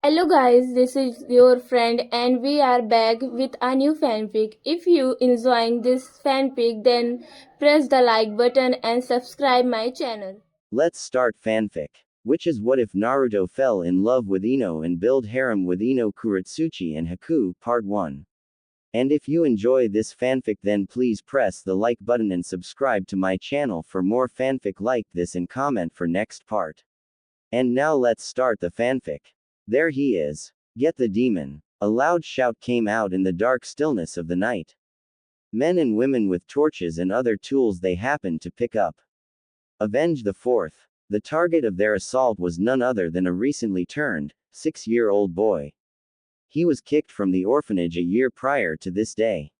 Hello guys, this is your friend and we are back with a new fanfic. If you enjoying this fanfic then press the like button and subscribe my channel. Let's start fanfic. Which is what if Naruto fell in love with Ino and build harem with Ino Kurotsuchi and Haku, Part 1. And if you enjoy this fanfic then please press the like button and subscribe to my channel for more fanfic like this and comment for next part. And now let's start the fanfic. There he is. Get the demon. A loud shout came out in the dark stillness of the night. Men and women with torches and other tools they happened to pick up. Avenge the fourth. The target of their assault was none other than a recently turned, 6-year-old boy. He was kicked from the orphanage a year prior to this day.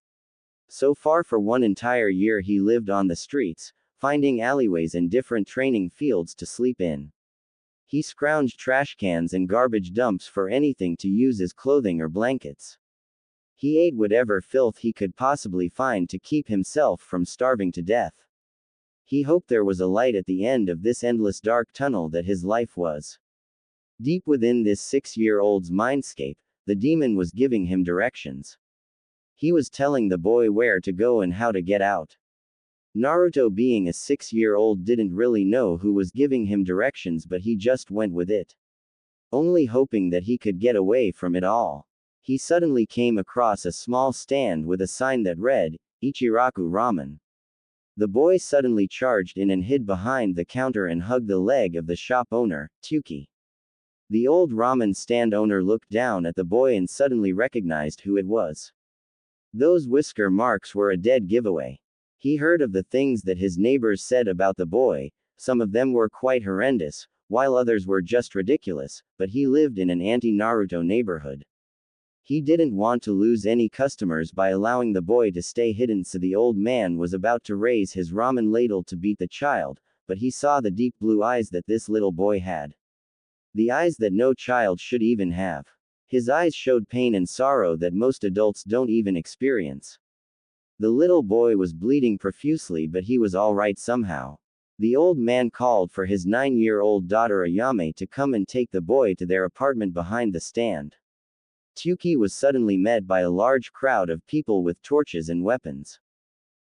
So far for one entire year he lived on the streets, finding alleyways and different training fields to sleep in. He scrounged trash cans and garbage dumps for anything to use as clothing or blankets. He ate whatever filth he could possibly find to keep himself from starving to death. He hoped there was a light at the end of this endless dark tunnel that his life was. Deep within this 6-year-old's mindscape, the demon was giving him directions. He was telling the boy where to go and how to get out. Naruto, being a 6-year-old, didn't really know who was giving him directions, but he just went with it. Only hoping that he could get away from it all. He suddenly came across a small stand with a sign that read, Ichiraku Ramen. The boy suddenly charged in and hid behind the counter and hugged the leg of the shop owner, Tuki. The old ramen stand owner looked down at the boy and suddenly recognized who it was. Those whisker marks were a dead giveaway. He heard of the things that his neighbors said about the boy, some of them were quite horrendous, while others were just ridiculous, but he lived in an anti-Naruto neighborhood. He didn't want to lose any customers by allowing the boy to stay hidden, so the old man was about to raise his ramen ladle to beat the child, but he saw the deep blue eyes that this little boy had. The eyes that no child should even have. His eyes showed pain and sorrow that most adults don't even experience. The little boy was bleeding profusely, but he was alright somehow. The old man called for his 9-year-old daughter Ayame to come and take the boy to their apartment behind the stand. Tuki was suddenly met by a large crowd of people with torches and weapons.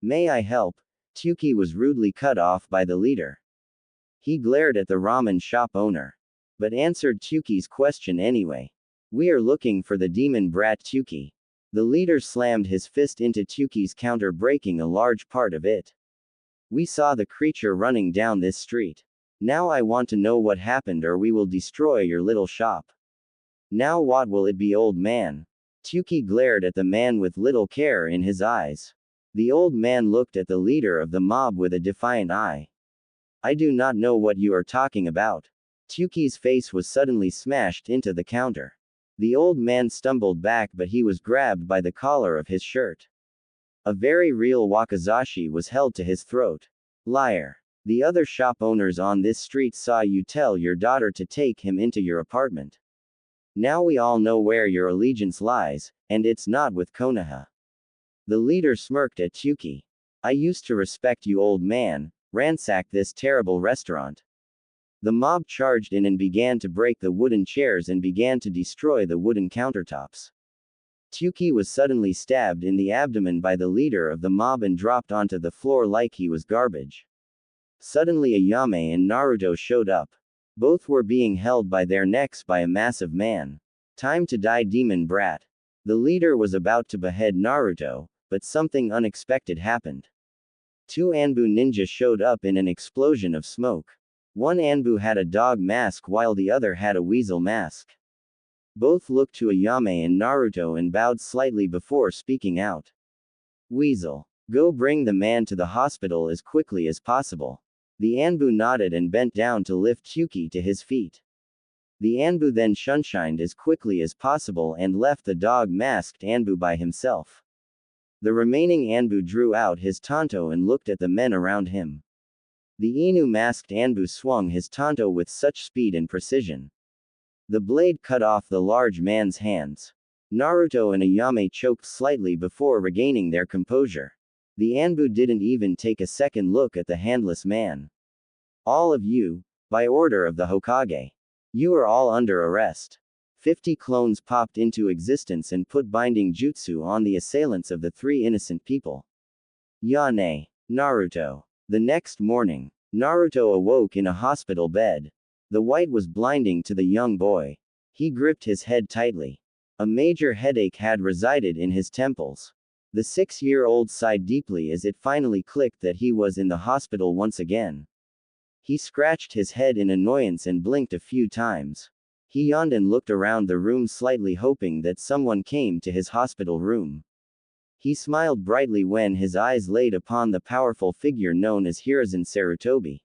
May I help? Tuki was rudely cut off by the leader. He glared at the ramen shop owner, but answered Tuki's question anyway. We are looking for the demon brat Tuki. The leader slammed his fist into Tuki's counter, breaking a large part of it. We saw the creature running down this street. Now I want to know what happened, or we will destroy your little shop. Now what will it be, old man? Tuki glared at the man with little care in his eyes. The old man looked at the leader of the mob with a defiant eye. I do not know what you are talking about. Tuki's face was suddenly smashed into the counter. The old man stumbled back, but he was grabbed by the collar of his shirt. A very real wakizashi was held to his throat. Liar. The other shop owners on this street saw you tell your daughter to take him into your apartment. Now we all know where your allegiance lies, and it's not with Konoha. The leader smirked at Tuki. I used to respect you, old man. Ransack this terrible restaurant. The mob charged in and began to break the wooden chairs and began to destroy the wooden countertops. Tuki was suddenly stabbed in the abdomen by the leader of the mob and dropped onto the floor like he was garbage. Suddenly Ayame and Naruto showed up. Both were being held by their necks by a massive man. Time to die, demon brat. The leader was about to behead Naruto, but something unexpected happened. 2 Anbu ninjas showed up in an explosion of smoke. One Anbu had a dog mask while the other had a weasel mask. Both looked to Ayame and Naruto and bowed slightly before speaking out. Weasel. Go bring the man to the hospital as quickly as possible. The Anbu nodded and bent down to lift Tuki to his feet. The Anbu then shunshined as quickly as possible and left the dog-masked Anbu by himself. The remaining Anbu drew out his tanto and looked at the men around him. The Inu-masked Anbu swung his tanto with such speed and precision. The blade cut off the large man's hands. Naruto and Ayame choked slightly before regaining their composure. The Anbu didn't even take a second look at the handless man. All of you, by order of the Hokage. You are all under arrest. 50 clones popped into existence and put binding jutsu on the assailants of the three innocent people. Yane. Naruto. The next morning, Naruto awoke in a hospital bed. The white was blinding to the young boy. He gripped his head tightly. A major headache had resided in his temples. The 6-year-old sighed deeply as it finally clicked that he was in the hospital once again. He scratched his head in annoyance and blinked a few times. He yawned and looked around the room slightly hoping that someone came to his hospital room. He smiled brightly when his eyes laid upon the powerful figure known as Hiruzen Sarutobi.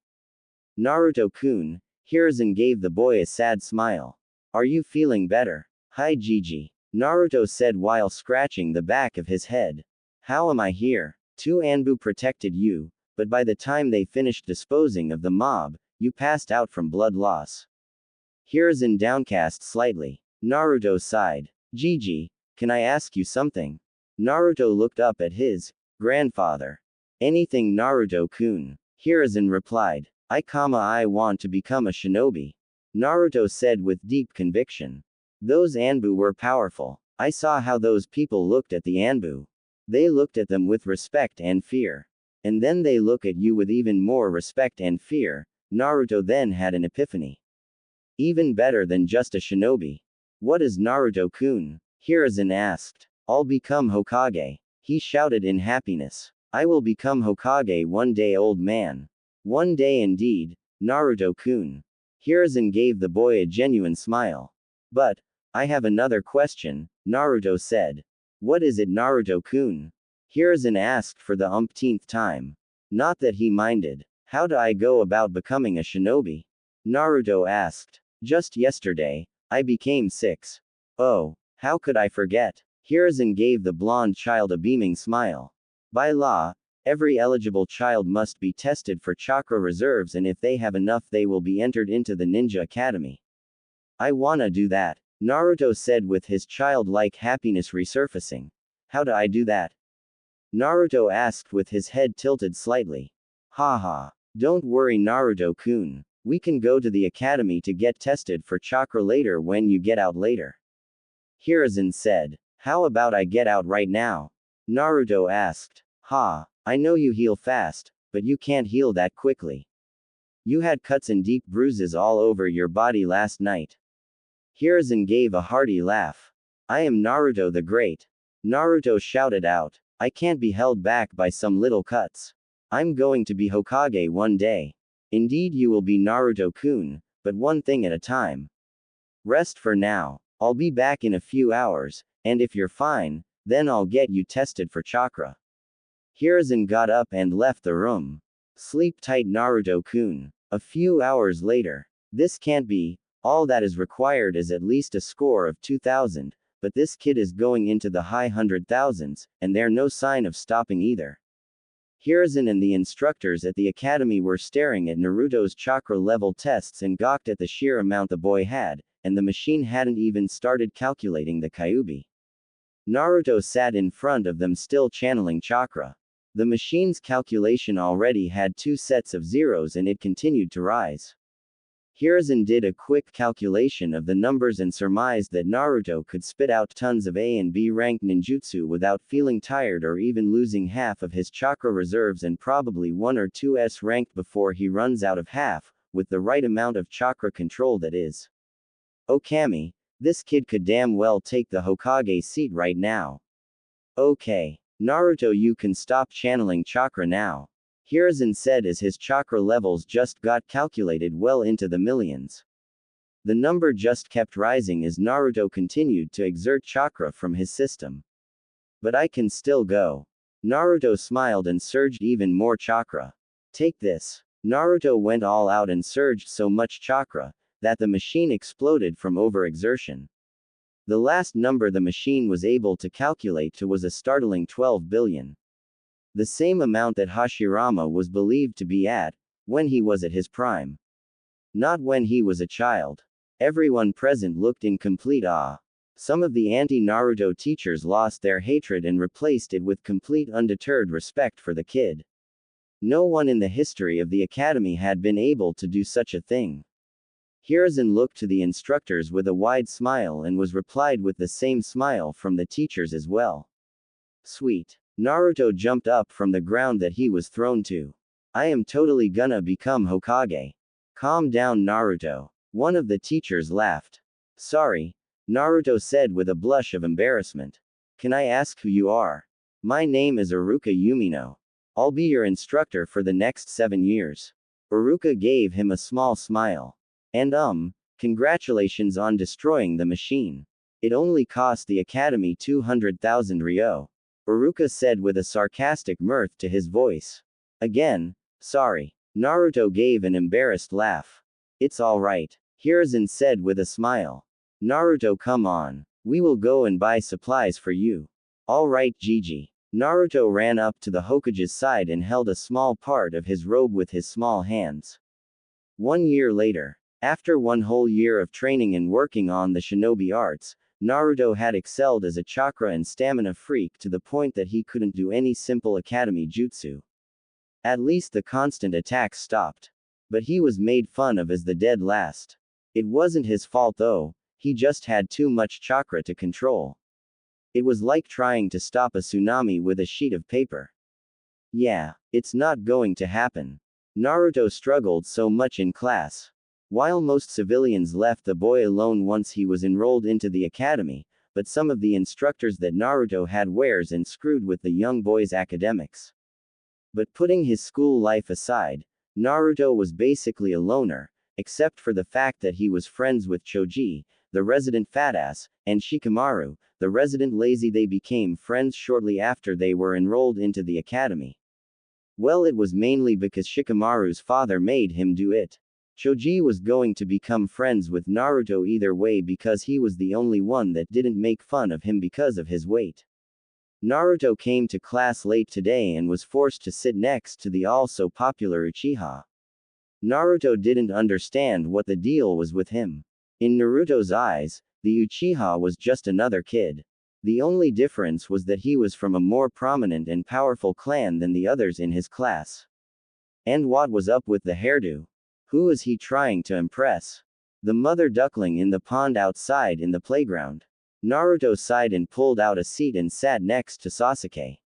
Naruto-kun, Hiruzen gave the boy a sad smile. Are you feeling better? Hi Gigi. Naruto said while scratching the back of his head. How am I here? 2 Anbu protected you, but by the time they finished disposing of the mob, you passed out from blood loss. Hiruzen downcast slightly. Naruto sighed. Gigi, can I ask you something? Naruto looked up at his grandfather. Anything Naruto-kun. Hiruzen replied. I want to become a shinobi. Naruto said with deep conviction. Those Anbu were powerful. I saw how those people looked at the Anbu. They looked at them with respect and fear. And then they look at you with even more respect and fear. Naruto then had an epiphany. Even better than just a shinobi. What is Naruto-kun? Hiruzen asked. I'll become Hokage. He shouted in happiness. I will become Hokage one day, old man. One day indeed, Naruto-kun. Hiruzen gave the boy a genuine smile. But, I have another question, Naruto said. What is it, Naruto-kun? Hiruzen asked for the umpteenth time. Not that he minded. How do I go about becoming a shinobi? Naruto asked. Just yesterday, I became 6. Oh, how could I forget? Hiruzen gave the blonde child a beaming smile. By law, every eligible child must be tested for chakra reserves, and if they have enough they will be entered into the ninja academy. I wanna do that, Naruto said with his childlike happiness resurfacing. How do I do that? Naruto asked with his head tilted slightly. Haha. Don't worry Naruto-kun. We can go to the academy to get tested for chakra later when you get out later. Hiruzen said. How about I get out right now? Naruto asked. Ha, I know you heal fast, but you can't heal that quickly. You had cuts and deep bruises all over your body last night. Hiruzen gave a hearty laugh. I am Naruto the Great. Naruto shouted out. I can't be held back by some little cuts. I'm going to be Hokage one day. Indeed you will be Naruto-kun, but one thing at a time. Rest for now. I'll be back in a few hours, and if you're fine, then I'll get you tested for chakra. Hiruzen got up and left the room. Sleep tight Naruto-kun. A few hours later. This can't be. All that is required is at least a score of 2000, but this kid is going into the high 100,000s, and there's no sign of stopping either. Hiruzen and the instructors at the academy were staring at Naruto's chakra level tests and gawked at the sheer amount the boy had, and the machine hadn't even started calculating the kyubi. Naruto sat in front of them still channeling chakra. The machine's calculation already had 2 sets of zeros and it continued to rise. Hiruzen did a quick calculation of the numbers and surmised that Naruto could spit out tons of A and B ranked ninjutsu without feeling tired or even losing half of his chakra reserves, and probably 1 or 2 S ranked before he runs out of half, with the right amount of chakra control that is. Okami, this kid could damn well take the Hokage seat right now. Okay. Naruto, you can stop channeling chakra now. Hiruzen said as his chakra levels just got calculated well into the millions. The number just kept rising as Naruto continued to exert chakra from his system. But I can still go. Naruto smiled and surged even more chakra. Take this. Naruto went all out and surged so much chakra that the machine exploded from overexertion. The last number the machine was able to calculate to was a startling 12 billion. The same amount that Hashirama was believed to be at, when he was at his prime. Not when he was a child. Everyone present looked in complete awe. Some of the anti-Naruto teachers lost their hatred and replaced it with complete undeterred respect for the kid. No one in the history of the academy had been able to do such a thing. Hiruzen looked to the instructors with a wide smile and was replied with the same smile from the teachers as well. Sweet. Naruto jumped up from the ground that he was thrown to. I am totally gonna become Hokage. Calm down, Naruto. One of the teachers laughed. Sorry, Naruto said with a blush of embarrassment. Can I ask who you are? My name is Iruka Yumino. I'll be your instructor for the next 7 years. Iruka gave him a small smile. And congratulations on destroying the machine. It only cost the academy 200,000 ryo. Iruka said with a sarcastic mirth to his voice. Again, sorry. Naruto gave an embarrassed laugh. It's alright, Hiruzen said with a smile. Naruto, come on. We will go and buy supplies for you. Alright, Gigi. Naruto ran up to the Hokage's side and held a small part of his robe with his small hands. 1 year later, after 1 whole year of training and working on the shinobi arts, Naruto had excelled as a chakra and stamina freak to the point that he couldn't do any simple academy jutsu. At least the constant attacks stopped. But he was made fun of as the dead last. It wasn't his fault though, he just had too much chakra to control. It was like trying to stop a tsunami with a sheet of paper. Yeah, it's not going to happen. Naruto struggled so much in class. While most civilians left the boy alone once he was enrolled into the academy, but some of the instructors that Naruto had wares and screwed with the young boy's academics. But putting his school life aside, Naruto was basically a loner, except for the fact that he was friends with Choji, the resident fatass, and Shikamaru, the resident lazy. They became friends shortly after they were enrolled into the academy. Well, it was mainly because Shikamaru's father made him do it. Choji was going to become friends with Naruto either way because he was the only one that didn't make fun of him because of his weight. Naruto came to class late today and was forced to sit next to the also popular Uchiha. Naruto didn't understand what the deal was with him. In Naruto's eyes, the Uchiha was just another kid. The only difference was that he was from a more prominent and powerful clan than the others in his class. And what was up with the hairdo? Who was he trying to impress? The mother duckling in the pond outside in the playground. Naruto sighed and pulled out a seat and sat next to Sasuke.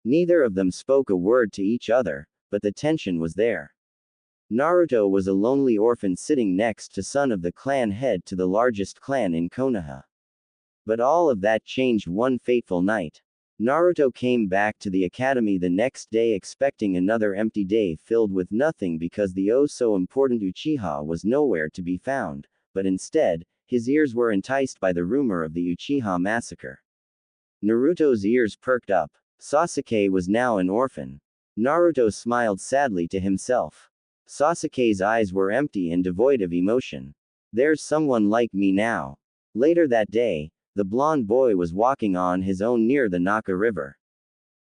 Neither of them spoke a word to each other, but the tension was there. Naruto was a lonely orphan sitting next to son of the clan head to the largest clan in Konoha. But all of that changed one fateful night. Naruto came back to the academy the next day expecting another empty day filled with nothing because the oh-so-important Uchiha was nowhere to be found, but instead, his ears were enticed by the rumor of the Uchiha massacre. Naruto's ears perked up. Sasuke was now an orphan. Naruto smiled sadly to himself. Sasuke's eyes were empty and devoid of emotion. There's someone like me now. Later that day, the blonde boy was walking on his own near the Naka River.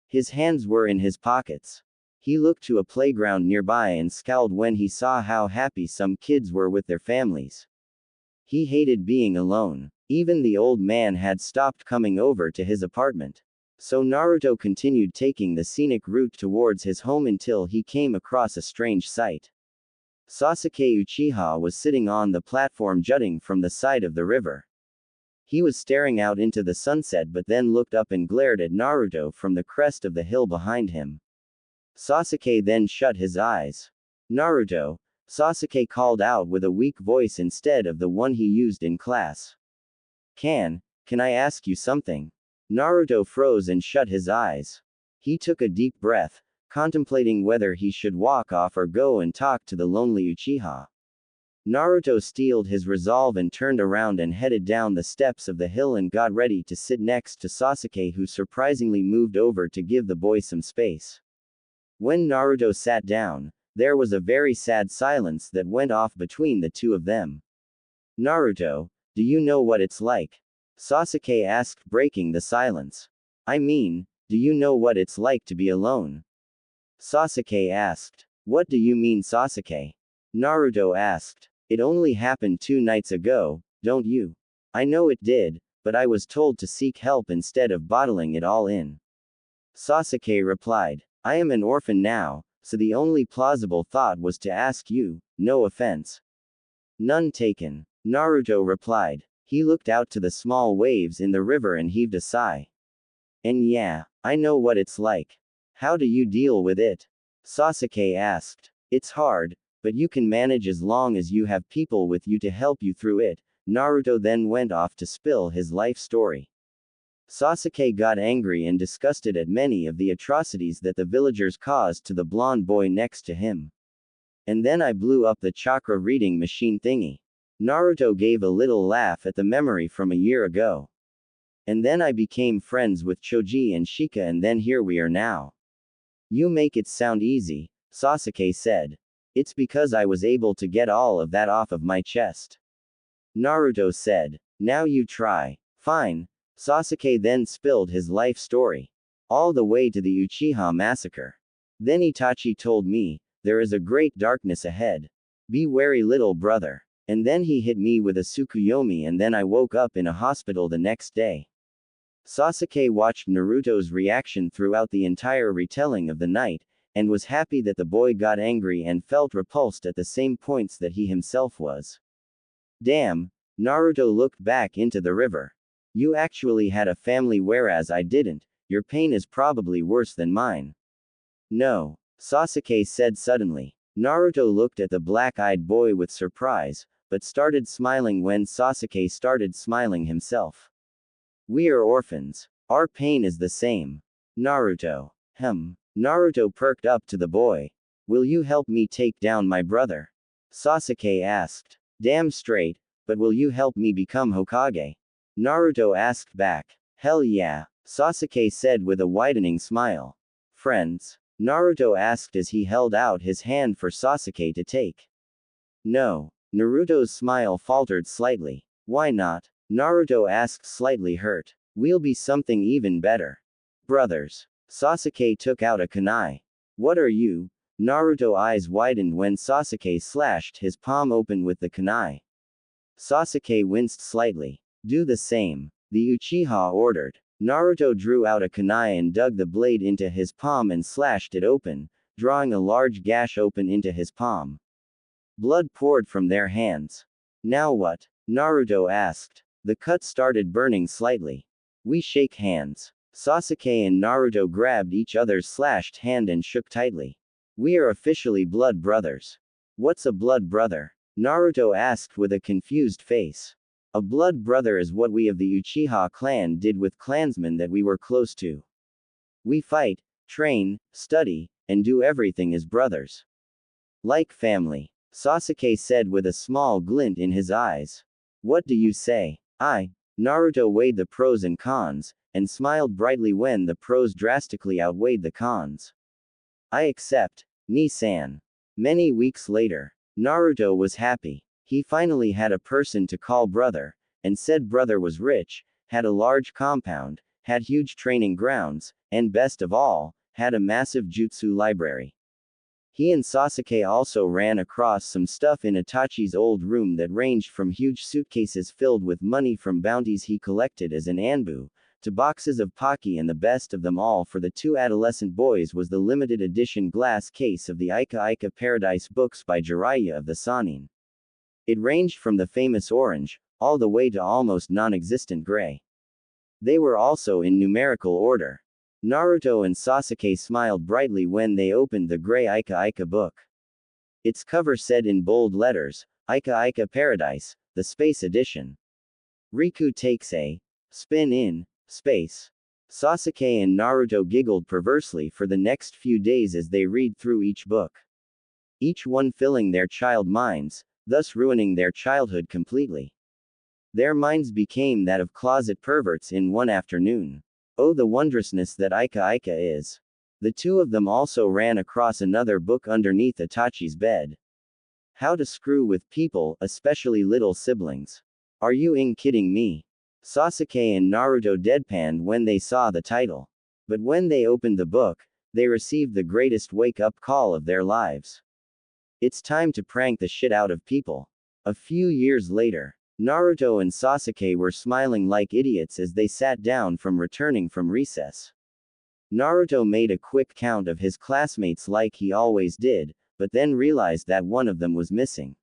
His hands were in his pockets. He looked to a playground nearby and scowled when he saw how happy some kids were with their families. He hated being alone. Even the old man had stopped coming over to his apartment. So Naruto continued taking the scenic route towards his home until he came across a strange sight. Sasuke Uchiha was sitting on the platform jutting from the side of the river. He was staring out into the sunset but then looked up and glared at Naruto from the crest of the hill behind him. Sasuke then shut his eyes. Naruto, Sasuke called out with a weak voice instead of the one he used in class. Can I ask you something? Naruto froze and shut his eyes. He took a deep breath, contemplating whether he should walk off or go and talk to the lonely Uchiha. Naruto steeled his resolve and turned around and headed down the steps of the hill and got ready to sit next to Sasuke, who surprisingly moved over to give the boy some space. When Naruto sat down, there was a very sad silence that went off between the two of them. Naruto, do you know what it's like? Sasuke asked, breaking the silence. I mean, do you know what it's like to be alone? Sasuke asked. What do you mean, Sasuke? Naruto asked. It only happened 2 nights ago, don't you? I know it did, but I was told to seek help instead of bottling it all in. Sasuke replied. I am an orphan now, so the only plausible thought was to ask you, no offense. None taken, Naruto replied. He looked out to the small waves in the river and heaved a sigh. And yeah, I know what it's like. How do you deal with it? Sasuke asked. It's hard, but you can manage as long as you have people with you to help you through it. Naruto then went off to spill his life story. Sasuke got angry and disgusted at many of the atrocities that the villagers caused to the blonde boy next to him. And then I blew up the chakra reading machine thingy. Naruto gave a little laugh at the memory from a year ago. And then I became friends with Choji and Shika, and then here we are now. You make it sound easy, Sasuke said. It's because I was able to get all of that off of my chest. Naruto said. Now you try. Fine. Sasuke then spilled his life story. All the way to the Uchiha massacre. Then Itachi told me, there is a great darkness ahead. Be wary, little brother. And then he hit me with a Tsukuyomi, and then I woke up in a hospital the next day. Sasuke watched Naruto's reaction throughout the entire retelling of the night, and was happy that the boy got angry and felt repulsed at the same points that he himself was. Damn, Naruto looked back into the river. You actually had a family whereas I didn't. Your pain is probably worse than mine. No, Sasuke said suddenly. Naruto looked at the black-eyed boy with surprise, but started smiling when Sasuke started smiling himself. We are orphans. Our pain is the same. Naruto. Naruto perked up to the boy. Will you help me take down my brother? Sasuke asked. Damn straight, but will you help me become Hokage? Naruto asked back. Hell yeah, Sasuke said with a widening smile. Friends? Naruto asked as he held out his hand for Sasuke to take. No. Naruto's smile faltered slightly. Why not? Naruto asked, slightly hurt. We'll be something even better. Brothers. Sasuke took out a kunai. What are you? Naruto's eyes widened when Sasuke slashed his palm open with the kunai. Sasuke winced slightly. Do the same. The Uchiha ordered. Naruto drew out a kunai and dug the blade into his palm and slashed it open, drawing a large gash open into his palm. Blood poured from their hands. Now what? Naruto asked. The cut started burning slightly. We shake hands. Sasuke and Naruto grabbed each other's slashed hand and shook tightly. We are officially blood brothers. What's a blood brother? Naruto asked with a confused face. A blood brother is what we of the Uchiha clan did with clansmen that we were close to. We fight, train, study, and do everything as brothers. Like family. Sasuke said with a small glint in his eyes. What do you say? Naruto weighed the pros and cons, and smiled brightly when the pros drastically outweighed the cons. I accept, Ni-san. Many weeks later, Naruto was happy. He finally had a person to call brother, and said brother was rich, had a large compound, had huge training grounds, and best of all, had a massive jutsu library. He and Sasuke also ran across some stuff in Itachi's old room that ranged from huge suitcases filled with money from bounties he collected as an Anbu, to boxes of Pocky, and the best of them all for the two adolescent boys was the limited edition glass case of the Ika Ika Paradise books by Jiraiya of the Sannin. It ranged from the famous orange, all the way to almost non-existent gray. They were also in numerical order. Naruto and Sasuke smiled brightly when they opened the gray Ika Ika book. Its cover said in bold letters, Ika Ika Paradise, the Space Edition. Riku takes a spin in space. Sasuke and Naruto giggled perversely for the next few days as they read through each book. Each one filling their child minds, thus ruining their childhood completely. Their minds became that of closet perverts in one afternoon. Oh, the wondrousness that Ika Ika is. The two of them also ran across another book underneath Itachi's bed. How to Screw with People, Especially Little Siblings. Are you kidding me? Sasuke and Naruto deadpanned when they saw the title. But when they opened the book, they received the greatest wake-up call of their lives. It's time to prank the shit out of people. A few years later, Naruto and Sasuke were smiling like idiots as they sat down from returning from recess. Naruto made a quick count of his classmates like he always did, but then realized that one of them was missing.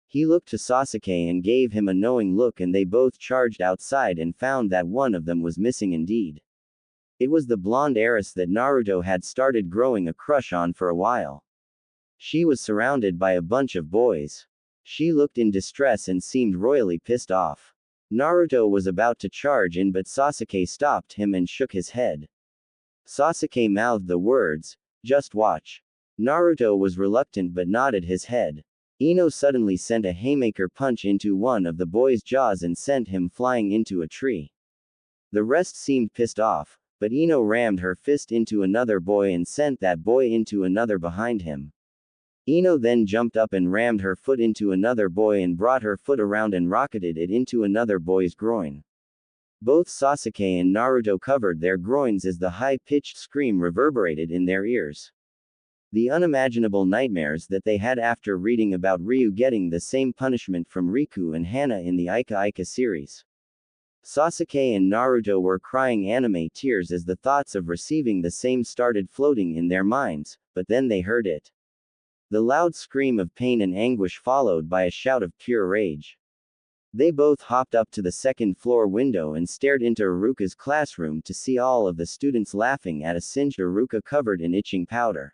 He looked to Sasuke and gave him a knowing look, and they both charged outside and found that one of them was missing indeed. It was the blonde heiress that Naruto had started growing a crush on for a while. She was surrounded by a bunch of boys. She looked in distress and seemed royally pissed off. Naruto was about to charge in, but Sasuke stopped him and shook his head. Sasuke mouthed the words, "Just watch." Naruto was reluctant but nodded his head. Ino suddenly sent a haymaker punch into one of the boy's jaws and sent him flying into a tree. The rest seemed pissed off, but Ino rammed her fist into another boy and sent that boy into another behind him. Ino then jumped up and rammed her foot into another boy and brought her foot around and rocketed it into another boy's groin. Both Sasuke and Naruto covered their groins as the high-pitched scream reverberated in their ears. The unimaginable nightmares that they had after reading about Ryu getting the same punishment from Riku and Hana in the Ika Ika series. Sasuke and Naruto were crying anime tears as the thoughts of receiving the same started floating in their minds, but then they heard it. The loud scream of pain and anguish followed by a shout of pure rage. They both hopped up to the second-floor window and stared into Iruka's classroom to see all of the students laughing at a singed Iruka covered in itching powder.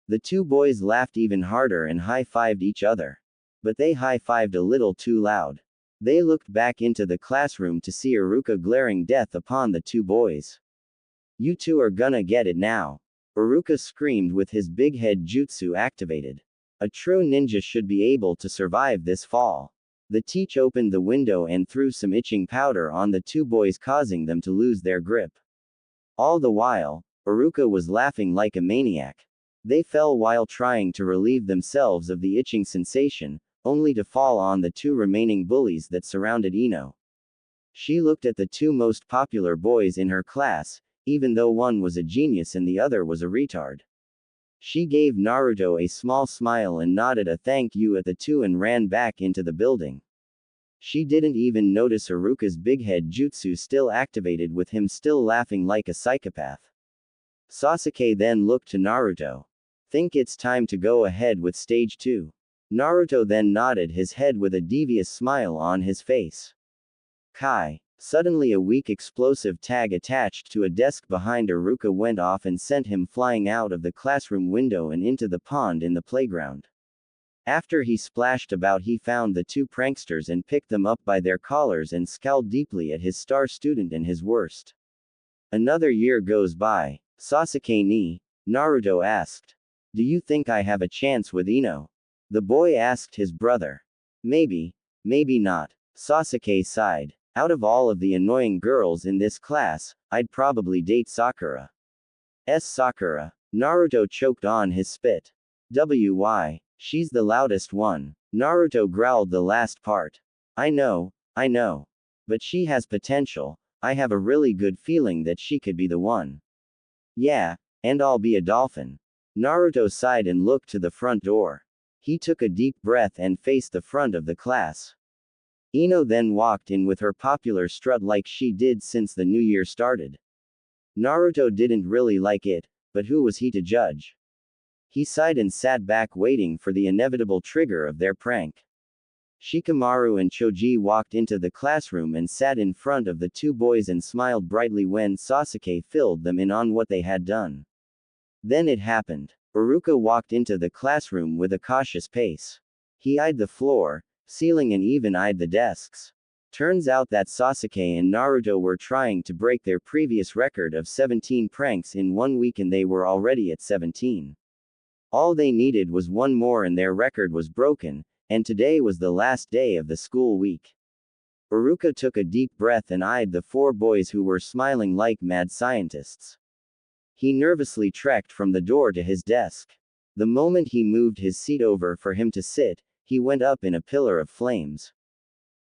The two boys laughed even harder and high-fived each other. But they high-fived a little too loud. They looked back into the classroom to see Iruka glaring death upon the two boys. "You two are gonna get it now." Iruka screamed with his big head jutsu activated. A true ninja should be able to survive this fall. The teacher opened the window and threw some itching powder on the two boys, causing them to lose their grip. All the while, Iruka was laughing like a maniac. They fell while trying to relieve themselves of the itching sensation, only to fall on the two remaining bullies that surrounded Ino. She looked at the two most popular boys in her class, even though one was a genius and the other was a retard. She gave Naruto a small smile and nodded a thank you at the two and ran back into the building. She didn't even notice Iruka's big head jutsu still activated with him still laughing like a psychopath. Sasuke then looked to Naruto. "Think it's time to go ahead with stage 2. Naruto then nodded his head with a devious smile on his face. Kai. Suddenly a weak explosive tag attached to a desk behind Iruka went off and sent him flying out of the classroom window and into the pond in the playground. After he splashed about, he found the two pranksters and picked them up by their collars and scowled deeply at his star student and his worst. Another year goes by. "Sasuke ni?" Naruto asked. "Do you think I have a chance with Ino?" The boy asked his brother. Maybe not." Sasuke sighed. "Out of all of the annoying girls in this class, I'd probably date Sakura." Sakura. Naruto choked on his spit. "Why? She's the loudest one." Naruto growled the last part. I know. But she has potential. I have a really good feeling that she could be the one." "Yeah, and I'll be a dolphin." Naruto sighed and looked to the front door. He took a deep breath and faced the front of the class. Ino then walked in with her popular strut like she did since the new year started. Naruto didn't really like it, but who was he to judge? He sighed and sat back waiting for the inevitable trigger of their prank. Shikamaru and Choji walked into the classroom and sat in front of the two boys and smiled brightly when Sasuke filled them in on what they had done. Then it happened. Iruka walked into the classroom with a cautious pace. He eyed the floor, ceiling and even eyed the desks. Turns out that Sasuke and Naruto were trying to break their previous record of 17 pranks in 1 week and they were already at 17. All they needed was one more and their record was broken, and today was the last day of the school week. Iruka took a deep breath and eyed the four boys who were smiling like mad scientists. He nervously trekked from the door to his desk. The moment he moved his seat over for him to sit, he went up in a pillar of flames.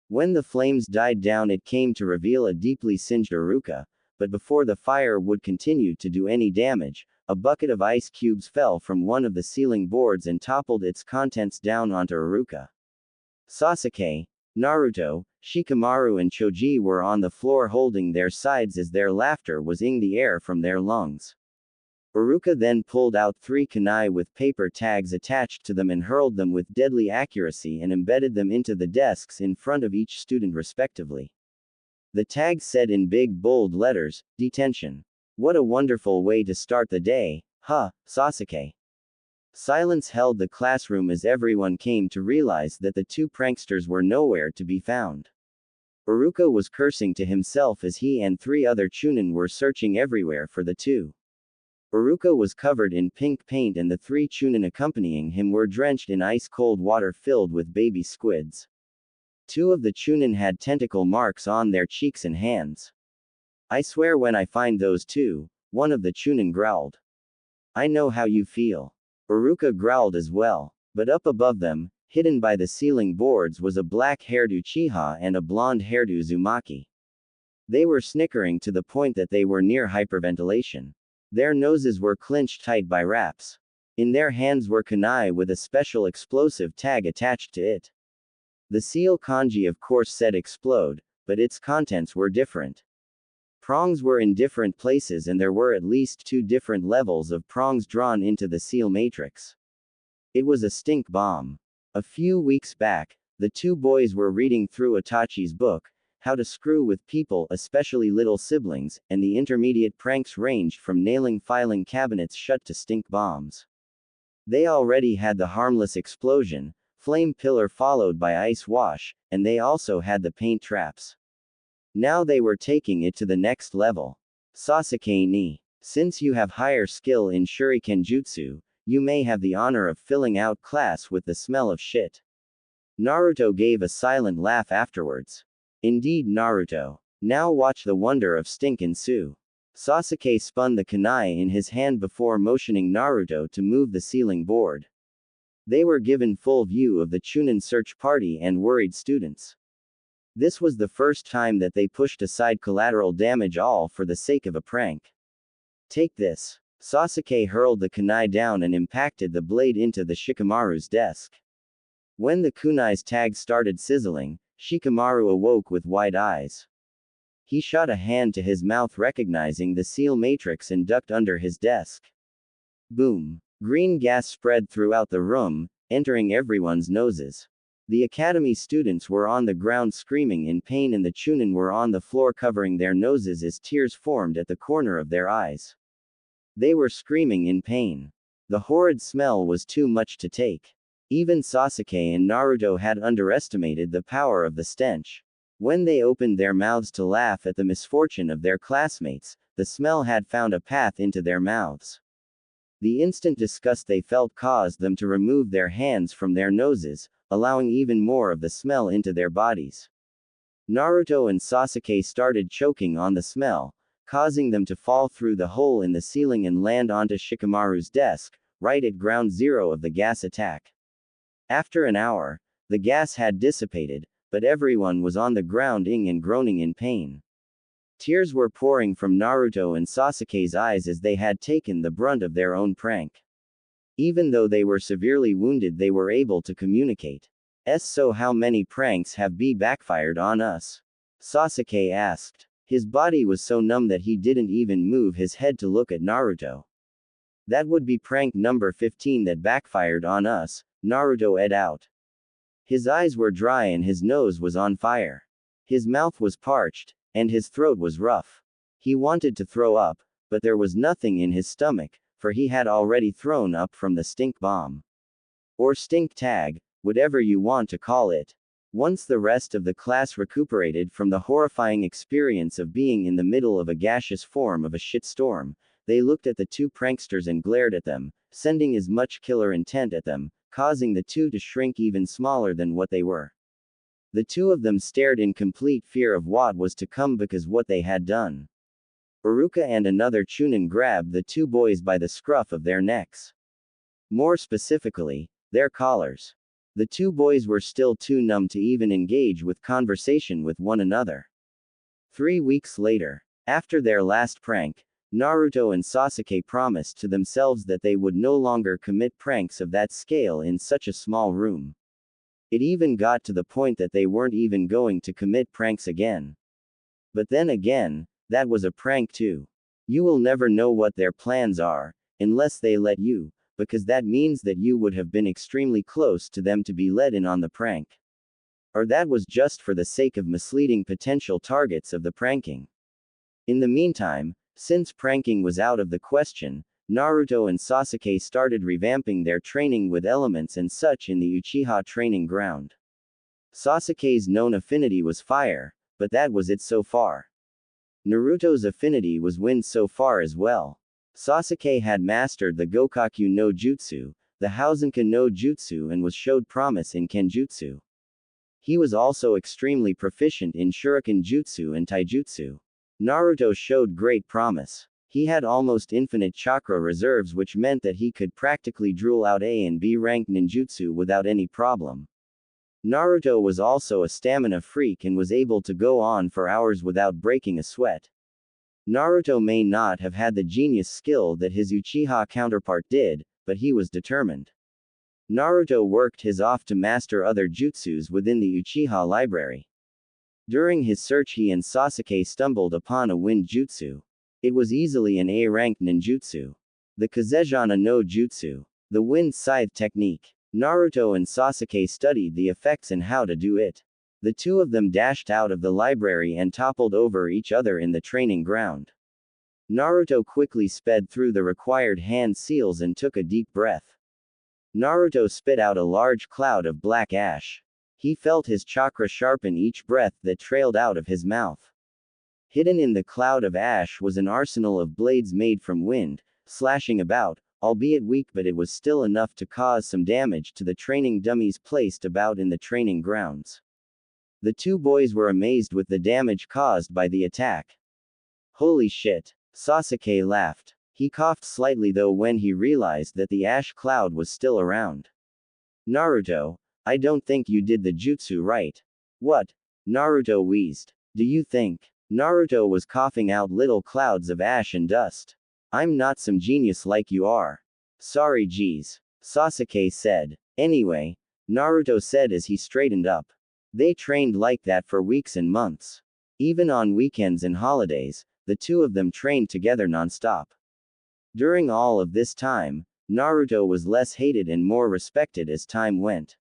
When the flames died down, it came to reveal a deeply singed Iruka, but before the fire would continue to do any damage, a bucket of ice cubes fell from one of the ceiling boards and toppled its contents down onto Iruka. Sasuke, Naruto, Shikamaru and Choji were on the floor holding their sides as their laughter was in the air from their lungs. Uruka then pulled out 3 kunai with paper tags attached to them and hurled them with deadly accuracy and embedded them into the desks in front of each student respectively. The tags said in big bold letters, "Detention." What a wonderful way to start the day, huh, Sasuke? Silence held the classroom as everyone came to realize that the 2 pranksters were nowhere to be found. Uruka was cursing to himself as he and 3 other Chunin were searching everywhere for the 2. Uruka was covered in pink paint and the 3 Chunin accompanying him were drenched in ice-cold water filled with baby squids. 2 of the Chunin had tentacle marks on their cheeks and hands. "I swear when I find those 2, one of the Chunin growled. "I know how you feel." Uruka growled as well, but up above them, hidden by the ceiling boards was a black-haired Uchiha and a blonde-haired Uzumaki. They were snickering to the point that they were near hyperventilation. Their noses were clinched tight by wraps. In their hands were kunai with a special explosive tag attached to it. The seal kanji of course said explode, but its contents were different. Prongs were in different places and there were at least 2 different levels of prongs drawn into the seal matrix. It was a stink bomb. A few weeks back, the 2 boys were reading through Itachi's book, How to Screw with People, especially Little Siblings, and the intermediate pranks ranged from nailing filing cabinets shut to stink bombs. They already had the harmless explosion, flame pillar followed by ice wash, and they also had the paint traps. Now they were taking it to the next level. Sasuke ni, since you have higher skill in shuriken jutsu, you may have the honor of filling out class with the smell of shit. Naruto gave a silent laugh afterwards. Indeed Naruto. Now watch the wonder of stink ensue. Sasuke spun the kunai in his hand before motioning Naruto to move the ceiling board. They were given full view of the Chunin search party and worried students. This was the first time that they pushed aside collateral damage all for the sake of a prank. Take this. Sasuke hurled the kunai down and impacted the blade into the Shikamaru's desk. When the kunai's tag started sizzling, Shikamaru awoke with wide eyes. He shot a hand to his mouth recognizing the seal matrix and ducked under his desk. Boom. Green gas spread throughout the room, entering everyone's noses. The academy students were on the ground screaming in pain and the Chunin were on the floor covering their noses as tears formed at the corner of their eyes. They were screaming in pain. The horrid smell was too much to take. Even Sasuke and Naruto had underestimated the power of the stench. When they opened their mouths to laugh at the misfortune of their classmates, the smell had found a path into their mouths. The instant disgust they felt caused them to remove their hands from their noses, allowing even more of the smell into their bodies. Naruto and Sasuke started choking on the smell, causing them to fall through the hole in the ceiling and land onto Shikamaru's desk, right at ground zero of the gas attack. After an hour, the gas had dissipated, but everyone was on the ground and groaning in pain. Tears were pouring from Naruto and Sasuke's eyes as they had taken the brunt of their own prank. Even though they were severely wounded, they were able to communicate. So how many pranks have backfired on us? Sasuke asked. His body was so numb that he didn't even move his head to look at Naruto. That would be prank number 15 that backfired on us, Naruto ed out. His eyes were dry and his nose was on fire. His mouth was parched, and his throat was rough. He wanted to throw up, but there was nothing in his stomach, for he had already thrown up from the stink bomb. Or stink tag, whatever you want to call it. Once the rest of the class recuperated from the horrifying experience of being in the middle of a gaseous form of a shitstorm, they looked at the 2 pranksters and glared at them, sending as much killer intent at them, causing the 2 to shrink even smaller than what they were. The 2 of them stared in complete fear of what was to come because what they had done. Uruka and another Chunin grabbed the 2 boys by the scruff of their necks. More specifically, their collars. The 2 boys were still too numb to even engage with conversation with one another. 3 weeks later, after their last prank, Naruto and Sasuke promised to themselves that they would no longer commit pranks of that scale in such a small room. It even got to the point that they weren't even going to commit pranks again. But then again, that was a prank too. You will never know what their plans are, unless they let you, because that means that you would have been extremely close to them to be let in on the prank. Or that was just for the sake of misleading potential targets of the pranking. In the meantime, since pranking was out of the question, Naruto and Sasuke started revamping their training with elements and such in the Uchiha training ground. Sasuke's known affinity was fire, but that was it so far. Naruto's affinity was wind so far as well. Sasuke had mastered the Gokaku no Jutsu, the Hausenka no Jutsu, and was showed promise in Kenjutsu. He was also extremely proficient in Shuriken Jutsu and Taijutsu. Naruto showed great promise. He had almost infinite chakra reserves, which meant that he could practically drool out A and B rank ninjutsu without any problem. Naruto was also a stamina freak and was able to go on for hours without breaking a sweat. Naruto may not have had the genius skill that his Uchiha counterpart did, but he was determined. Naruto worked his off to master other jutsus within the Uchiha library. During his search, he and Sasuke stumbled upon a wind jutsu. It was easily an A-rank ninjutsu. The Kazejana no Jutsu. The wind scythe technique. Naruto and Sasuke studied the effects and how to do it. The two of them dashed out of the library and toppled over each other in the training ground. Naruto quickly sped through the required hand seals and took a deep breath. Naruto spit out a large cloud of black ash. He felt his chakra sharpen each breath that trailed out of his mouth. Hidden in the cloud of ash was an arsenal of blades made from wind, slashing about, albeit weak, but it was still enough to cause some damage to the training dummies placed about in the training grounds. The two boys were amazed with the damage caused by the attack. Holy shit! Sasuke laughed. He coughed slightly though when he realized that the ash cloud was still around. Naruto, I don't think you did the jutsu right. What? Naruto wheezed. Do you think? Naruto was coughing out little clouds of ash and dust. I'm not some genius like you are. Sorry geez. Sasuke said. Anyway, Naruto said as he straightened up. They trained like that for weeks and months. Even on weekends and holidays, the two of them trained together non-stop. During all of this time, Naruto was less hated and more respected as time went.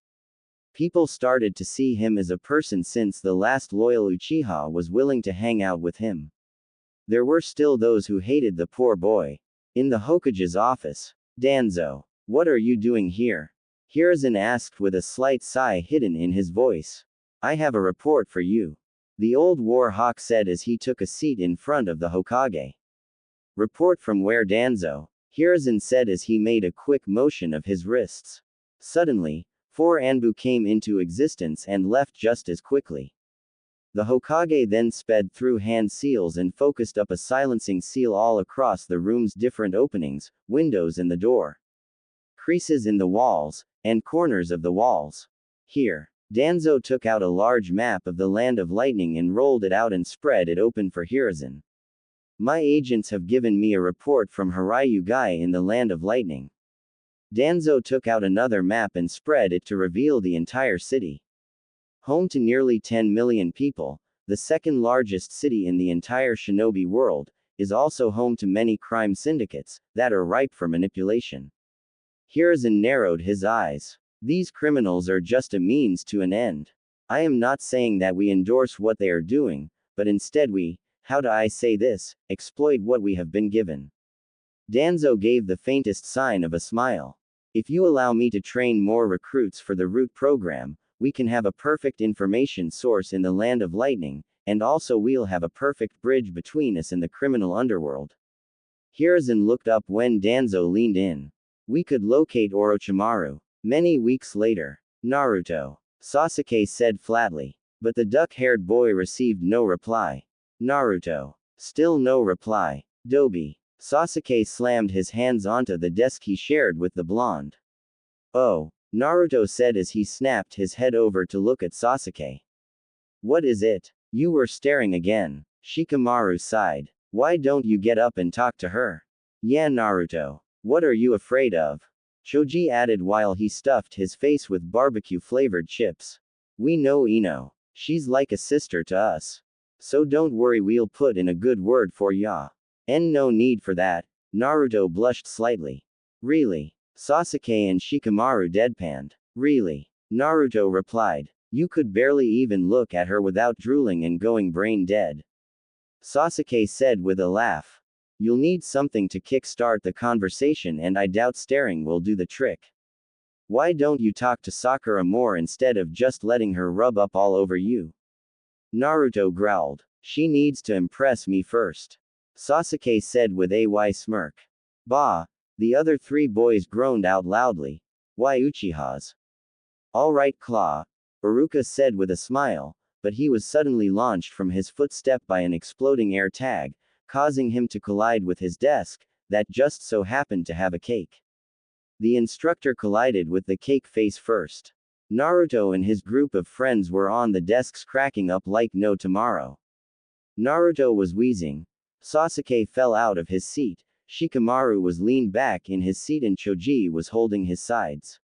People started to see him as a person since the last loyal Uchiha was willing to hang out with him. There were still those who hated the poor boy. In the Hokage's office, Danzo, what are you doing here? Hiruzen asked with a slight sigh hidden in his voice. I have a report for you. The old war hawk said as he took a seat in front of the Hokage. Report from where, Danzo? Hiruzen said as he made a quick motion of his wrists. Suddenly, 4 Anbu came into existence and left just as quickly. The Hokage then sped through hand seals and focused up a silencing seal all across the room's different openings, windows and the door. Creases in the walls, and corners of the walls. Here, Danzo took out a large map of the Land of Lightning and rolled it out and spread it open for Hiruzen. My agents have given me a report from Hirayu-gai in the Land of Lightning. Danzo took out another map and spread it to reveal the entire city. Home to nearly 10 million people, the second largest city in the entire shinobi world, is also home to many crime syndicates that are ripe for manipulation. Hiruzen narrowed his eyes. These criminals are just a means to an end. I am not saying that we endorse what they are doing, but instead we, how do I say this, exploit what we have been given. Danzo gave the faintest sign of a smile. If you allow me to train more recruits for the root program, we can have a perfect information source in the Land of Lightning, and also we'll have a perfect bridge between us and the criminal underworld. Hiruzen looked up when Danzo leaned in. We could locate Orochimaru. Many weeks later. Naruto. Sasuke said flatly. But the duck-haired boy received no reply. Naruto. Still no reply. Dobi. Sasuke slammed his hands onto the desk he shared with the blonde. Oh, Naruto said as he snapped his head over to look at Sasuke. What is it? You were staring again. Shikamaru sighed. Why don't you get up and talk to her? Yeah, Naruto. What are you afraid of? Choji added while he stuffed his face with barbecue-flavored chips. We know Ino. She's like a sister to us. So don't worry, we'll put in a good word for ya. And no need for that. Naruto blushed slightly. Really? Sasuke and Shikamaru deadpanned. Really? Naruto replied. You could barely even look at her without drooling and going brain dead. Sasuke said with a laugh. You'll need something to kickstart the conversation, and I doubt staring will do the trick. Why don't you talk to Sakura more instead of just letting her rub up all over you? Naruto growled. She needs to impress me first. Sasuke said with a smirk. Bah! The other three boys groaned out loudly. Why Uchihas? Alright Claw. Iruka said with a smile, but he was suddenly launched from his footstep by an exploding air tag, causing him to collide with his desk, that just so happened to have a cake. The instructor collided with the cake face first. Naruto and his group of friends were on the desks cracking up like no tomorrow. Naruto was wheezing. Sasuke fell out of his seat, Shikamaru was leaned back in his seat and Choji was holding his sides.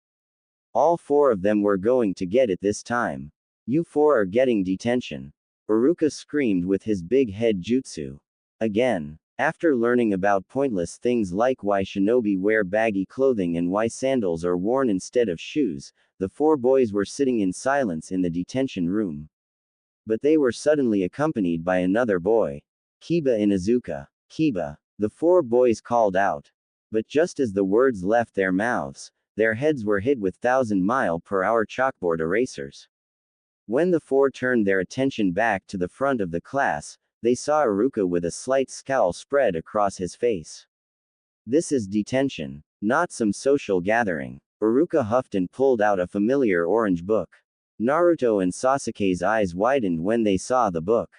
All four of them were going to get it this time. You four are getting detention. Iruka screamed with his big head jutsu. Again. After learning about pointless things like why shinobi wear baggy clothing and why sandals are worn instead of shoes, the four boys were sitting in silence in the detention room. But they were suddenly accompanied by another boy. Kiba Inuzuka. Kiba. The four boys called out. But just as the words left their mouths, their heads were hit with 1,000-mile-per-hour chalkboard erasers. When the four turned their attention back to the front of the class, they saw Iruka with a slight scowl spread across his face. This is detention, not some social gathering. Iruka huffed and pulled out a familiar orange book. Naruto and Sasuke's eyes widened when they saw the book.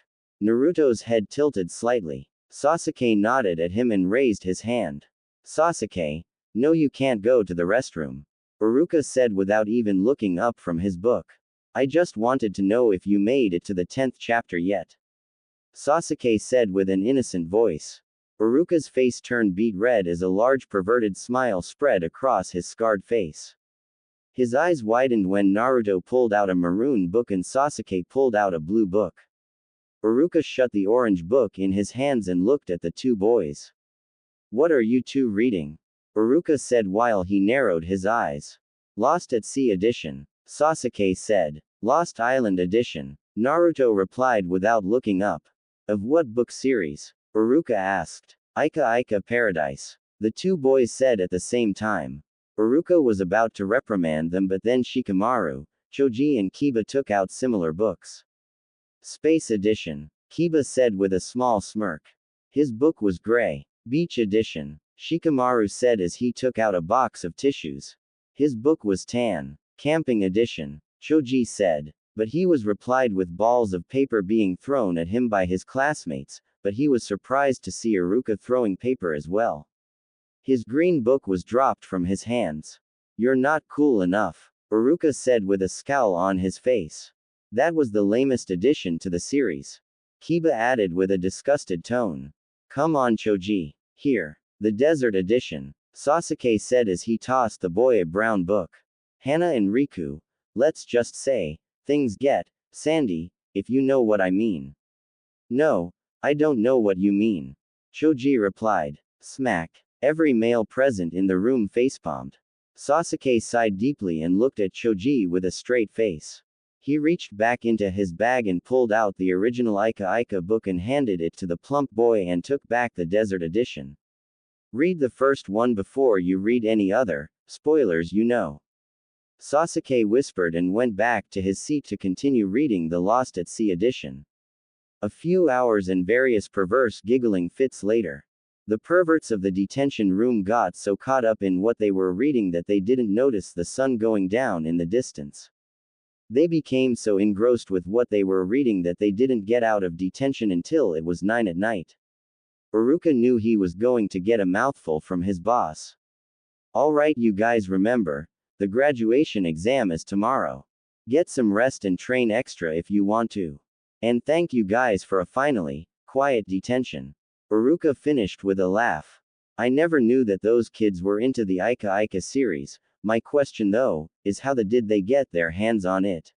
Naruto's head tilted slightly. Sasuke nodded at him and raised his hand. Sasuke, no, you can't go to the restroom. Iruka said without even looking up from his book. I just wanted to know if you made it to the 10th chapter yet. Sasuke said with an innocent voice. Iruka's face turned beet red as a large perverted smile spread across his scarred face. His eyes widened when Naruto pulled out a maroon book and Sasuke pulled out a blue book. Iruka shut the orange book in his hands and looked at the two boys. What are you two reading? Iruka said while he narrowed his eyes. Lost at Sea Edition. Sasuke said. Lost Island Edition. Naruto replied without looking up. Of what book series? Iruka asked. Ika Ika Paradise. The two boys said at the same time. Iruka was about to reprimand them, but then Shikamaru, Choji and Kiba took out similar books. Space Edition. Kiba said with a small smirk. His book was gray. Beach Edition. Shikamaru said as he took out a box of tissues. His book was tan. Camping Edition. Choji said. But he was replied with balls of paper being thrown at him by his classmates, but he was surprised to see Iruka throwing paper as well. His green book was dropped from his hands. You're not cool enough, Iruka said with a scowl on his face. That was the lamest addition to the series. Kiba added with a disgusted tone. Come on Choji. Here. The Desert Edition. Sasuke said as he tossed the boy a brown book. Hana and Riku. Let's just say, things get sandy, if you know what I mean. No, I don't know what you mean. Choji replied. Smack. Every male present in the room facepalmed. Sasuke sighed deeply and looked at Choji with a straight face. He reached back into his bag and pulled out the original Ika Ika book and handed it to the plump boy and took back the Desert Edition. Read the first one before you read any other, spoilers you know. Sasuke whispered and went back to his seat to continue reading the Lost at Sea edition. A few hours and various perverse giggling fits later. The perverts of the detention room got so caught up in what they were reading that they didn't notice the sun going down in the distance. They became so engrossed with what they were reading that they didn't get out of detention until it was 9 at night. Iruka knew he was going to get a mouthful from his boss. Alright, you guys, remember, the graduation exam is tomorrow. Get some rest and train extra if you want to. And thank you guys for a finally quiet detention. Iruka finished with a laugh. I never knew that those kids were into the Ika Ika series. My question though, is how did they get their hands on it?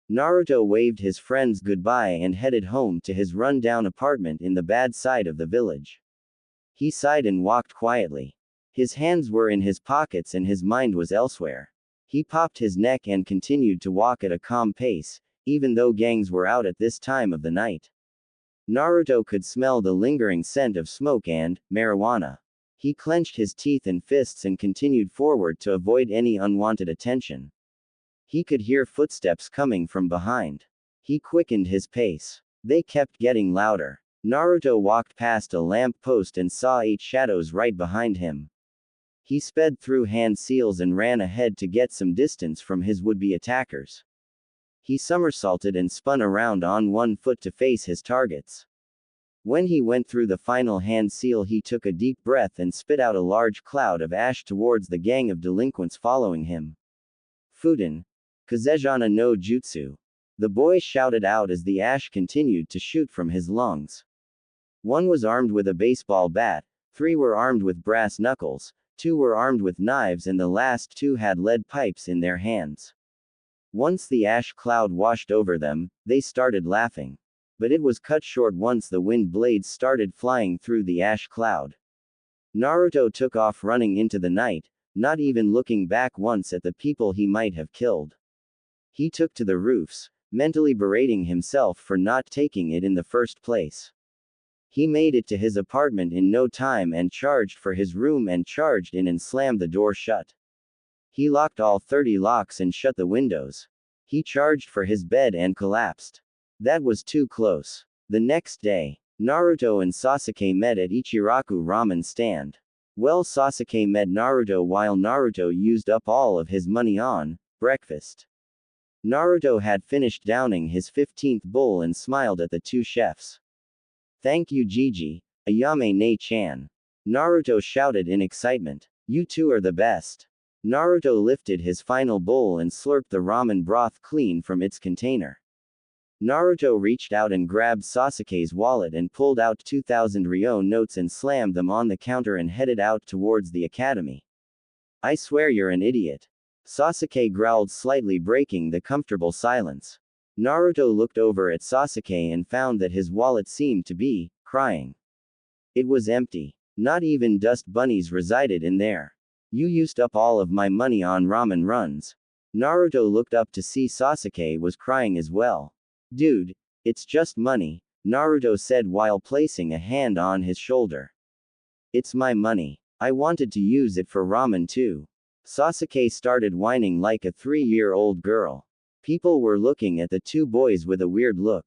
Naruto waved his friends goodbye and headed home to his run-down apartment in the bad side of the village. He sighed and walked quietly. His hands were in his pockets and his mind was elsewhere. He popped his neck and continued to walk at a calm pace, even though gangs were out at this time of the night. Naruto could smell the lingering scent of smoke and marijuana. He clenched his teeth and fists and continued forward to avoid any unwanted attention. He could hear footsteps coming from behind. He quickened his pace. They kept getting louder. Naruto walked past a lamp post and saw 8 shadows right behind him. He sped through hand seals and ran ahead to get some distance from his would-be attackers. He somersaulted and spun around on one foot to face his targets. When he went through the final hand seal, he took a deep breath and spit out a large cloud of ash towards the gang of delinquents following him. Fuden. Kazejana no Jutsu. The boy shouted out as the ash continued to shoot from his lungs. 1 was armed with a baseball bat, 3 were armed with brass knuckles, 2 were armed with knives, and the last 2 had lead pipes in their hands. Once the ash cloud washed over them, they started laughing. But it was cut short once the wind blades started flying through the ash cloud. Naruto took off running into the night, not even looking back once at the people he might have killed. He took to the roofs, mentally berating himself for not taking it in the first place. He made it to his apartment in no time and charged for his room and charged in and slammed the door shut. He locked all 30 locks and shut the windows. He charged for his bed and collapsed. That was too close. The next day, Naruto and Sasuke met at Ichiraku ramen stand. Well, Sasuke met Naruto while Naruto used up all of his money on breakfast. Naruto had finished downing his 15th bowl and smiled at the 2 chefs. "Thank you, Gigi, Ayame ne-chan." Naruto shouted in excitement. "You two are the best." Naruto lifted his final bowl and slurped the ramen broth clean from its container. Naruto reached out and grabbed Sasuke's wallet and pulled out 2,000 Ryo notes and slammed them on the counter and headed out towards the academy. "I swear you're an idiot." Sasuke growled, slightly breaking the comfortable silence. Naruto looked over at Sasuke and found that his wallet seemed to be crying. It was empty. Not even dust bunnies resided in there. "You used up all of my money on ramen runs." Naruto looked up to see Sasuke was crying as well. "Dude, it's just money," Naruto said while placing a hand on his shoulder. "It's my money. I wanted to use it for ramen too." Sasuke started whining like a 3-year-old girl. People were looking at the 2 boys with a weird look.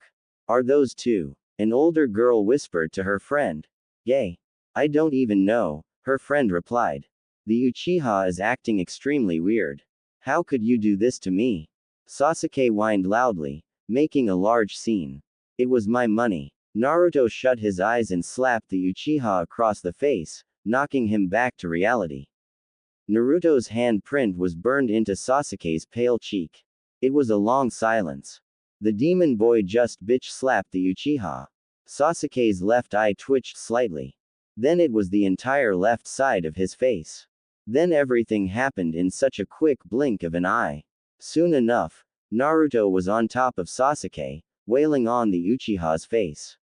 "Are those 2?" An older girl whispered to her friend. "Gay. I don't even know," her friend replied. "The Uchiha is acting extremely weird. How could you do this to me?" Sasuke whined loudly, making a large scene. "It was my money." Naruto shut his eyes and slapped the Uchiha across the face, knocking him back to reality. Naruto's hand print was burned into Sasuke's pale cheek. It was a long silence. The demon boy just bitch slapped the Uchiha. Sasuke's left eye twitched slightly. Then it was the entire left side of his face. Then everything happened in such a quick blink of an eye. Soon enough, Naruto was on top of Sasuke, wailing on the Uchiha's face.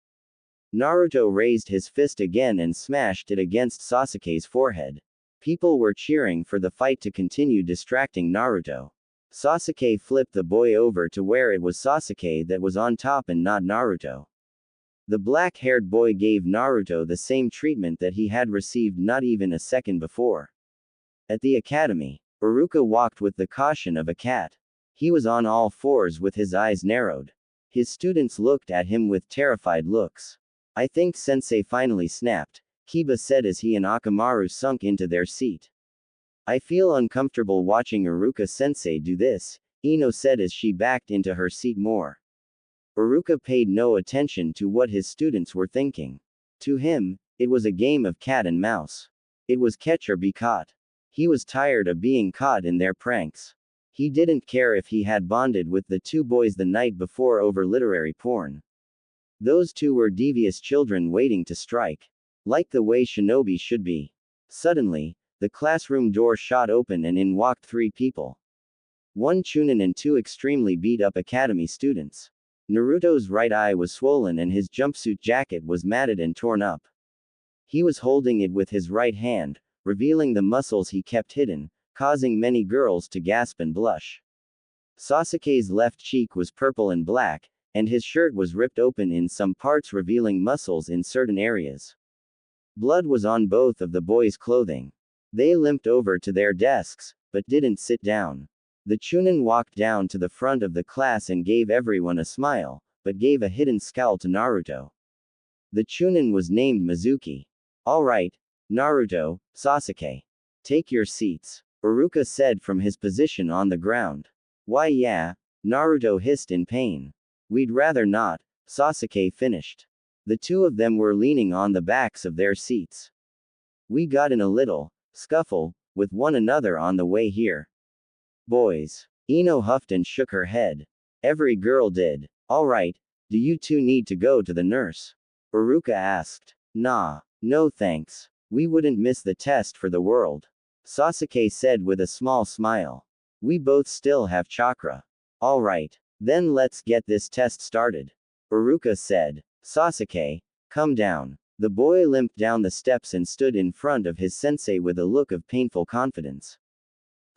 Naruto raised his fist again and smashed it against Sasuke's forehead. People were cheering for the fight to continue, distracting Naruto. Sasuke flipped the boy over to where it was Sasuke that was on top and not Naruto. The black-haired boy gave Naruto the same treatment that he had received not even a second before. At the academy, Iruka walked with the caution of a cat. He was on all fours with his eyes narrowed. His students looked at him with terrified looks. "I think Sensei finally snapped," Kiba said as he and Akamaru sunk into their seat. "I feel uncomfortable watching Iruka-sensei do this," Ino said as she backed into her seat more. Iruka paid no attention to what his students were thinking. To him, it was a game of cat and mouse. It was catch or be caught. He was tired of being caught in their pranks. He didn't care if he had bonded with the 2 boys the night before over literary porn. Those 2 were devious children waiting to strike. Like the way shinobi should be. Suddenly, the classroom door shot open and in walked 3 people. 1 Chunin and 2 extremely beat-up academy students. Naruto's right eye was swollen and his jumpsuit jacket was matted and torn up. He was holding it with his right hand, revealing the muscles he kept hidden, causing many girls to gasp and blush. Sasuke's left cheek was purple and black, and his shirt was ripped open in some parts, revealing muscles in certain areas. Blood was on both of the boys' clothing. They limped over to their desks, but didn't sit down. The Chunin walked down to the front of the class and gave everyone a smile, but gave a hidden scowl to Naruto. The Chunin was named Mizuki. Alright, Naruto, Sasuke. Take your seats, Iruka said from his position on the ground. Why yeah, Naruto hissed in pain. We'd rather not, Sasuke finished. The two of them were leaning on the backs of their seats. We got in a little scuffle with one another on the way here. Boys. Ino huffed and shook her head. Every girl did. Alright, do you two need to go to the nurse? Iruka asked. Nah, no thanks. We wouldn't miss the test for the world. Sasuke said with a small smile. We both still have chakra. Alright, then let's get this test started. Iruka said. Sasuke, come down. The boy limped down the steps and stood in front of his sensei with a look of painful confidence.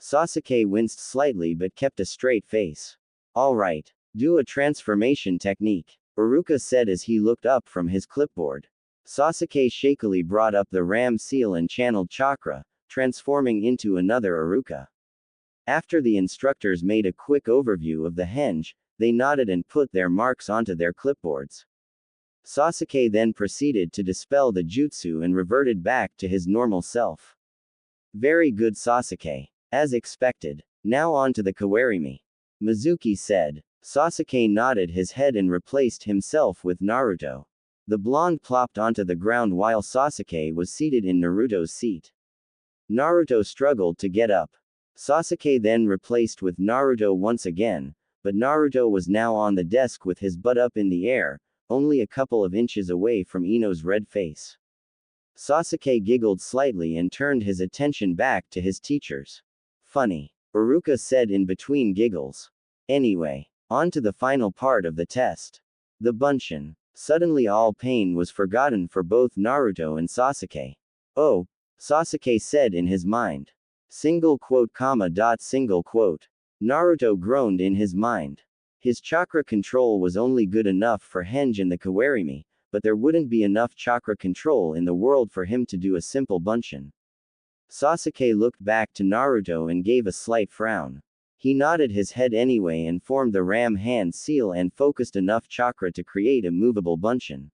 Sasuke winced slightly but kept a straight face. Alright, do a transformation technique, Iruka said as he looked up from his clipboard. Sasuke shakily brought up the ram seal and channeled chakra, transforming into another Iruka. After the instructors made a quick overview of the henge, they nodded and put their marks onto their clipboards. Sasuke then proceeded to dispel the jutsu and reverted back to his normal self. Very good, Sasuke. As expected. Now on to the kawarimi. Mizuki said. Sasuke nodded his head and replaced himself with Naruto. The blonde plopped onto the ground while Sasuke was seated in Naruto's seat. Naruto struggled to get up. Sasuke then replaced with Naruto once again, but Naruto was now on the desk with his butt up in the air, only a couple of inches away from Ino's red face. Sasuke giggled slightly and turned his attention back to his teachers. Funny, Iruka said in between giggles. Anyway, on to the final part of the test. The bunshin. Suddenly all pain was forgotten for both Naruto and Sasuke. Oh, Sasuke said in his mind. Single quote comma dot single quote. Naruto groaned in his mind. His chakra control was only good enough for henge and the kawarimi, but there wouldn't be enough chakra control in the world for him to do a simple bunshin. Sasuke looked back to Naruto and gave a slight frown. He nodded his head anyway and formed the ram hand seal and focused enough chakra to create a movable bunshin.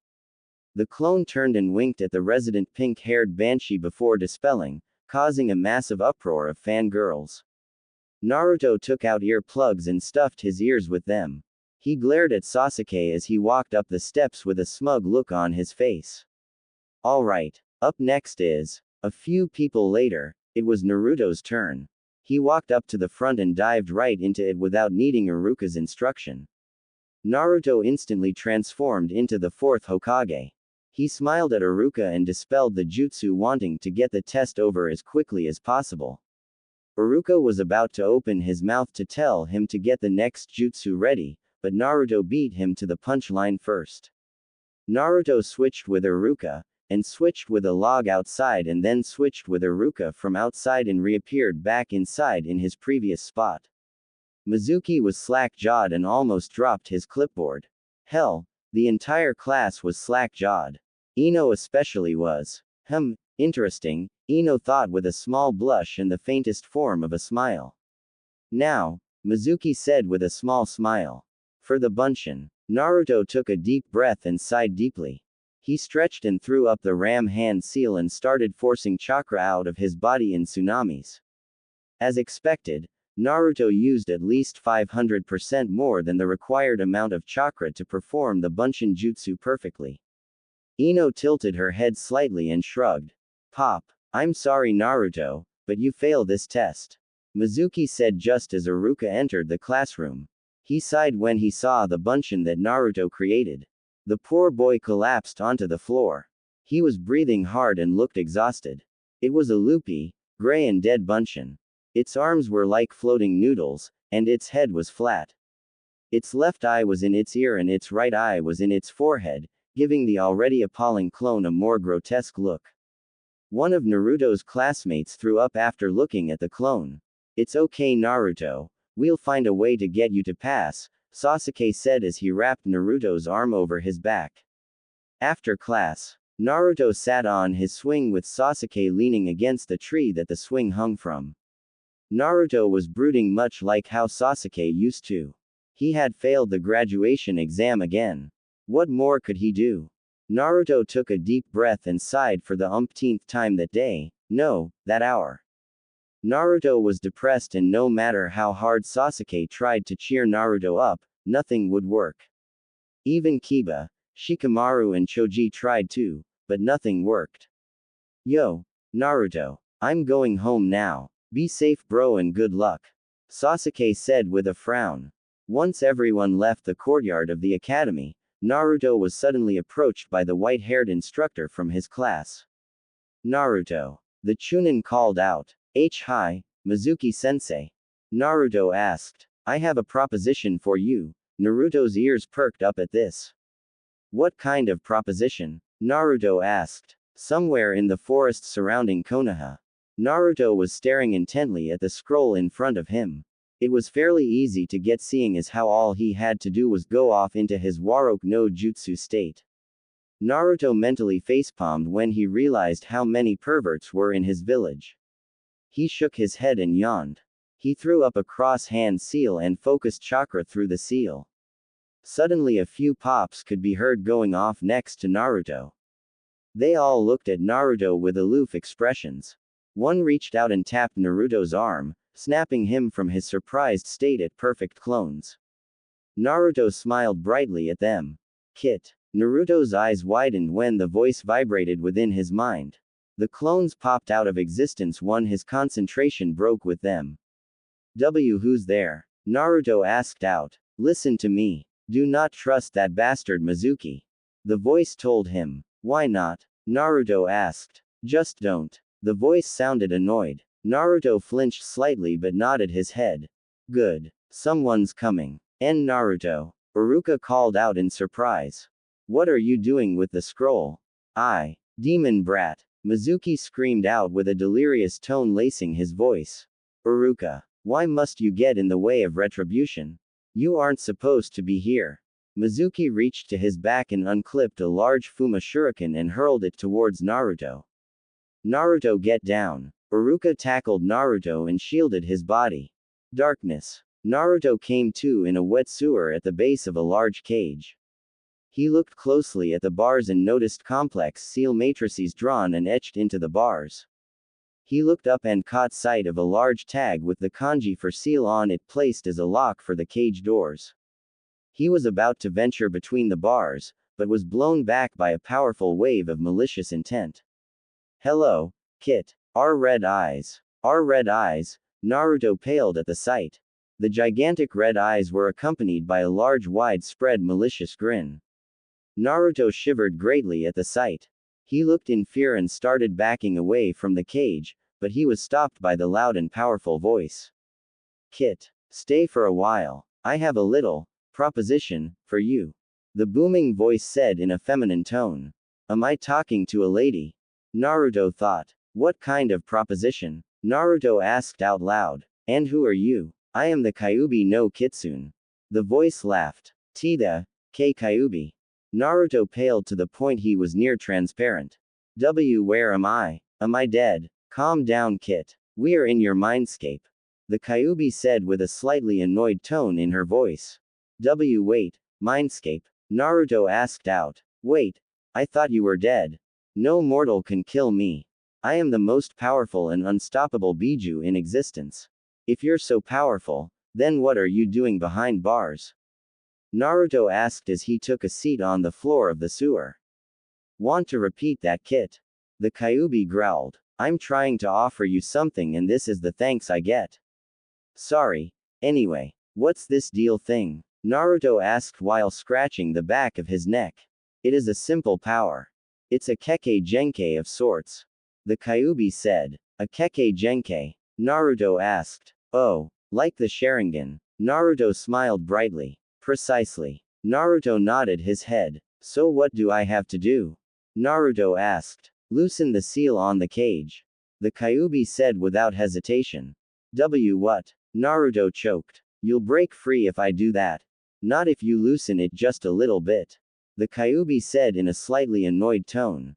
The clone turned and winked at the resident pink-haired banshee before dispelling, causing a massive uproar of fangirls. Naruto took out earplugs and stuffed his ears with them. He glared at Sasuke as he walked up the steps with a smug look on his face. Alright, up next is. A few people later, it was Naruto's turn. He walked up to the front and dived right into it without needing Iruka's instruction. Naruto instantly transformed into the fourth Hokage. He smiled at Iruka and dispelled the jutsu, wanting to get the test over as quickly as possible. Iruka was about to open his mouth to tell him to get the next jutsu ready, but Naruto beat him to the punchline first. Naruto switched with Iruka, and switched with a log outside and then switched with Iruka from outside and reappeared back inside in his previous spot. Mizuki was slack-jawed and almost dropped his clipboard. Hell, the entire class was slack-jawed. Ino especially was. Interesting, Ino thought with a small blush and the faintest form of a smile. Now, Mizuki said with a small smile. For the bunshin. Naruto took a deep breath and sighed deeply. He stretched and threw up the ram hand seal and started forcing chakra out of his body in tsunamis. As expected, Naruto used at least 500% more than the required amount of chakra to perform the bunshin jutsu perfectly. Ino tilted her head slightly and shrugged. Pop, I'm sorry Naruto, but you fail this test. Mizuki said just as Iruka entered the classroom. He sighed when he saw the bunshin that Naruto created. The poor boy collapsed onto the floor. He was breathing hard and looked exhausted. It was a loopy, gray and dead bunshin. Its arms were like floating noodles, and its head was flat. Its left eye was in its ear and its right eye was in its forehead, giving the already appalling clone a more grotesque look. One of Naruto's classmates threw up after looking at the clone. "It's okay, Naruto. We'll find a way to get you to pass," Sasuke said as he wrapped Naruto's arm over his back. After class, Naruto sat on his swing with Sasuke leaning against the tree that the swing hung from. Naruto was brooding much like how Sasuke used to. He had failed the graduation exam again. What more could he do? Naruto took a deep breath and sighed for the umpteenth time that day. No, that hour. Naruto was depressed, and no matter how hard Sasuke tried to cheer Naruto up, nothing would work. Even Kiba, Shikamaru and Choji tried too, but nothing worked. "Yo, Naruto. I'm going home now. Be safe, bro, and good luck," Sasuke said with a frown. Once everyone left the courtyard of the academy, Naruto was suddenly approached by the white-haired instructor from his class. "Naruto." The Chunin called out. Hi, Mizuki-sensei." Naruto asked. "I have a proposition for you." Naruto's ears perked up at this. "What kind of proposition?" Naruto asked. "Somewhere in the forest surrounding Konoha." Naruto was staring intently at the scroll in front of him. It was fairly easy to get, seeing as how all he had to do was go off into his Warok no Jutsu state. Naruto mentally facepalmed when he realized how many perverts were in his village. He shook his head and yawned. He threw up a cross-hand seal and focused chakra through the seal. Suddenly a few pops could be heard going off next to Naruto. They all looked at Naruto with aloof expressions. One reached out and tapped Naruto's arm, snapping him from his surprised state at perfect clones. Naruto smiled brightly at them. "Kit." Naruto's eyes widened when the voice vibrated within his mind. The clones popped out of existence when his concentration broke with them. "Who's there?" Naruto asked out. "Listen to me. Do not trust that bastard Mizuki." The voice told him. "Why not?" Naruto asked. "Just don't." The voice sounded annoyed. Naruto flinched slightly but nodded his head. "Good. Someone's coming." Naruto. Iruka called out in surprise. "What are you doing with the scroll?" Demon brat." Mizuki screamed out with a delirious tone lacing his voice. "Iruka. Why must you get in the way of retribution? You aren't supposed to be here." Mizuki reached to his back and unclipped a large Fuma shuriken and hurled it towards Naruto. "Naruto, get down." Iruka tackled Naruto and shielded his body. Darkness. Naruto came to in a wet sewer at the base of a large cage. He looked closely at the bars and noticed complex seal matrices drawn and etched into the bars. He looked up and caught sight of a large tag with the kanji for seal on it placed as a lock for the cage doors. He was about to venture between the bars, but was blown back by a powerful wave of malicious intent. "Hello, Kit. Our red eyes." "Our red eyes?" Naruto paled at the sight. The gigantic red eyes were accompanied by a large widespread malicious grin. Naruto shivered greatly at the sight. He looked in fear and started backing away from the cage, but he was stopped by the loud and powerful voice. "Kit, stay for a while. I have a little proposition for you," the booming voice said in a feminine tone. "Am I talking to a lady?" Naruto thought. "What kind of proposition?" Naruto asked out loud. "And who are you?" "I am the Kyuubi no Kitsune." The voice laughed. "Tida, K Kyuubi." Naruto paled to the point he was near transparent. Where am I? Am I dead?" "Calm down, Kit. We are in your mindscape," the Kyuubi said with a slightly annoyed tone in her voice. Wait, mindscape?" Naruto asked out. "Wait. I thought you were dead." "No mortal can kill me. I am the most powerful and unstoppable Biju in existence. If you're so powerful, then what are you doing behind bars?" Naruto asked as he took a seat on the floor of the sewer. "Want to repeat that, Kit?" the Kyuubi growled. "I'm trying to offer you something and this is the thanks I get." "Sorry. Anyway, what's this deal thing?" Naruto asked while scratching the back of his neck. "It is a simple power. It's a Kekkei Genkei of sorts," the Kyuubi said. "A Kekkei Genkei?" Naruto asked. "Oh, like the Sharingan." Naruto smiled brightly. "Precisely." Naruto nodded his head. So what do I have to do? Naruto asked. Loosen the seal on the cage. The Kyuubi said without hesitation. What? Naruto choked. You'll break free if I do that. Not if you loosen it just a little bit. The Kyuubi said in a slightly annoyed tone.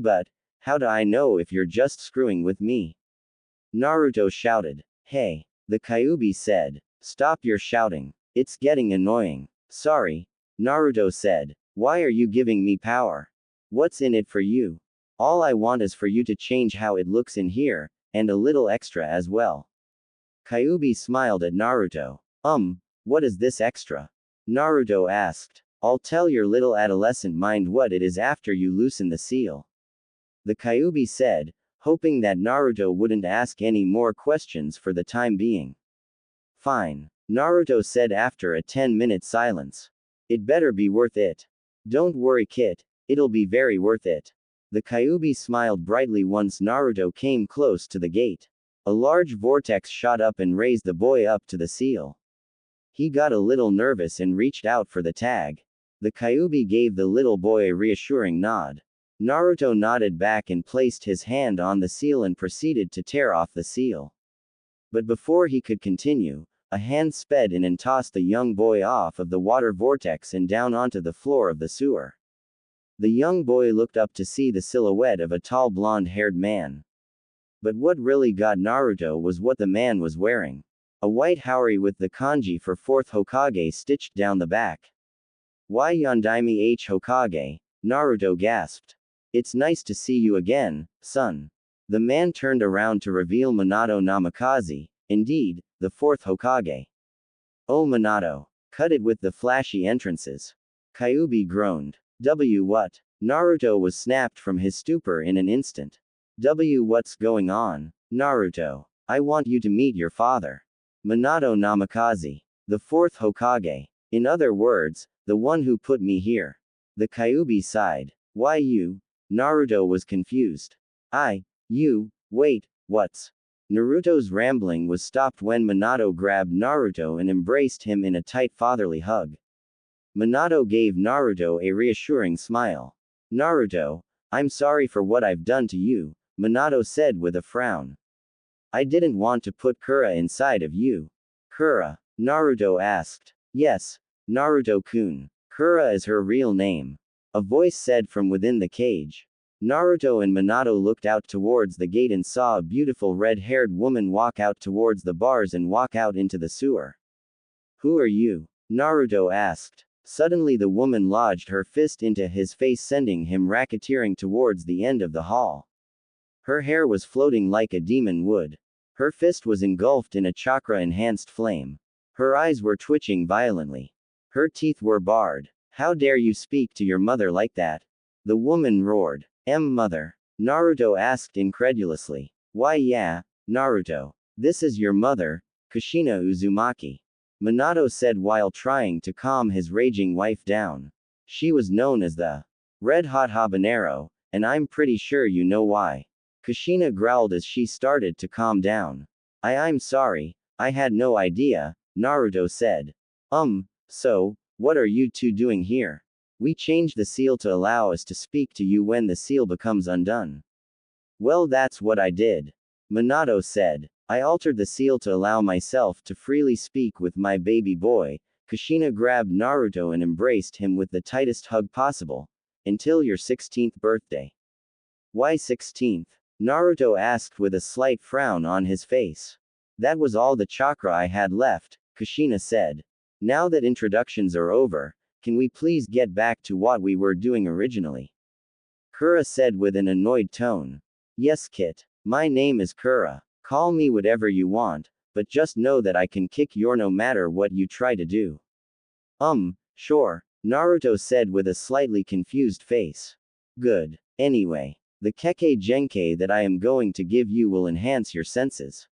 But, how do I know if you're just screwing with me? Naruto shouted. Hey. The Kyuubi said. Stop your shouting. It's getting annoying. Sorry. Naruto said. Why are you giving me power? What's in it for you? All I want is for you to change how it looks in here, and a little extra as well. Kyuubi smiled at Naruto. What is this extra? Naruto asked. I'll tell your little adolescent mind what it is after you loosen the seal. The Kyuubi said, hoping that Naruto wouldn't ask any more questions for the time being. Fine. Naruto said after a 10-minute silence. It better be worth it. Don't worry, kid. It'll be very worth it. The Kyuubi smiled brightly once Naruto came close to the gate. A large vortex shot up and raised the boy up to the seal. He got a little nervous and reached out for the tag. The Kyuubi gave the little boy a reassuring nod. Naruto nodded back and placed his hand on the seal and proceeded to tear off the seal. But before he could continue, a hand sped in and tossed the young boy off of the water vortex and down onto the floor of the sewer. The young boy looked up to see the silhouette of a tall blonde-haired man. But what really got Naruto was what the man was wearing. A white haori with the kanji for 4th Hokage stitched down the back. Why Yondaime H Hokage? Naruto gasped. It's nice to see you again, son. The man turned around to reveal Minato Namikaze, indeed, the 4th Hokage. Oh Minato. Cut it with the flashy entrances. Kyuubi groaned. What? Naruto was snapped from his stupor in an instant. What's going on? Naruto. I want you to meet your father. Minato Namikaze. The 4th Hokage. In other words, the one who put me here. The Kyuubi sighed. Why you? Naruto was confused. Wait, what's? Naruto's rambling was stopped when Minato grabbed Naruto and embraced him in a tight fatherly hug. Minato gave Naruto a reassuring smile. Naruto, I'm sorry for what I've done to you, Minato said with a frown. I didn't want to put Kura inside of you. Kura? Naruto asked. Yes, Naruto-kun. Kura is her real name. A voice said from within the cage. Naruto and Minato looked out towards the gate and saw a beautiful red-haired woman walk out towards the bars and walk out into the sewer. Who are you? Naruto asked. Suddenly the woman lodged her fist into his face, sending him racketeering towards the end of the hall. Her hair was floating like a demon would. Her fist was engulfed in a chakra-enhanced flame. Her eyes were twitching violently. Her teeth were barred. How dare you speak to your mother like that? The woman roared. Mother? Naruto asked incredulously. Why yeah, Naruto. This is your mother, Kushina Uzumaki. Minato said while trying to calm his raging wife down. She was known as the Red Hot Habanero, and I'm pretty sure you know why. Kushina growled as she started to calm down. I'm sorry, I had no idea, Naruto said. So, what are you two doing here? We changed the seal to allow us to speak to you when the seal becomes undone. Well, that's what I did. Minato said. I altered the seal to allow myself to freely speak with my baby boy. Kushina grabbed Naruto and embraced him with the tightest hug possible. Until your 16th birthday. Why 16th? Naruto asked with a slight frown on his face. That was all the chakra I had left, Kushina said. Now that introductions are over, can we please get back to what we were doing originally? Kura said with an annoyed tone. Yes, Kit. My name is Kura. Call me whatever you want, but just know that I can kick your no matter what you try to do. Sure, Naruto said with a slightly confused face. Good. Anyway, the Kekkei Genkai that I am going to give you will enhance your senses.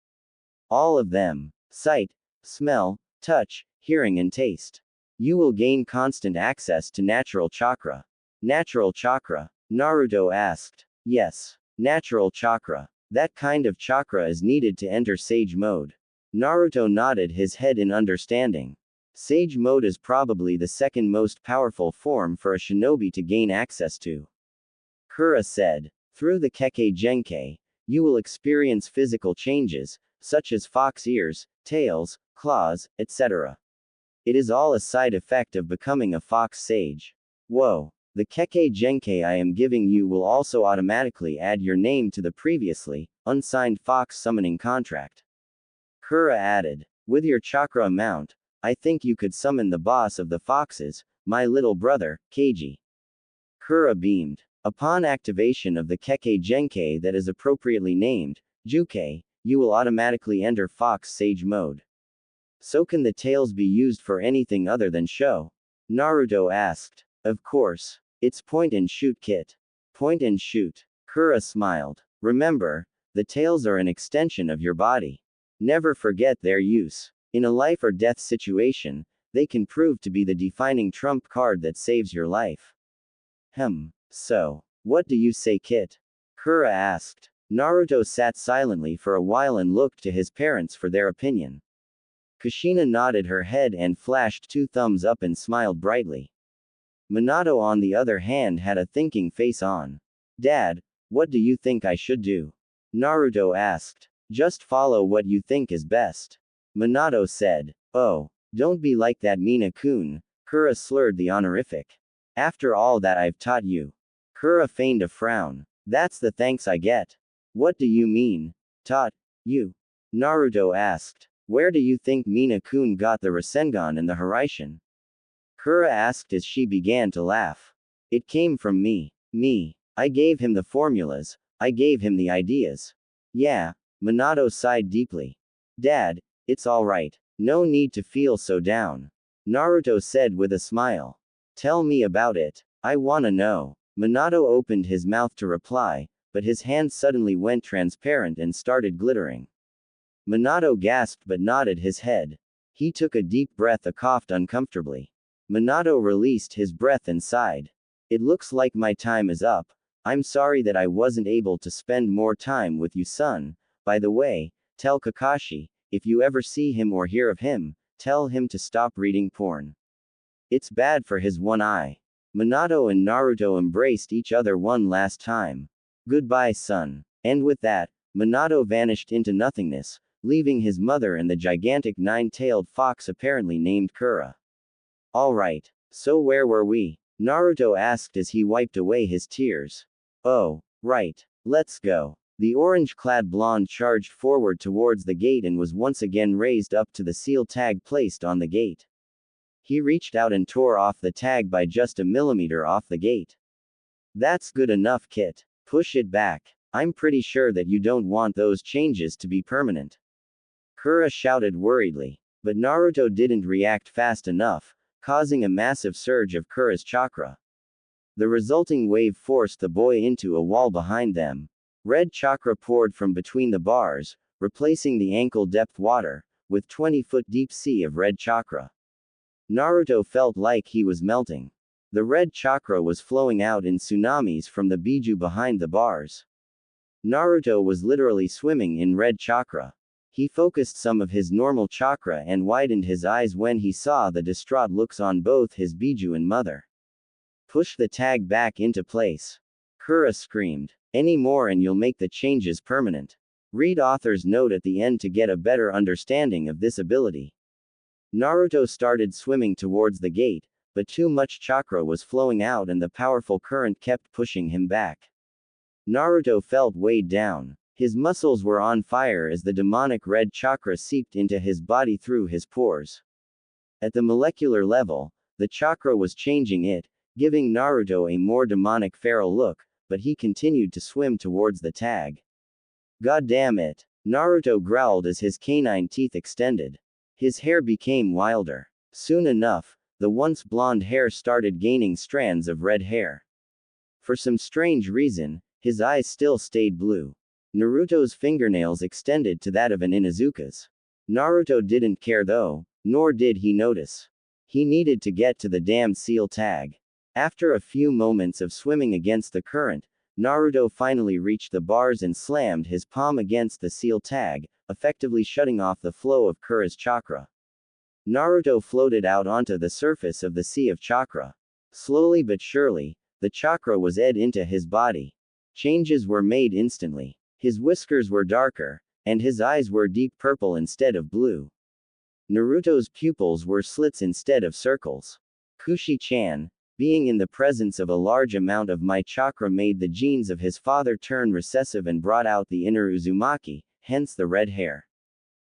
All of them. Sight, smell, touch, hearing and taste. You will gain constant access to natural chakra. Natural chakra? Naruto asked. Yes, natural chakra. That kind of chakra is needed to enter sage mode. Naruto nodded his head in understanding. Sage mode is probably the second most powerful form for a shinobi to gain access to. Kura said. Through the Kekkei Genkai, you will experience physical changes, such as fox ears, tails, claws, etc. It is all a side effect of becoming a fox sage. Whoa. The Kekkei Genkai I am giving you will also automatically add your name to the previously unsigned fox summoning contract. Kura added. With your chakra amount, I think you could summon the boss of the foxes, my little brother, Keiji. Kura beamed. Upon activation of the Kekkei Genkai that is appropriately named, Jukei, you will automatically enter Fox Sage mode. So can the tails be used for anything other than show? Naruto asked. Of course. It's point and shoot kit. Point and shoot. Kura smiled. Remember, the tails are an extension of your body. Never forget their use. In a life or death situation, they can prove to be the defining trump card that saves your life. So, what do you say, Kit? Kura asked. Naruto sat silently for a while and looked to his parents for their opinion. Kushina nodded her head and flashed 2 thumbs up and smiled brightly. Minato on the other hand had a thinking face on. Dad, what do you think I should do? Naruto asked. Just follow what you think is best. Minato said. Oh, don't be like that Mina-kun. Kura slurred the honorific. After all that I've taught you. Kura feigned a frown. That's the thanks I get. What do you mean? Taught you? Naruto asked. Where do you think Mina-kun got the Rasengan and the Haraishin? Kura asked as she began to laugh. It came from me. Me. I gave him the formulas, I gave him the ideas. Yeah. Minato sighed deeply. Dad, it's alright. No need to feel so down. Naruto said with a smile. Tell me about it. I wanna know. Minato opened his mouth to reply, but his hand suddenly went transparent and started glittering. Minato gasped but nodded his head. He took a deep breath and coughed uncomfortably. Minato released his breath and sighed. It looks like my time is up. I'm sorry that I wasn't able to spend more time with you, son. By the way, tell Kakashi, if you ever see him or hear of him, tell him to stop reading porn. It's bad for his one eye. Minato and Naruto embraced each other one last time. Goodbye, son. And with that, Minato vanished into nothingness, leaving his mother and the gigantic 9-tailed fox apparently named Kura. Alright, so where were we? Naruto asked as he wiped away his tears. Oh, right. Let's go. The orange-clad blonde charged forward towards the gate and was once again raised up to the seal tag placed on the gate. He reached out and tore off the tag by just a millimeter off the gate. That's good enough, Kit. Push it back. I'm pretty sure that you don't want those changes to be permanent. Kura shouted worriedly. But Naruto didn't react fast enough, causing a massive surge of Kura's chakra. The resulting wave forced the boy into a wall behind them. Red chakra poured from between the bars, replacing the ankle-depth water, with 20-foot deep sea of red chakra. Naruto felt like he was melting. The red chakra was flowing out in tsunamis from the biju behind the bars. Naruto was literally swimming in red chakra. He focused some of his normal chakra and widened his eyes when he saw the distraught looks on both his biju and mother. Push the tag back into place. Kura screamed. Any more and you'll make the changes permanent. Read author's note at the end to get a better understanding of this ability. Naruto started swimming towards the gate, but too much chakra was flowing out and the powerful current kept pushing him back. Naruto felt weighed down. His muscles were on fire as the demonic red chakra seeped into his body through his pores. At the molecular level, the chakra was changing it, giving Naruto a more demonic feral look, but he continued to swim towards the tag. God damn it! Naruto growled as his canine teeth extended. His hair became wilder. Soon enough, the once blonde hair started gaining strands of red hair. For some strange reason, his eyes still stayed blue. Naruto's fingernails extended to that of an Inuzuka's. Naruto didn't care though, nor did he notice. He needed to get to the damn seal tag. After a few moments of swimming against the current, Naruto finally reached the bars and slammed his palm against the seal tag, effectively shutting off the flow of Kura's chakra. Naruto floated out onto the surface of the sea of chakra. Slowly but surely, the chakra was edged into his body. Changes were made instantly. His whiskers were darker, and his eyes were deep purple instead of blue. Naruto's pupils were slits instead of circles. Kushi-chan, being in the presence of a large amount of my chakra made the genes of his father turn recessive and brought out the inner Uzumaki, hence the red hair.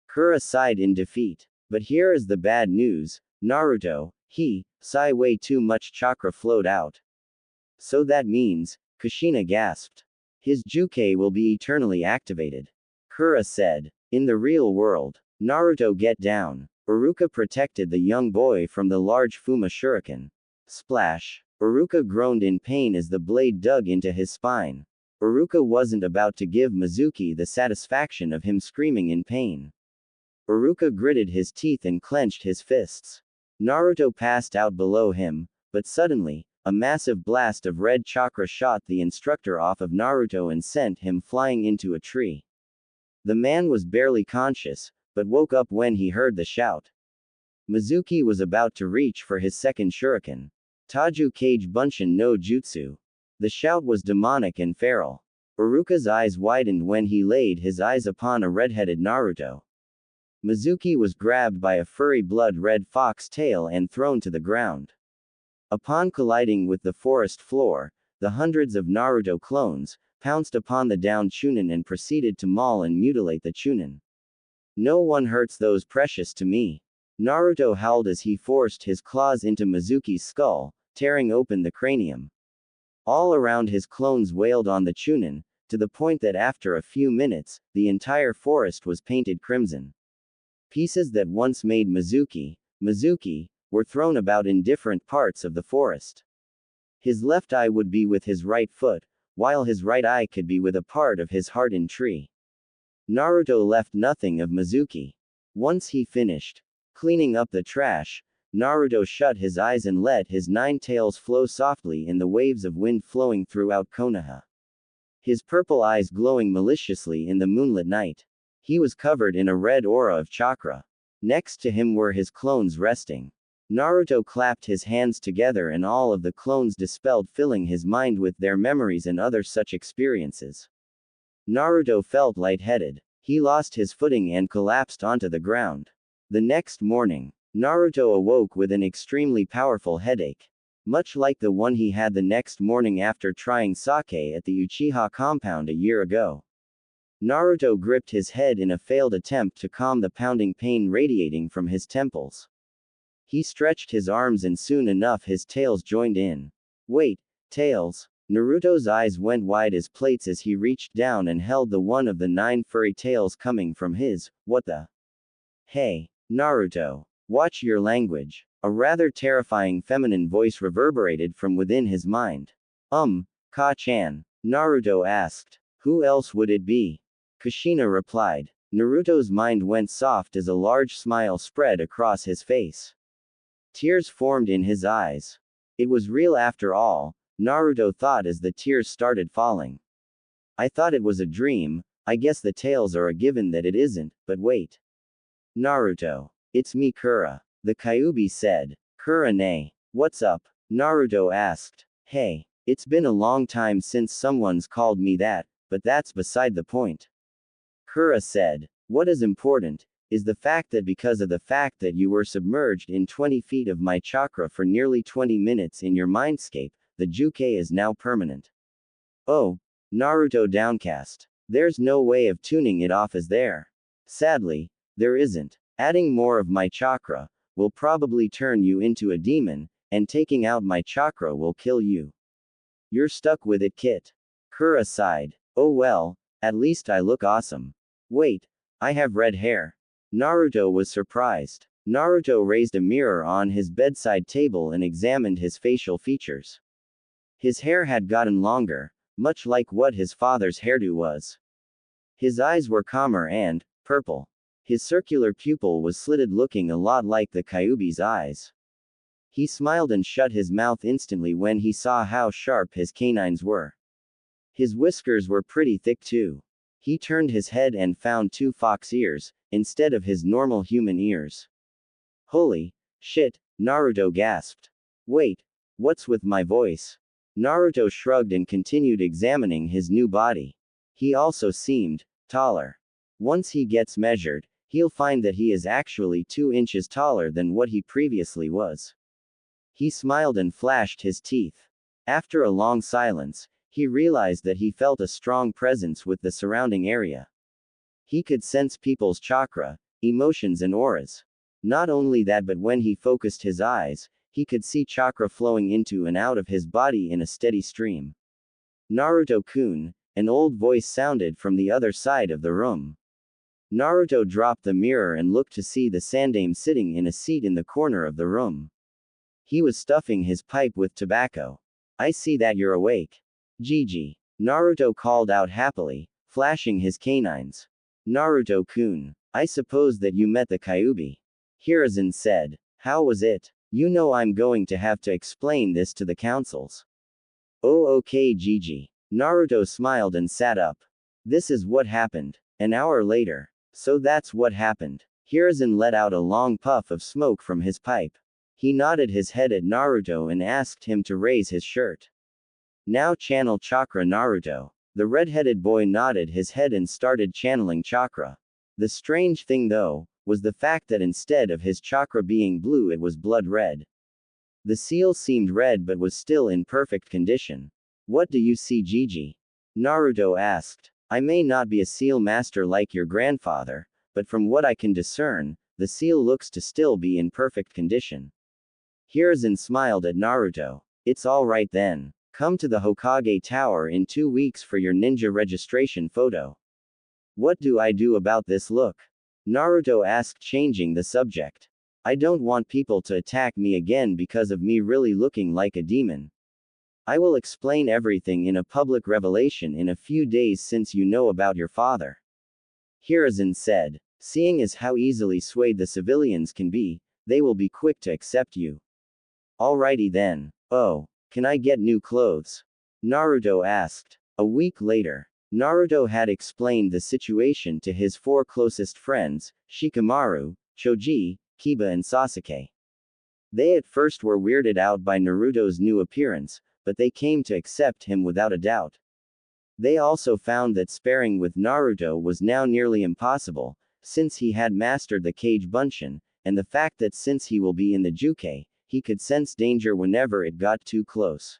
Kura sighed in defeat. But here is the bad news, Naruto, sigh way too much chakra flowed out. So that means, Kushina gasped. His Juke will be eternally activated. Kura said. In the real world, Naruto get down. Iruka protected the young boy from the large Fuma shuriken. Splash. Iruka groaned in pain as the blade dug into his spine. Iruka wasn't about to give Mizuki the satisfaction of him screaming in pain. Iruka gritted his teeth and clenched his fists. Naruto passed out below him, but suddenly, a massive blast of red chakra shot the instructor off of Naruto and sent him flying into a tree. The man was barely conscious, but woke up when he heard the shout. Mizuki was about to reach for his second shuriken. Taju Kage Bunshin no Jutsu. The shout was demonic and feral. Iruka's eyes widened when he laid his eyes upon a red-headed Naruto. Mizuki was grabbed by a furry blood-red fox tail and thrown to the ground. Upon colliding with the forest floor, the hundreds of Naruto clones pounced upon the downed Chunin and proceeded to maul and mutilate the Chunin. No one hurts those precious to me. Naruto howled as he forced his claws into Mizuki's skull, tearing open the cranium. All around his clones wailed on the Chunin, to the point that after a few minutes, the entire forest was painted crimson. Pieces that once made Mizuki, were thrown about in different parts of the forest. His left eye would be with his right foot, while his right eye could be with a part of his heart in tree. Naruto left nothing of Mizuki. Once he finished cleaning up the trash, Naruto shut his eyes and let his 9 tails flow softly in the waves of wind flowing throughout Konoha. His purple eyes glowing maliciously in the moonlit night. He was covered in a red aura of chakra. Next to him were his clones resting. Naruto clapped his hands together and all of the clones dispelled, filling his mind with their memories and other such experiences. Naruto felt lightheaded. He lost his footing and collapsed onto the ground. The next morning, Naruto awoke with an extremely powerful headache. Much like the one he had the next morning after trying sake at the Uchiha compound a year ago. Naruto gripped his head in a failed attempt to calm the pounding pain radiating from his temples. He stretched his arms and soon enough his tails joined in. Wait, tails? Naruto's eyes went wide as plates as he reached down and held the one of the 9 furry tails coming from his. What the? Hey, Naruto. Watch your language. A rather terrifying feminine voice reverberated from within his mind. Ka-chan? Naruto asked. Who else would it be? Kushina replied. Naruto's mind went soft as a large smile spread across his face. Tears formed in his eyes. It was real after all, Naruto thought as the tears started falling. I thought it was a dream, I guess the tails are a given that it isn't, but wait. Naruto. It's me Kura. The Kyuubi said. Kura-ne. What's up? Naruto asked. Hey, it's been a long time since someone's called me that, but that's beside the point. Kura said. What is important, is the fact that because of the fact that you were submerged in 20 feet of my chakra for nearly 20 minutes in your mindscape, the Juke is now permanent. Oh, Naruto downcast. There's no way of tuning it off as there. Sadly, there isn't. Adding more of my chakra will probably turn you into a demon, and taking out my chakra will kill you. You're stuck with it, Kit. Kura sighed. Oh well, at least I look awesome. Wait, I have red hair. Naruto was surprised. Naruto raised a mirror on his bedside table and examined his facial features. His hair had gotten longer, much like what his father's hairdo was. His eyes were calmer and purple. His circular pupil was slitted, looking a lot like the Kyuubi's eyes. He smiled and shut his mouth instantly when he saw how sharp his canines were. His whiskers were pretty thick too. He turned his head and found 2 fox ears, instead of his normal human ears. Holy shit, Naruto gasped. Wait, what's with my voice? Naruto shrugged and continued examining his new body. He also seemed taller. Once he gets measured, he'll find that he is actually 2 inches taller than what he previously was. He smiled and flashed his teeth. After a long silence, he realized that he felt a strong presence with the surrounding area. He could sense people's chakra, emotions and auras. Not only that, but when he focused his eyes, he could see chakra flowing into and out of his body in a steady stream. Naruto-kun, an old voice sounded from the other side of the room. Naruto dropped the mirror and looked to see the sandaime sitting in a seat in the corner of the room. He was stuffing his pipe with tobacco. I see that you're awake. Gigi. Naruto called out happily, flashing his canines. Naruto-kun, I suppose that you met the Kyuubi. Hiruzen said. How was it? You know I'm going to have to explain this to the councils. Oh okay Gigi. Naruto smiled and sat up. This is what happened. An hour later. So that's what happened. Hiruzen let out a long puff of smoke from his pipe. He nodded his head at Naruto and asked him to raise his shirt. Now channel chakra Naruto. The red-headed boy nodded his head and started channeling chakra. The strange thing though, was the fact that instead of his chakra being blue it was blood red. The seal seemed red but was still in perfect condition. What do you see Gigi? Naruto asked. I may not be a seal master like your grandfather, but from what I can discern, the seal looks to still be in perfect condition. Hiruzen smiled at Naruto. It's alright then. Come to the Hokage Tower in 2 weeks for your ninja registration photo. What do I do about this look? Naruto asked, changing the subject. I don't want people to attack me again because of me really looking like a demon. I will explain everything in a public revelation in a few days since you know about your father. Hiruzen said. Seeing as how easily swayed the civilians can be, they will be quick to accept you. Alrighty then. Oh, can I get new clothes? Naruto asked. A week later. Naruto had explained the situation to his 4 closest friends, Shikamaru, Choji, Kiba and Sasuke. They at first were weirded out by Naruto's new appearance, but they came to accept him without a doubt. They also found that sparring with Naruto was now nearly impossible, since he had mastered the Kage Bunshin, and the fact that since he will be in the Juke, he could sense danger whenever it got too close.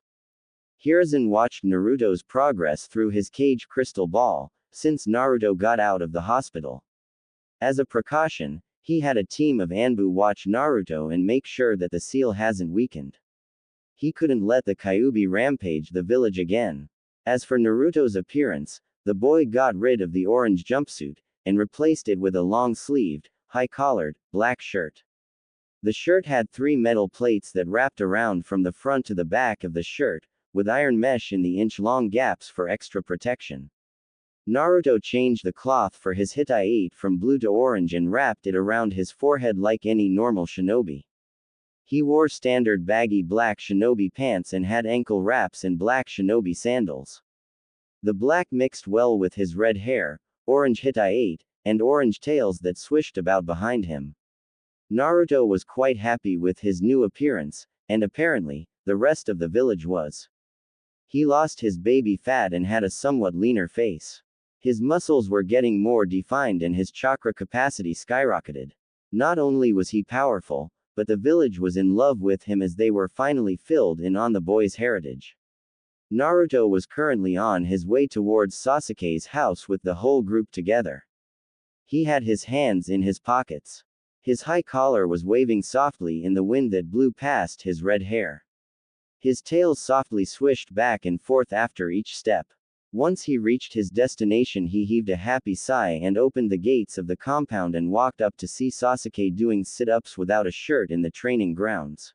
Hiruzen watched Naruto's progress through his Kage crystal ball, since Naruto got out of the hospital. As a precaution, he had a team of Anbu watch Naruto and make sure that the seal hasn't weakened. He couldn't let the Kyuubi rampage the village again. As for Naruto's appearance, the boy got rid of the orange jumpsuit, and replaced it with a long-sleeved, high-collared, black shirt. The shirt had 3 metal plates that wrapped around from the front to the back of the shirt, with iron mesh in the inch-long gaps for extra protection. Naruto changed the cloth for his Hitai-8 from blue to orange and wrapped it around his forehead like any normal shinobi. He wore standard baggy black shinobi pants and had ankle wraps and black shinobi sandals. The black mixed well with his red hair, orange Hitai-8, and orange tails that swished about behind him. Naruto was quite happy with his new appearance, and apparently, the rest of the village was. He lost his baby fat and had a somewhat leaner face. His muscles were getting more defined and his chakra capacity skyrocketed. Not only was he powerful, but the village was in love with him as they were finally filled in on the boy's heritage. Naruto was currently on his way towards Sasuke's house with the whole group together. He had his hands in his pockets. His high collar was waving softly in the wind that blew past his red hair. His tail softly swished back and forth after each step. Once he reached his destination, he heaved a happy sigh and opened the gates of the compound and walked up to see Sasuke doing sit-ups without a shirt in the training grounds.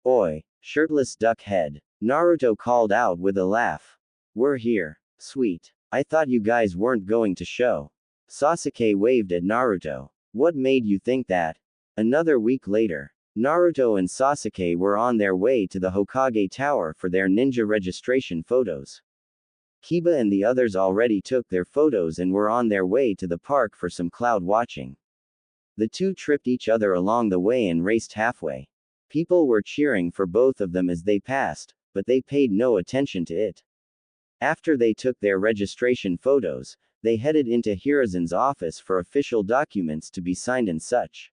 Oi, shirtless duck head. Naruto called out with a laugh. We're here. Sweet. I thought you guys weren't going to show. Sasuke waved at Naruto. What made you think that? Another week later. Naruto and Sasuke were on their way to the Hokage Tower for their ninja registration photos. Kiba and the others already took their photos and were on their way to the park for some cloud watching. The two tripped each other along the way and raced halfway. People were cheering for both of them as they passed, but they paid no attention to it. After they took their registration photos, they headed into Hiruzen's office for official documents to be signed and such.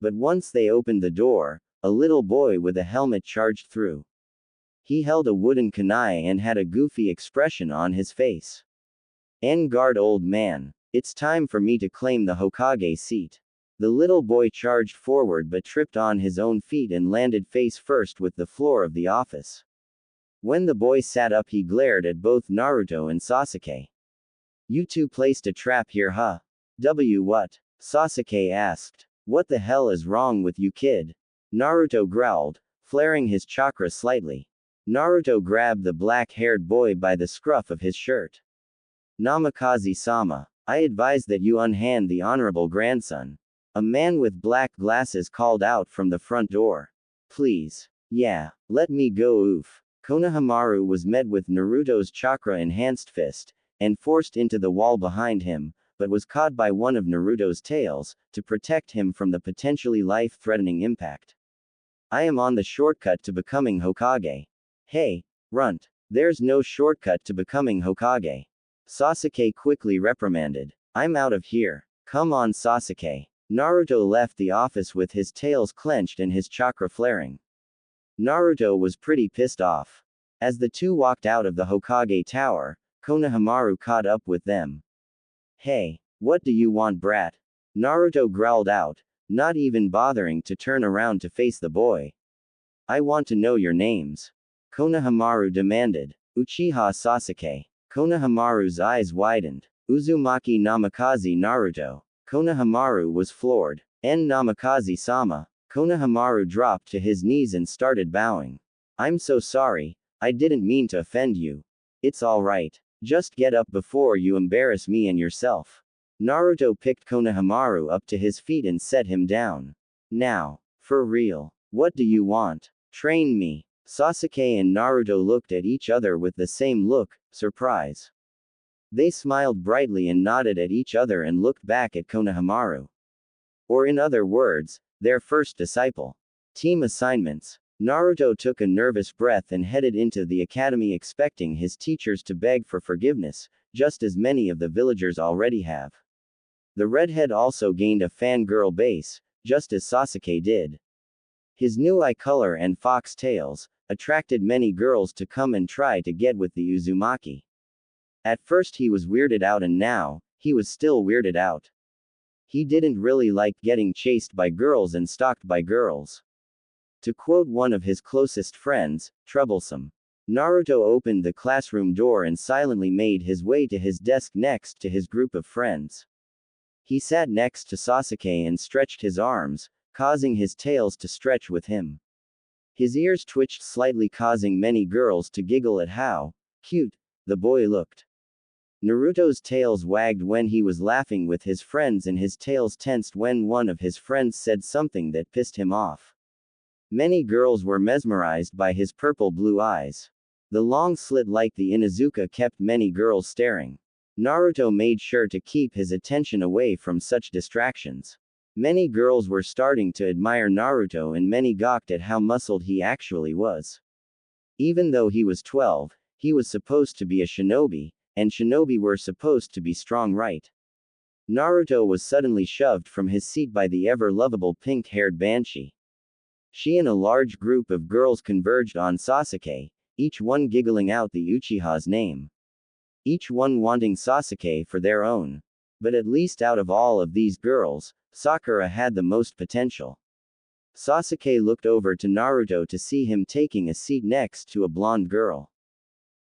But once they opened the door, a little boy with a helmet charged through. He held a wooden kunai and had a goofy expression on his face. En garde, old man. It's time for me to claim the Hokage seat. The little boy charged forward but tripped on his own feet and landed face first with the floor of the office. When the boy sat up, he glared at both Naruto and Sasuke. You two placed a trap here, huh? What? Sasuke asked. What the hell is wrong with you, kid? Naruto growled, flaring his chakra slightly. Naruto grabbed the black-haired boy by the scruff of his shirt. Namikaze-sama, I advise that you unhand the honorable grandson. A man with black glasses called out from the front door. Please. Yeah, let me go, oof. Konohamaru was met with Naruto's chakra-enhanced fist, and forced into the wall behind him, but was caught by one of Naruto's tails, to protect him from the potentially life-threatening impact. I am on the shortcut to becoming Hokage. Hey, runt. There's no shortcut to becoming Hokage. Sasuke quickly reprimanded. I'm out of here. Come on, Sasuke. Naruto left the office with his tails clenched and his chakra flaring. Naruto was pretty pissed off. As the two walked out of the Hokage tower, Konohamaru caught up with them. Hey, what do you want, brat? Naruto growled out, not even bothering to turn around to face the boy. I want to know your names. Konohamaru demanded. Uchiha Sasuke. Konohamaru's eyes widened. Uzumaki Namikaze Naruto. Konohamaru was floored. En Namikaze-sama. Konohamaru dropped to his knees and started bowing. I'm so sorry, I didn't mean to offend you. It's alright. Just get up before you embarrass me and yourself. Naruto picked Konohamaru up to his feet and set him down. Now, for real, what do you want? Train me. Sasuke and Naruto looked at each other with the same look, surprise. They smiled brightly and nodded at each other and looked back at Konohamaru. Or in other words, their first disciple. Team assignments. Naruto took a nervous breath and headed into the academy expecting his teachers to beg for forgiveness, just as many of the villagers already have. The redhead also gained a fangirl base, just as Sasuke did. His new eye color and fox tails attracted many girls to come and try to get with the Uzumaki. At first he was weirded out, and now, he was still weirded out. He didn't really like getting chased by girls and stalked by girls. To quote one of his closest friends, troublesome. Naruto opened the classroom door and silently made his way to his desk next to his group of friends. He sat next to Sasuke and stretched his arms, causing his tails to stretch with him. His ears twitched slightly, causing many girls to giggle at how cute the boy looked. Naruto's tails wagged when he was laughing with his friends, and his tails tensed when one of his friends said something that pissed him off. Many girls were mesmerized by his purple-blue eyes. The long slit like the Inuzuka kept many girls staring. Naruto made sure to keep his attention away from such distractions. Many girls were starting to admire Naruto, and many gawked at how muscled he actually was. Even though he was 12, he was supposed to be a shinobi, and shinobi were supposed to be strong, right? Naruto was suddenly shoved from his seat by the ever-lovable pink-haired Banshee. She and a large group of girls converged on Sasuke, each one giggling out the Uchiha's name. Each one wanting Sasuke for their own. But at least out of all of these girls, Sakura had the most potential. Sasuke looked over to Naruto to see him taking a seat next to a blonde girl.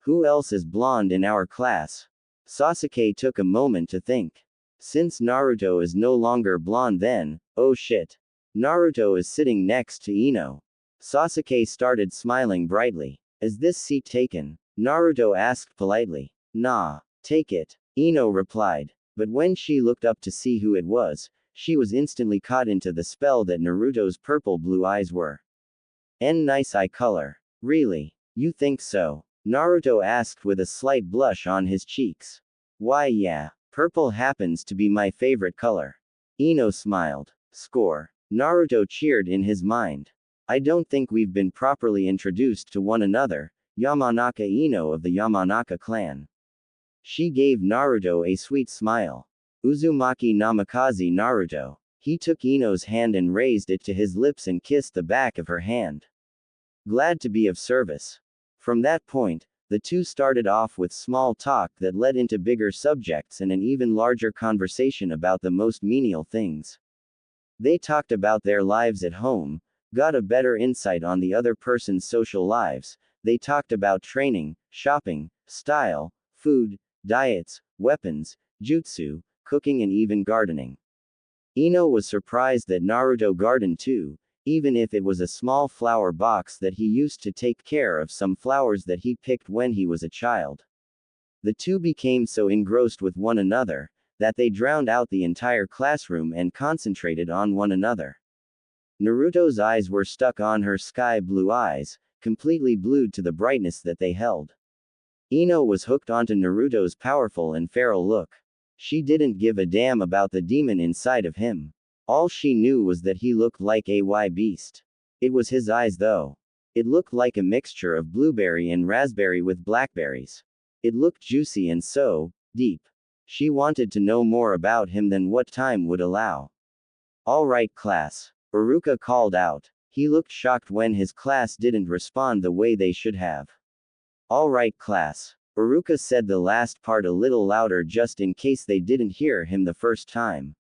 Who else is blonde in our class? Sasuke took a moment to think. Since Naruto is no longer blonde, then, oh shit. Naruto is sitting next to Ino. Sasuke started smiling brightly. Is this seat taken? Naruto asked politely. Nah, take it. Ino replied. But when she looked up to see who it was, she was instantly caught into the spell that Naruto's purple-blue eyes were. Nice eye color. Really? You think so? Naruto asked with a slight blush on his cheeks. Why, yeah. Purple happens to be my favorite color. Ino smiled. Score. Naruto cheered in his mind. I don't think we've been properly introduced to one another, Yamanaka Ino of the Yamanaka clan. She gave Naruto a sweet smile. Uzumaki Namikaze Naruto. He took Ino's hand and raised it to his lips and kissed the back of her hand. Glad to be of service. From that point, the two started off with small talk that led into bigger subjects and an even larger conversation about the most menial things. They talked about their lives at home, got a better insight on the other person's social lives. They talked about training, shopping, style, food, diets, weapons, jutsu, cooking, and even gardening. Ino was surprised that Naruto gardened too, even if it was a small flower box that he used to take care of some flowers that he picked when he was a child. The two became so engrossed with one another that they drowned out the entire classroom and concentrated on one another. Naruto's eyes were stuck on her sky blue eyes, completely glued to the brightness that they held. Ino was hooked onto Naruto's powerful and feral look. She didn't give a damn about the demon inside of him. All she knew was that he looked like a beast. It was his eyes though. It looked like a mixture of blueberry and raspberry with blackberries. It looked juicy and so deep. She wanted to know more about him than what time would allow. All right, class. Iruka called out. He looked shocked when his class didn't respond the way they should have. All right, class. Iruka said the last part a little louder just in case they didn't hear him the first time.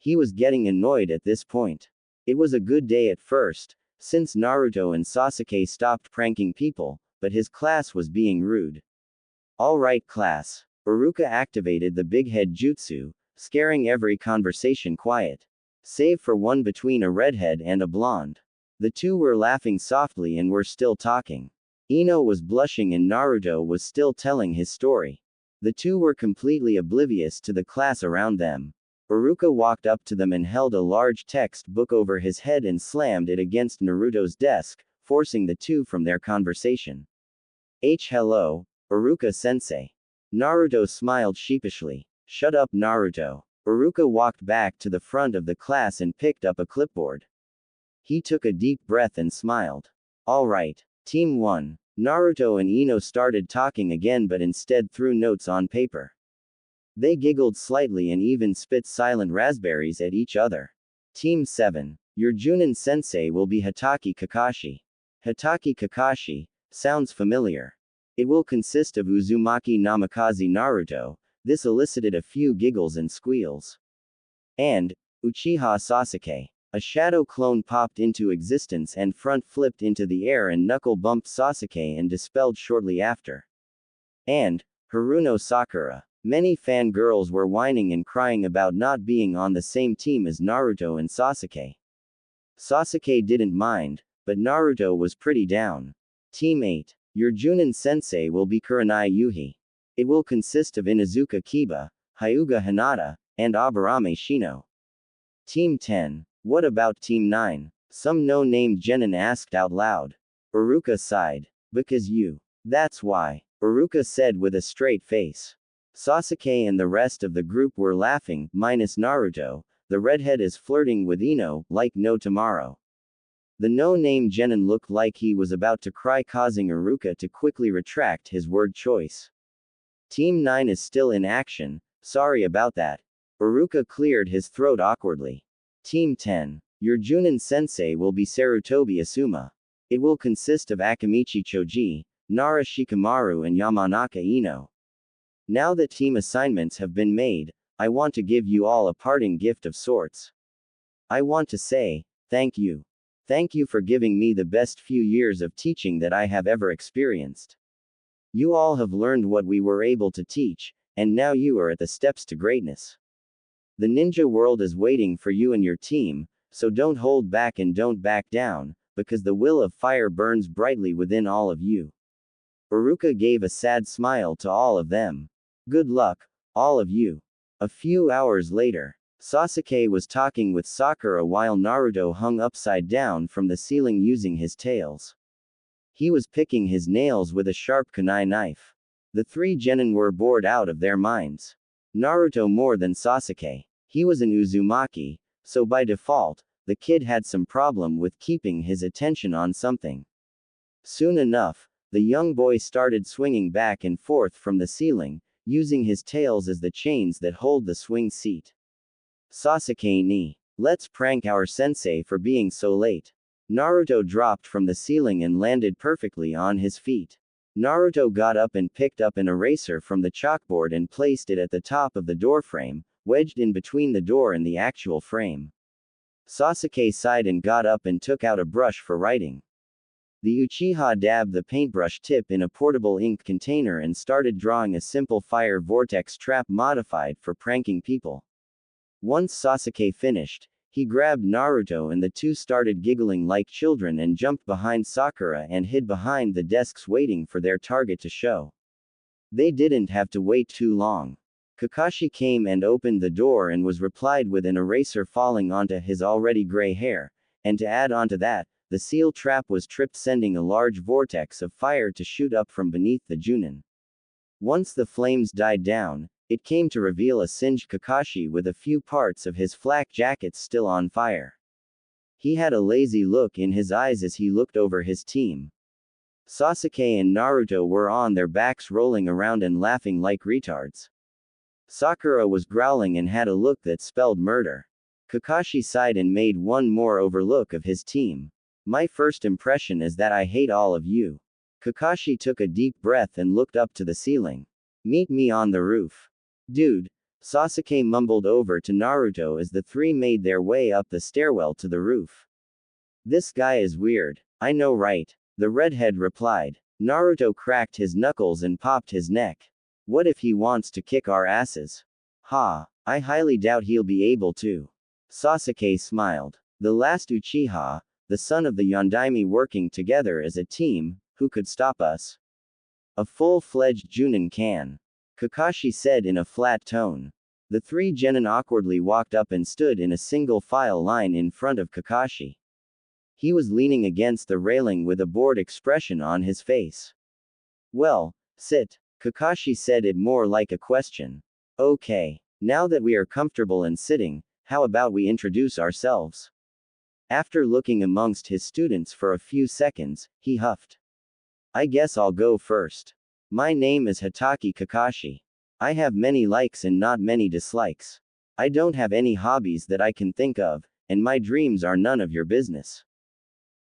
He was getting annoyed at this point. It was a good day at first, since Naruto and Sasuke stopped pranking people, but his class was being rude. All right, class. Iruka activated the big head jutsu, scaring every conversation quiet. Save for one between a redhead and a blonde. The two were laughing softly and were still talking. Ino was blushing and Naruto was still telling his story. The two were completely oblivious to the class around them. Iruka walked up to them and held a large text book over his head and slammed it against Naruto's desk, forcing the two from their conversation. Hello, Iruka-sensei. Naruto smiled sheepishly. Shut up, Naruto. Iruka walked back to the front of the class and picked up a clipboard. He took a deep breath and smiled. All right, Team 1. Naruto and Ino started talking again but instead threw notes on paper. They giggled slightly and even spit silent raspberries at each other. Team 7. Your Junin-sensei will be Hatake Kakashi. Hatake Kakashi sounds familiar. It will consist of Uzumaki Namikaze Naruto. This elicited a few giggles and squeals. And Uchiha Sasuke. A shadow clone popped into existence and front flipped into the air and knuckle bumped Sasuke and dispelled shortly after. And Haruno Sakura. Many fangirls were whining and crying about not being on the same team as Naruto and Sasuke. Sasuke didn't mind, but Naruto was pretty down. Team 8. Your Junin-sensei will be Kurenai Yuhi. It will consist of Inuzuka Kiba, Hyuga Hinata, and Aburame Shino. Team 10. What about Team 9? Some no-named genin asked out loud. Iruka sighed. Because you. That's why. Iruka said with a straight face. Sasuke and the rest of the group were laughing, minus Naruto. The redhead is flirting with Ino, like no tomorrow. The no-name genin looked like he was about to cry, causing Iruka to quickly retract his word choice. Team 9 is still in action, sorry about that. Iruka cleared his throat awkwardly. Team 10. Your Junin-sensei will be Sarutobi Asuma. It will consist of Akamichi Choji, Nara Shikamaru and Yamanaka Ino. Now that team assignments have been made, I want to give you all a parting gift of sorts. I want to say, thank you. Thank you for giving me the best few years of teaching that I have ever experienced. You all have learned what we were able to teach, and now you are at the steps to greatness. The ninja world is waiting for you and your team, so don't hold back and don't back down, because the will of fire burns brightly within all of you. Iruka gave a sad smile to all of them. Good luck, all of you. A few hours later, Sasuke was talking with Sakura while Naruto hung upside down from the ceiling using his tails. He was picking his nails with a sharp kunai knife. The three genin were bored out of their minds. Naruto more than Sasuke. He was an Uzumaki, so by default, the kid had some problem with keeping his attention on something. Soon enough, the young boy started swinging back and forth from the ceiling, using his tails as the chains that hold the swing seat. Sasuke ni. Let's prank our sensei for being so late. Naruto dropped from the ceiling and landed perfectly on his feet. Naruto got up and picked up an eraser from the chalkboard and placed it at the top of the doorframe, wedged in between the door and the actual frame. Sasuke sighed and got up and took out a brush for writing. The Uchiha dabbed the paintbrush tip in a portable ink container and started drawing a simple fire vortex trap modified for pranking people. Once Sasuke finished, he grabbed Naruto and the two started giggling like children and jumped behind Sakura and hid behind the desks waiting for their target to show. They didn't have to wait too long. Kakashi came and opened the door and was replied with an eraser falling onto his already gray hair, and to add onto that, the seal trap was tripped, sending a large vortex of fire to shoot up from beneath the Junin. Once the flames died down, it came to reveal a singed Kakashi with a few parts of his flak jacket still on fire. He had a lazy look in his eyes as he looked over his team. Sasuke and Naruto were on their backs rolling around and laughing like retards. Sakura was growling and had a look that spelled murder. Kakashi sighed and made one more overlook of his team. My first impression is that I hate all of you. Kakashi took a deep breath and looked up to the ceiling. Meet me on the roof. Dude, Sasuke mumbled over to Naruto as the three made their way up the stairwell to the roof. This guy is weird. I know, right? The redhead replied. Naruto cracked his knuckles and popped his neck. What if he wants to kick our asses? Ha, I highly doubt he'll be able to. Sasuke smiled. The last Uchiha, the son of the Yondaime, working together as a team, who could stop us? A full-fledged Junin can. Kakashi said in a flat tone. The three genin awkwardly walked up and stood in a single file line in front of Kakashi. He was leaning against the railing with a bored expression on his face. Well, sit. Kakashi said it more like a question. Okay. Now that we are comfortable and sitting, how about we introduce ourselves? After looking amongst his students for a few seconds, he huffed. I guess I'll go first. My name is Hatake Kakashi. I have many likes and not many dislikes. I don't have any hobbies that I can think of, and my dreams are none of your business.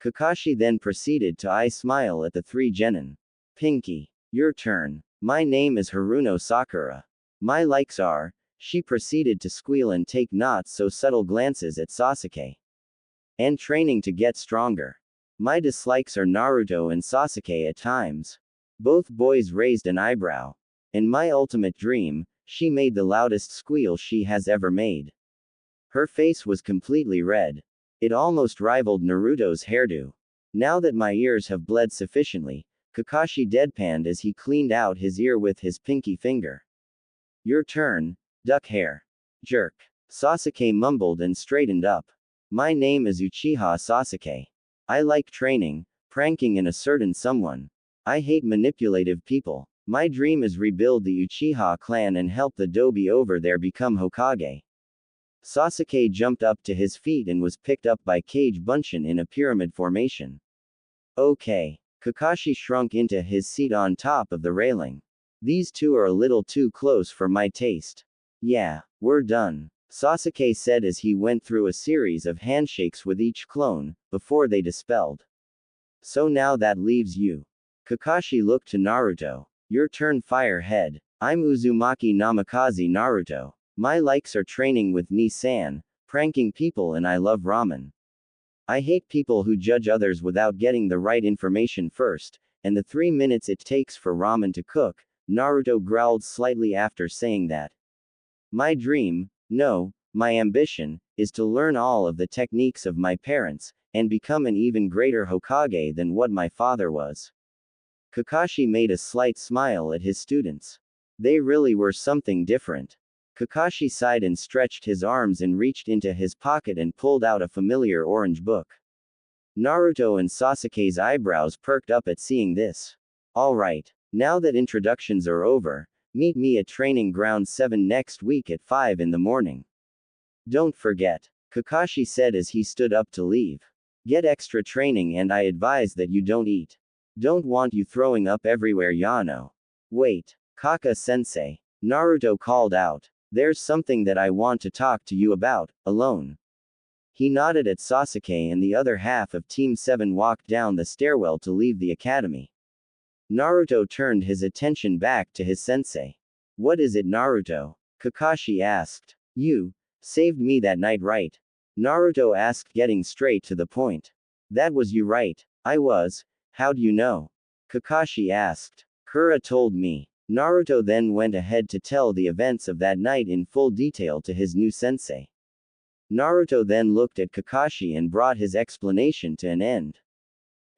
Kakashi then proceeded to eye smile at the three genin. Pinky. Your turn. My name is Haruno Sakura. My likes are. She proceeded to squeal and take not so subtle glances at Sasuke. And training to get stronger. My dislikes are Naruto and Sasuke at times. Both boys raised an eyebrow. And my ultimate dream, she made the loudest squeal she has ever made. Her face was completely red. It almost rivaled Naruto's hairdo. Now that my ears have bled sufficiently, Kakashi deadpanned as he cleaned out his ear with his pinky finger. Your turn, duck hair. Jerk. Sasuke mumbled and straightened up. My name is Uchiha Sasuke. I like training, pranking and asserting someone. I hate manipulative people. My dream is rebuild the Uchiha clan and help the Dobi over there become Hokage. Sasuke jumped up to his feet and was picked up by Kage Bunshin in a pyramid formation. Okay. Kakashi shrunk into his seat on top of the railing. These two are a little too close for my taste. Yeah, we're done. Sasuke said as he went through a series of handshakes with each clone, before they dispelled. So now that leaves you. Kakashi looked to Naruto. Your turn, Firehead. I'm Uzumaki Namikaze Naruto. My likes are training with Ni-san, pranking people, and I love ramen. I hate people who judge others without getting the right information first, and the 3 minutes it takes for ramen to cook. Naruto growled slightly after saying that. My dream, no, my ambition, is to learn all of the techniques of my parents, and become an even greater Hokage than what my father was. Kakashi made a slight smile at his students. They really were something different. Kakashi sighed and stretched his arms and reached into his pocket and pulled out a familiar orange book. Naruto and Sasuke's eyebrows perked up at seeing this. Alright, now that introductions are over, meet me at Training Ground 7 next week at 5 in the morning. Don't forget, Kakashi said as he stood up to leave. Get extra training and I advise that you don't eat. Don't want you throwing up everywhere, Yano. Wait, Kaka-sensei. Naruto called out. There's something that I want to talk to you about, alone. He nodded at Sasuke and the other half of Team 7 walked down the stairwell to leave the academy. Naruto turned his attention back to his sensei. What is it, Naruto? Kakashi asked. You saved me that night, right? Naruto asked, getting straight to the point. That was you, right? I was. How'd you know? Kakashi asked. Kura told me. Naruto then went ahead to tell the events of that night in full detail to his new sensei. Naruto then looked at Kakashi and brought his explanation to an end.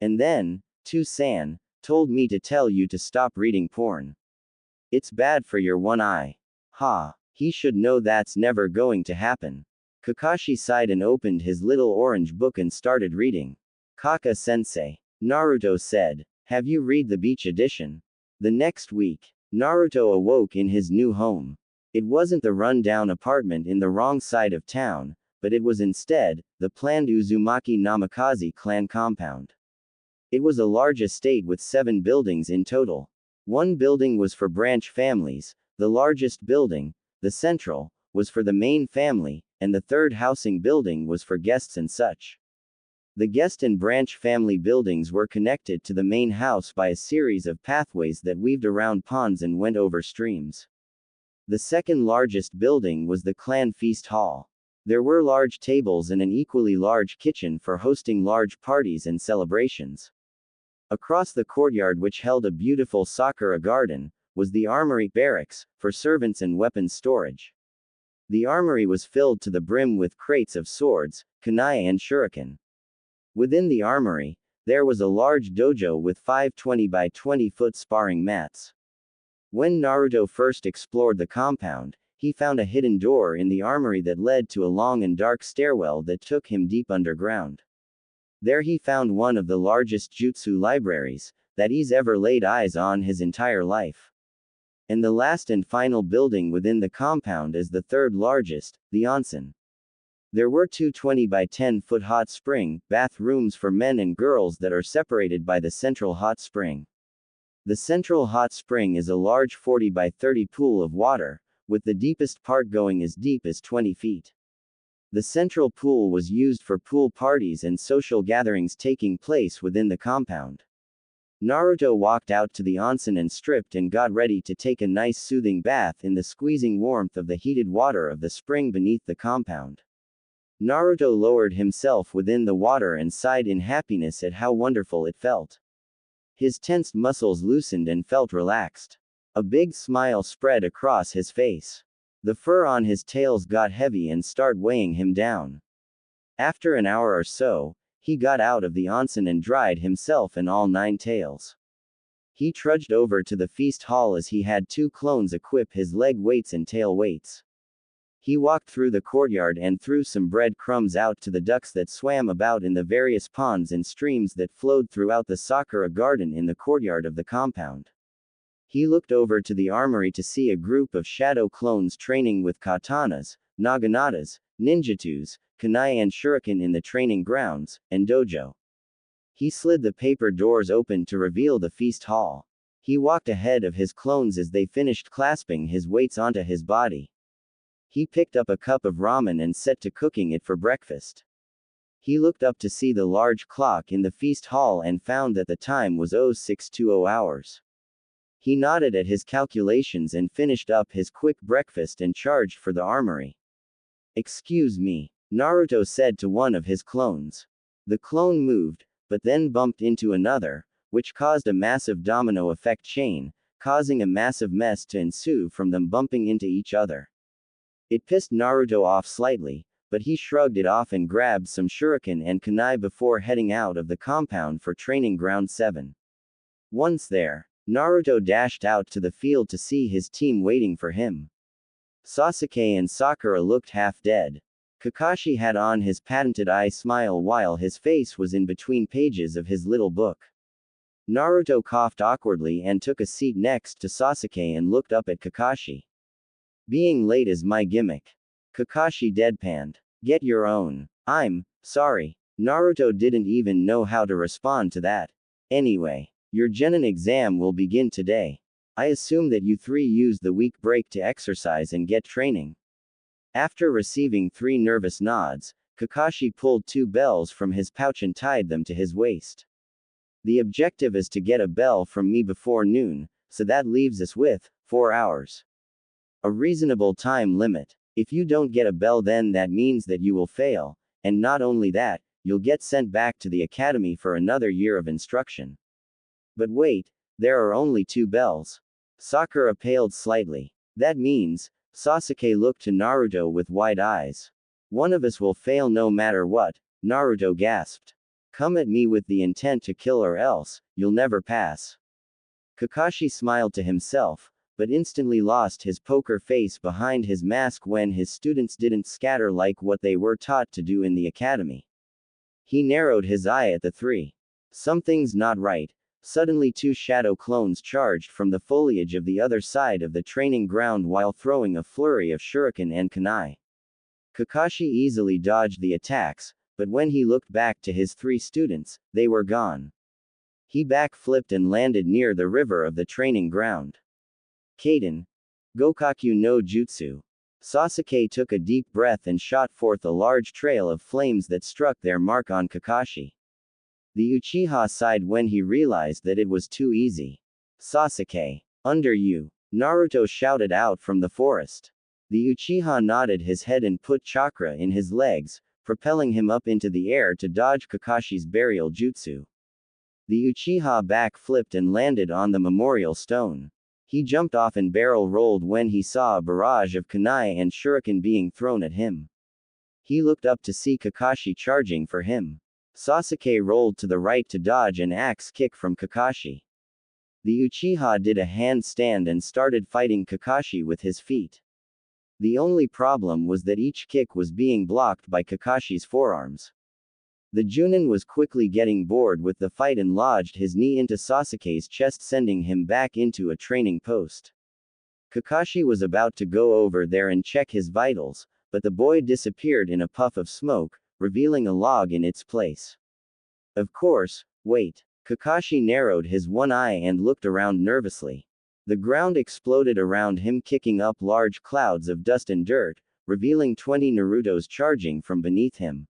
And then, To-san told me to tell you to stop reading porn. It's bad for your one eye. Ha, he should know that's never going to happen. Kakashi sighed and opened his little orange book and started reading. Kaka-sensei. Naruto said. Have you read the beach edition? The next week, Naruto awoke in his new home. It wasn't the run-down apartment in the wrong side of town, but it was instead, the planned Uzumaki Namikaze clan compound. It was a large estate with 7 buildings in total. One building was for branch families, the largest building, the central, was for the main family, and the third housing building was for guests and such. The guest and branch family buildings were connected to the main house by a series of pathways that weaved around ponds and went over streams. The second largest building was the clan feast hall. There were large tables and an equally large kitchen for hosting large parties and celebrations. Across the courtyard, which held a beautiful sakura garden, was the armory barracks, for servants and weapons storage. The armory was filled to the brim with crates of swords, kunai and shuriken. Within the armory, there was a large dojo with 5 20 by 20 foot sparring mats. When Naruto first explored the compound, he found a hidden door in the armory that led to a long and dark stairwell that took him deep underground. There he found one of the largest jutsu libraries that he's ever laid eyes on his entire life. And the last and final building within the compound is the third largest, the onsen. There were 2 20 by 10 foot hot spring bath rooms for men and girls that are separated by the central hot spring. The central hot spring is a large 40 by 30 pool of water, with the deepest part going as deep as 20 feet. The central pool was used for pool parties and social gatherings taking place within the compound. Naruto walked out to the onsen and stripped and got ready to take a nice soothing bath in the squeezing warmth of the heated water of the spring beneath the compound. Naruto lowered himself within the water and sighed in happiness at how wonderful it felt. His tensed muscles loosened and felt relaxed. A big smile spread across his face. The fur on his tails got heavy and started weighing him down. After an hour or so, he got out of the onsen and dried himself and all 9 tails. He trudged over to the feast hall as he had 2 clones equip his leg weights and tail weights. He walked through the courtyard and threw some bread crumbs out to the ducks that swam about in the various ponds and streams that flowed throughout the sakura garden in the courtyard of the compound. He looked over to the armory to see a group of shadow clones training with katanas, naganatas, ninjatus, kunai and shuriken in the training grounds, and dojo. He slid the paper doors open to reveal the feast hall. He walked ahead of his clones as they finished clasping his weights onto his body. He picked up a cup of ramen and set to cooking it for breakfast. He looked up to see the large clock in the feast hall and found that the time was 0620 hours. He nodded at his calculations and finished up his quick breakfast and charged for the armory. Excuse me, Naruto said to one of his clones. The clone moved, but then bumped into another, which caused a massive domino effect chain, causing a massive mess to ensue from them bumping into each other. It pissed Naruto off slightly, but he shrugged it off and grabbed some shuriken and kunai before heading out of the compound for training ground 7. Once there, Naruto dashed out to the field to see his team waiting for him. Sasuke and Sakura looked half dead. Kakashi had on his patented eye smile while his face was in between pages of his little book. Naruto coughed awkwardly and took a seat next to Sasuke and looked up at Kakashi. Being late is my gimmick. Kakashi deadpanned. Get your own. I'm sorry. Naruto didn't even know how to respond to that. Anyway, your genin exam will begin today. I assume that you three use the week break to exercise and get training. After receiving 3 nervous nods, Kakashi pulled 2 bells from his pouch and tied them to his waist. The objective is to get a bell from me before noon, so that leaves us with 4 hours. A reasonable time limit. If you don't get a bell, then that means that you will fail, and not only that, you'll get sent back to the academy for another year of instruction. But wait, there are only 2 bells. Sakura paled slightly. That means, Sasuke looked to Naruto with wide eyes. One of us will fail no matter what, Naruto gasped. Come at me with the intent to kill or else, you'll never pass. Kakashi smiled to himself, but instantly lost his poker face behind his mask when his students didn't scatter like what they were taught to do in the academy. He narrowed his eye at the 3. Something's not right. Suddenly 2 shadow clones charged from the foliage of the other side of the training ground while throwing a flurry of shuriken and kunai. Kakashi easily dodged the attacks, but when he looked back to his 3 students, they were gone. He backflipped and landed near the river of the training ground. Kaden. Gokaku no Jutsu. Sasuke took a deep breath and shot forth a large trail of flames that struck their mark on Kakashi. The Uchiha sighed when he realized that it was too easy. Sasuke. Under you. Naruto shouted out from the forest. The Uchiha nodded his head and put chakra in his legs, propelling him up into the air to dodge Kakashi's burial jutsu. The Uchiha backflipped and landed on the memorial stone. He jumped off and barrel rolled when he saw a barrage of kunai and shuriken being thrown at him. He looked up to see Kakashi charging for him. Sasuke rolled to the right to dodge an axe kick from Kakashi. The Uchiha did a handstand and started fighting Kakashi with his feet. The only problem was that each kick was being blocked by Kakashi's forearms. The Junin was quickly getting bored with the fight and lodged his knee into Sasuke's chest, sending him back into a training post. Kakashi was about to go over there and check his vitals, but the boy disappeared in a puff of smoke, revealing a log in its place. Of course, wait. Kakashi narrowed his one eye and looked around nervously. The ground exploded around him, kicking up large clouds of dust and dirt, revealing 20 Narutos charging from beneath him.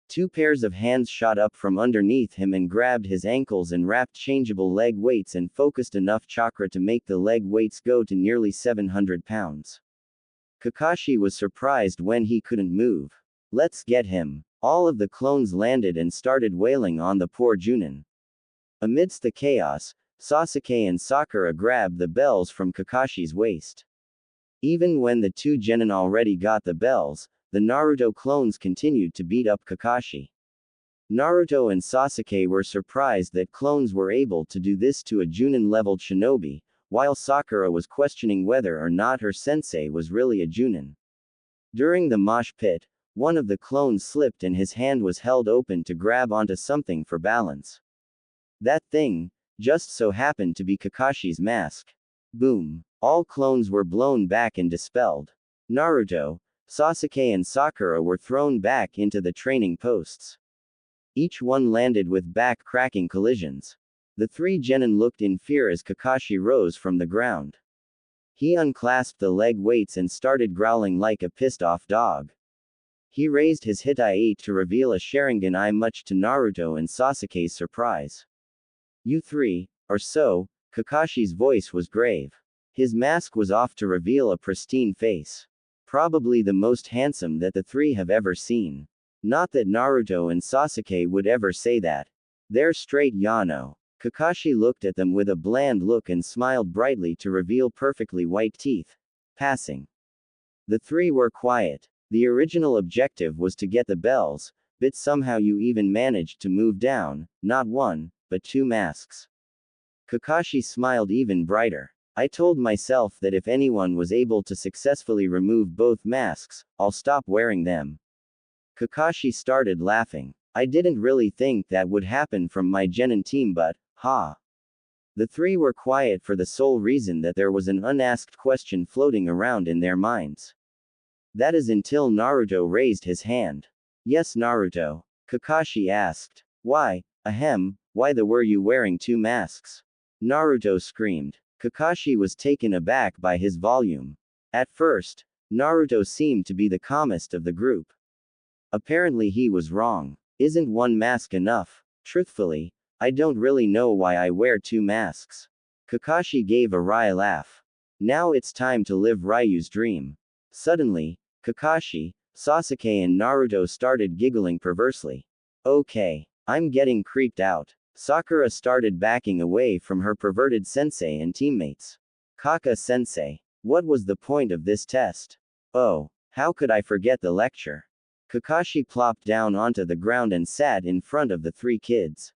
2 pairs of hands shot up from underneath him and grabbed his ankles and wrapped changeable leg weights and focused enough chakra to make the leg weights go to nearly 700 pounds. Kakashi was surprised when he couldn't move. Let's get him. All of the clones landed and started wailing on the poor Junin. Amidst the chaos, Sasuke and Sakura grabbed the bells from Kakashi's waist. Even when the 2 genin already got the bells, the Naruto clones continued to beat up Kakashi. Naruto and Sasuke were surprised that clones were able to do this to a Junin-leveled shinobi, while Sakura was questioning whether or not her sensei was really a Junin. During the mosh pit, one of the clones slipped and his hand was held open to grab onto something for balance. That thing just so happened to be Kakashi's mask. Boom. All clones were blown back and dispelled. Naruto, Sasuke and Sakura were thrown back into the training posts. Each one landed with back-cracking collisions. The 3 genin looked in fear as Kakashi rose from the ground. He unclasped the leg weights and started growling like a pissed-off dog. He raised his Hitai to reveal a Sharingan eye, much to Naruto and Sasuke's surprise. You 3, or so, Kakashi's voice was grave. His mask was off to reveal a pristine face. Probably the most handsome that the 3 have ever seen. Not that Naruto and Sasuke would ever say that. They're straight Yano. Kakashi looked at them with a bland look and smiled brightly to reveal perfectly white teeth. Passing. The 3 were quiet. The original objective was to get the bells, but somehow you even managed to move down, not 1, but 2 masks. Kakashi smiled even brighter. I told myself that if anyone was able to successfully remove both masks, I'll stop wearing them. Kakashi started laughing. I didn't really think that would happen from my genin team, but, ha. The 3 were quiet for the sole reason that there was an unasked question floating around in their minds. That is until Naruto raised his hand. Yes, Naruto. Kakashi asked. Why, ahem, why were you wearing two masks? Naruto screamed. Kakashi was taken aback by his volume. At first, Naruto seemed to be the calmest of the group. Apparently he was wrong. Isn't one mask enough? Truthfully, I don't really know why I wear two masks. Kakashi gave a wry laugh. Now it's time to live Ryu's dream. Suddenly, Kakashi, Sasuke and Naruto started giggling perversely. Okay, I'm getting creeped out. Sakura started backing away from her perverted sensei and teammates. Kaka-sensei, what was the point of this test? Oh, how could I forget the lecture? Kakashi plopped down onto the ground and sat in front of the three kids.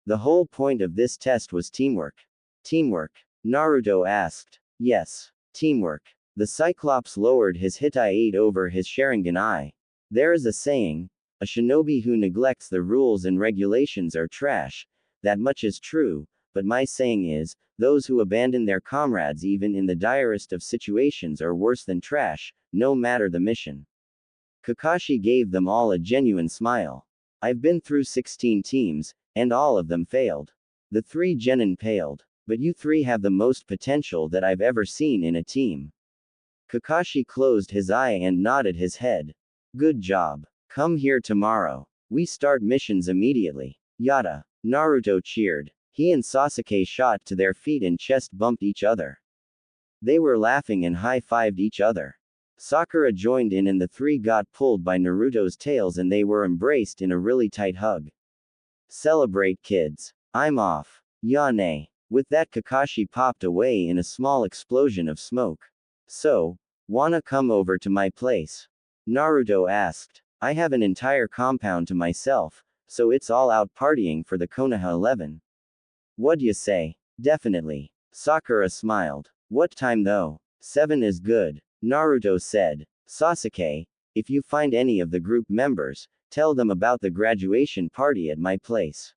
The whole point of this test was teamwork. Teamwork? Naruto asked. Yes, teamwork. The Cyclops lowered his Hitai-8 over his Sharingan eye. There is a saying, a shinobi who neglects the rules and regulations are trash. That much is true, but my saying is, those who abandon their comrades even in the direst of situations are worse than trash, no matter the mission. Kakashi gave them all a genuine smile. I've been through 16 teams, and all of them failed. The three genin paled. But you three have the most potential that I've ever seen in a team. Kakashi closed his eye and nodded his head. Good job. Come here tomorrow. We start missions immediately. Yada. Naruto cheered. He and Sasuke shot to their feet and chest bumped each other. They were laughing and high-fived each other. Sakura joined in and the three got pulled by Naruto's tails and they were embraced in a really tight hug. Celebrate, kids. I'm off. Yane. With that, Kakashi popped away in a small explosion of smoke. So, wanna come over to my place? Naruto asked. I have an entire compound to myself, so it's all out partying for the Konoha 11. What'd you say? Definitely. Sakura smiled. What time though? 7 is good. Naruto said. Sasuke, if you find any of the group members, tell them about the graduation party at my place.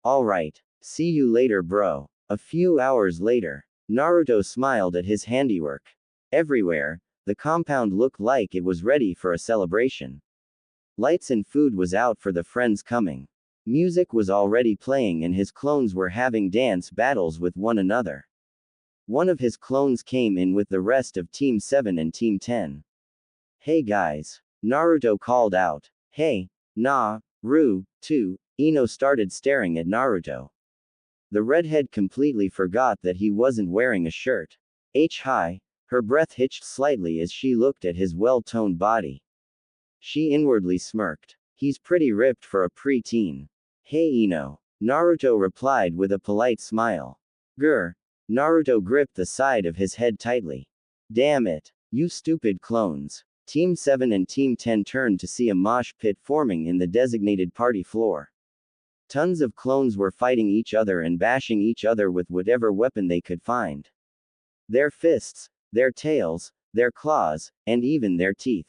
Alright. See you later, bro. A few hours later, Naruto smiled at his handiwork. Everywhere, the compound looked like it was ready for a celebration. Lights and food was out for the friends coming. Music was already playing and his clones were having dance battles with one another. One of his clones came in with the rest of Team 7 and Team 10. Hey guys. Naruto called out. Hey, Ru, too. Ino started staring at Naruto. The redhead completely forgot that he wasn't wearing a shirt. Hi, her breath hitched slightly as she looked at his well-toned body. She inwardly smirked. He's pretty ripped for a pre-teen. Hey Ino. Naruto replied with a polite smile. Grr. Naruto gripped the side of his head tightly. Damn it. You stupid clones. Team 7 and Team 10 turned to see a mosh pit forming in the designated party floor. Tons of clones were fighting each other and bashing each other with whatever weapon they could find. Their fists, their tails, their claws, and even their teeth.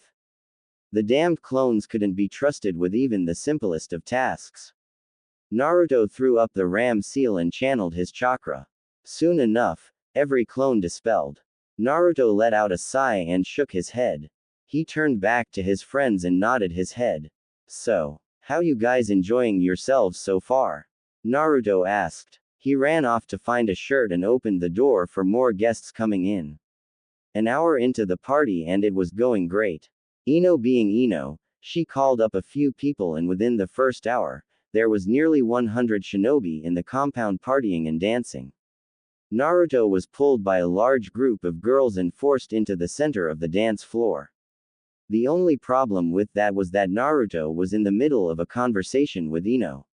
The damned clones couldn't be trusted with even the simplest of tasks. Naruto threw up the ram seal and channeled his chakra. Soon enough, every clone dispelled. Naruto let out a sigh and shook his head. He turned back to his friends and nodded his head. So, how you guys enjoying yourselves so far? Naruto asked. He ran off to find a shirt and opened the door for more guests coming in. An hour into the party and it was going great. Ino being Ino, she called up a few people and within the first hour, there was nearly 100 shinobi in the compound partying and dancing. Naruto was pulled by a large group of girls and forced into the center of the dance floor. The only problem with that was that Naruto was in the middle of a conversation with Ino.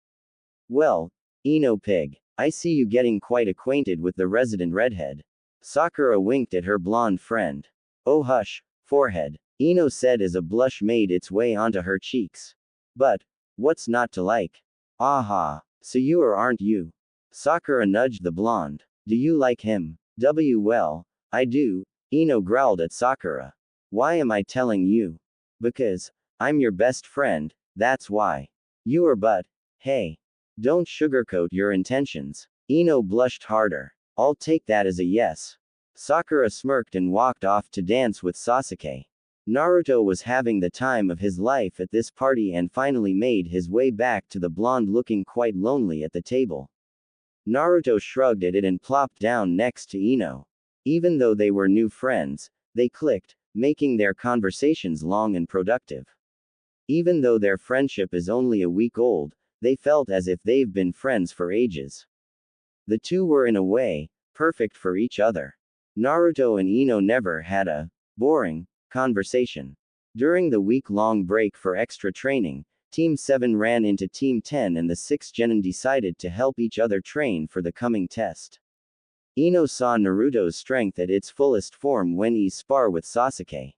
Well, Ino pig, I see you getting quite acquainted with the resident redhead. Sakura winked at her blonde friend. Oh hush, forehead, Ino said as a blush made its way onto her cheeks. But, what's not to like? Aha, so you or aren't you? Sakura nudged the blonde. Do you like him? Well, I do, Ino growled at Sakura. Why am I telling you? Because, I'm your best friend, that's why. You are but, hey. Don't sugarcoat your intentions. Ino blushed harder. I'll take that as a yes. Sakura smirked and walked off to dance with Sasuke. Naruto was having the time of his life at this party and finally made his way back to the blonde looking quite lonely at the table. Naruto shrugged at it and plopped down next to Ino. Even though they were new friends, they clicked, making their conversations long and productive. Even though their friendship is only a week old, they felt as if they've been friends for ages. The two were in a way, perfect for each other. Naruto and Ino never had a boring conversation. During the week-long break for extra training, Team 7 ran into Team 10 and the 6 genin decided to help each other train for the coming test. Ino saw Naruto's strength at its fullest form when he spar with Sasuke.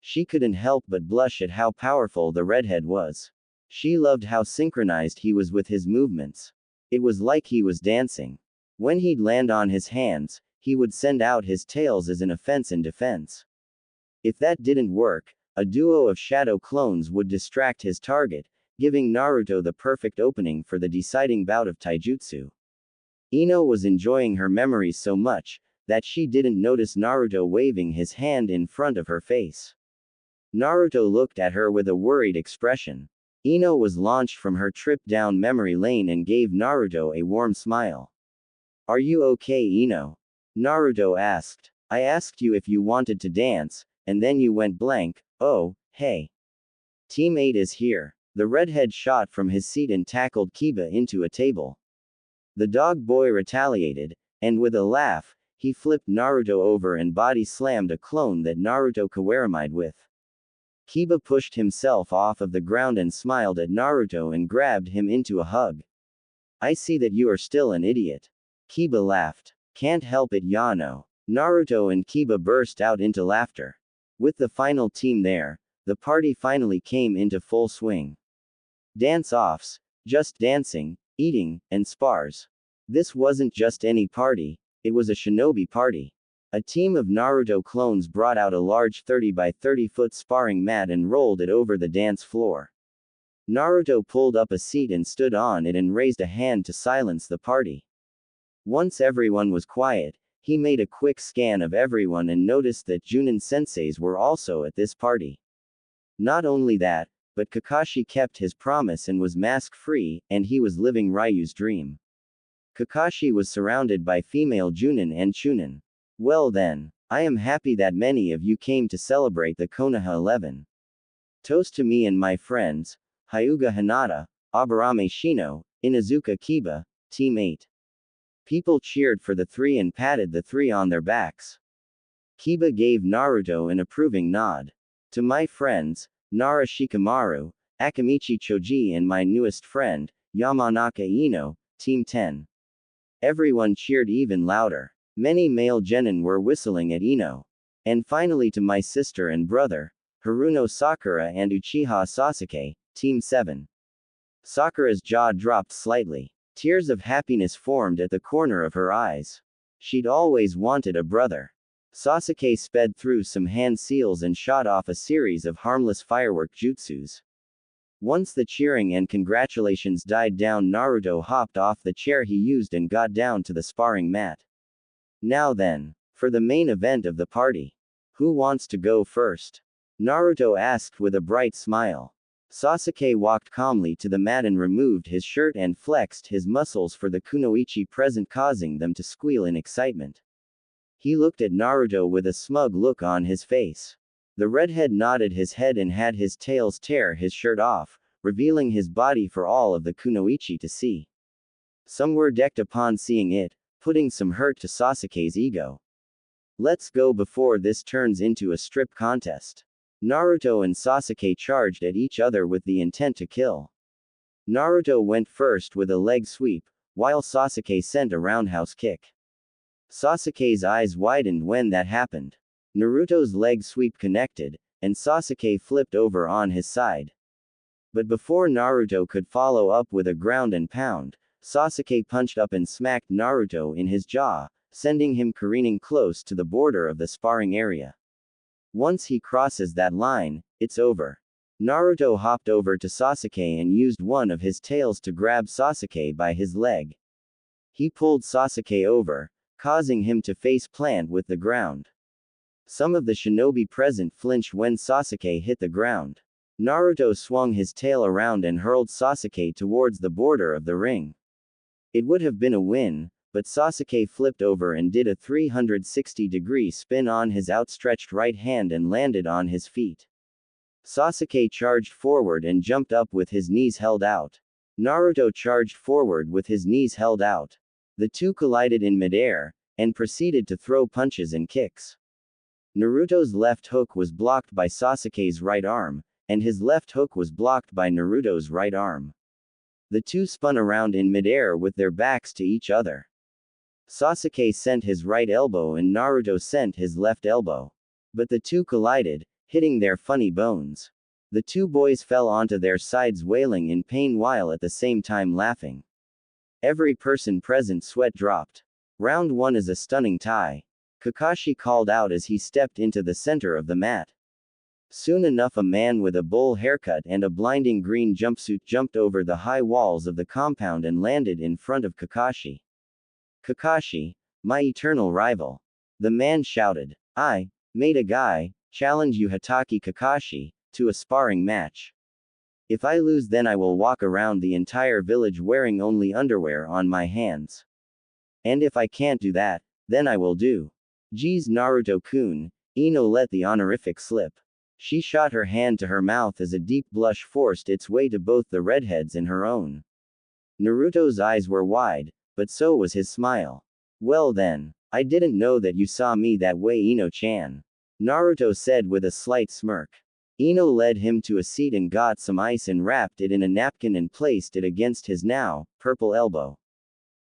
She couldn't help but blush at how powerful the redhead was. She loved how synchronized he was with his movements. It was like he was dancing. When he'd land on his hands, he would send out his tails as an offense and defense. If that didn't work, a duo of shadow clones would distract his target, giving Naruto the perfect opening for the deciding bout of taijutsu. Ino was enjoying her memories so much, that she didn't notice Naruto waving his hand in front of her face. Naruto looked at her with a worried expression. Ino was launched from her trip down memory lane and gave Naruto a warm smile. "Are you okay, Ino?" Naruto asked. "I asked you if you wanted to dance, and then you went blank. Oh, hey. Team 8 is here." The redhead shot from his seat and tackled Kiba into a table. The dog boy retaliated, and with a laugh, he flipped Naruto over and body slammed a clone that Naruto kawaramide with. Kiba pushed himself off of the ground and smiled at Naruto and grabbed him into a hug. "I see that you are still an idiot." Kiba laughed. "Can't help it, Yano." Naruto and Kiba burst out into laughter. With the final team there, the party finally came into full swing. Dance-offs, just dancing, eating, and spars. This wasn't just any party, it was a shinobi party. A team of Naruto clones brought out a large 30 by 30 foot sparring mat and rolled it over the dance floor. Naruto pulled up a seat and stood on it and raised a hand to silence the party. Once everyone was quiet, he made a quick scan of everyone and noticed that Junin senseis were also at this party. Not only that, but Kakashi kept his promise and was mask-free, and he was living Ryu's dream. Kakashi was surrounded by female Junin and Chunin. "Well then, I am happy that many of you came to celebrate the Konoha 11. Toast to me and my friends, Hyuga Hinata, Aburame Shino, Inazuka Kiba, Team 8. People cheered for the three and patted the three on their backs. Kiba gave Naruto an approving nod. "To my friends, Nara Shikamaru, Akamichi Choji and my newest friend, Yamanaka Ino, Team 10. Everyone cheered even louder. Many male genin were whistling at Ino. "And finally to my sister and brother, Haruno Sakura and Uchiha Sasuke, Team 7. Sakura's jaw dropped slightly. Tears of happiness formed at the corner of her eyes. She'd always wanted a brother. Sasuke sped through some hand seals and shot off a series of harmless firework jutsus. Once the cheering and congratulations died down, Naruto hopped off the chair he used and got down to the sparring mat. "Now then, for the main event of the party. Who wants to go first?" Naruto asked with a bright smile. Sasuke walked calmly to the mat and removed his shirt and flexed his muscles for the kunoichi present, causing them to squeal in excitement. He looked at Naruto with a smug look on his face. The redhead nodded his head and had his tails tear his shirt off, revealing his body for all of the kunoichi to see. Some were decked upon seeing it, putting some hurt to Sasuke's ego. "Let's go before this turns into a strip contest." Naruto and Sasuke charged at each other with the intent to kill. Naruto went first with a leg sweep, while Sasuke sent a roundhouse kick. Sasuke's eyes widened when that happened. Naruto's leg sweep connected, and Sasuke flipped over on his side. But before Naruto could follow up with a ground and pound, Sasuke punched up and smacked Naruto in his jaw, sending him careening close to the border of the sparring area. Once he crosses that line, it's over. Naruto hopped over to Sasuke and used one of his tails to grab Sasuke by his leg. He pulled Sasuke over, causing him to face plant with the ground. Some of the shinobi present flinched when Sasuke hit the ground. Naruto swung his tail around and hurled Sasuke towards the border of the ring. It would have been a win, but Sasuke flipped over and did a 360-degree spin on his outstretched right hand and landed on his feet. Sasuke charged forward and jumped up with his knees held out. Naruto charged forward with his knees held out. The two collided in midair, and proceeded to throw punches and kicks. Naruto's left hook was blocked by Sasuke's right arm, and his left hook was blocked by Naruto's right arm. The two spun around in midair with their backs to each other. Sasuke sent his right elbow and Naruto sent his left elbow. But the two collided, hitting their funny bones. The two boys fell onto their sides wailing in pain while at the same time laughing. Every person present sweat dropped. Round 1 is a stunning tie. Kakashi called out as he stepped into the center of the mat. Soon enough a man with a bowl haircut and a blinding green jumpsuit jumped over the high walls of the compound and landed in front of Kakashi. Kakashi, my eternal rival. The man shouted. I made a guy challenge you Hatake Kakashi to a sparring match. If I lose then I will walk around the entire village wearing only underwear on my hands. And if I can't do that, then I will do. Geez Naruto-kun, Ino let the honorific slip. She shot her hand to her mouth as a deep blush forced its way to both the redheads and her own. Naruto's eyes were wide, but so was his smile. Well then, I didn't know that you saw me that way Ino-chan. Naruto said with a slight smirk. Ino led him to a seat and got some ice and wrapped it in a napkin and placed it against his now purple elbow.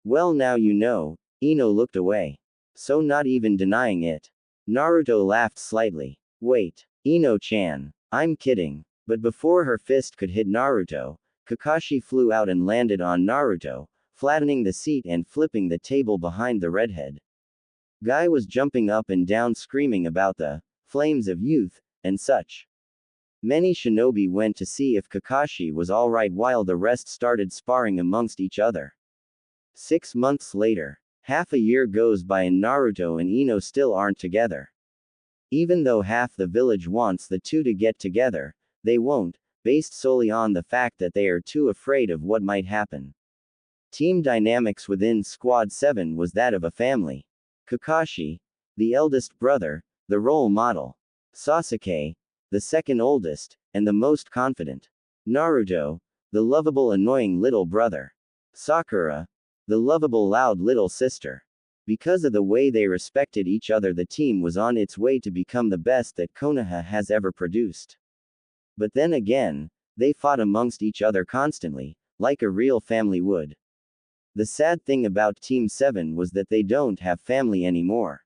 Well now you know, Ino looked away. So not even denying it. Naruto laughed slightly. Wait. Ino-chan. I'm kidding. But before her fist could hit Naruto, Kakashi flew out and landed on Naruto, flattening the seat and flipping the table behind the redhead. Guy was jumping up and down screaming about the flames of youth, and such. Many shinobi went to see if Kakashi was alright while the rest started sparring amongst each other. 6 months later. Half a year goes by and Naruto and Ino still aren't together. Even though half the village wants the two to get together, they won't, based solely on the fact that they are too afraid of what might happen. Team dynamics within Squad 7 was that of a family. Kakashi, the eldest brother, the role model. Sasuke, the second oldest, and the most confident. Naruto, the lovable annoying little brother. Sakura, the lovable loud little sister. Because of the way they respected each other, the team was on its way to become the best that Konoha has ever produced. But then again, they fought amongst each other constantly, like a real family would. The sad thing about Team 7 was that they don't have family anymore.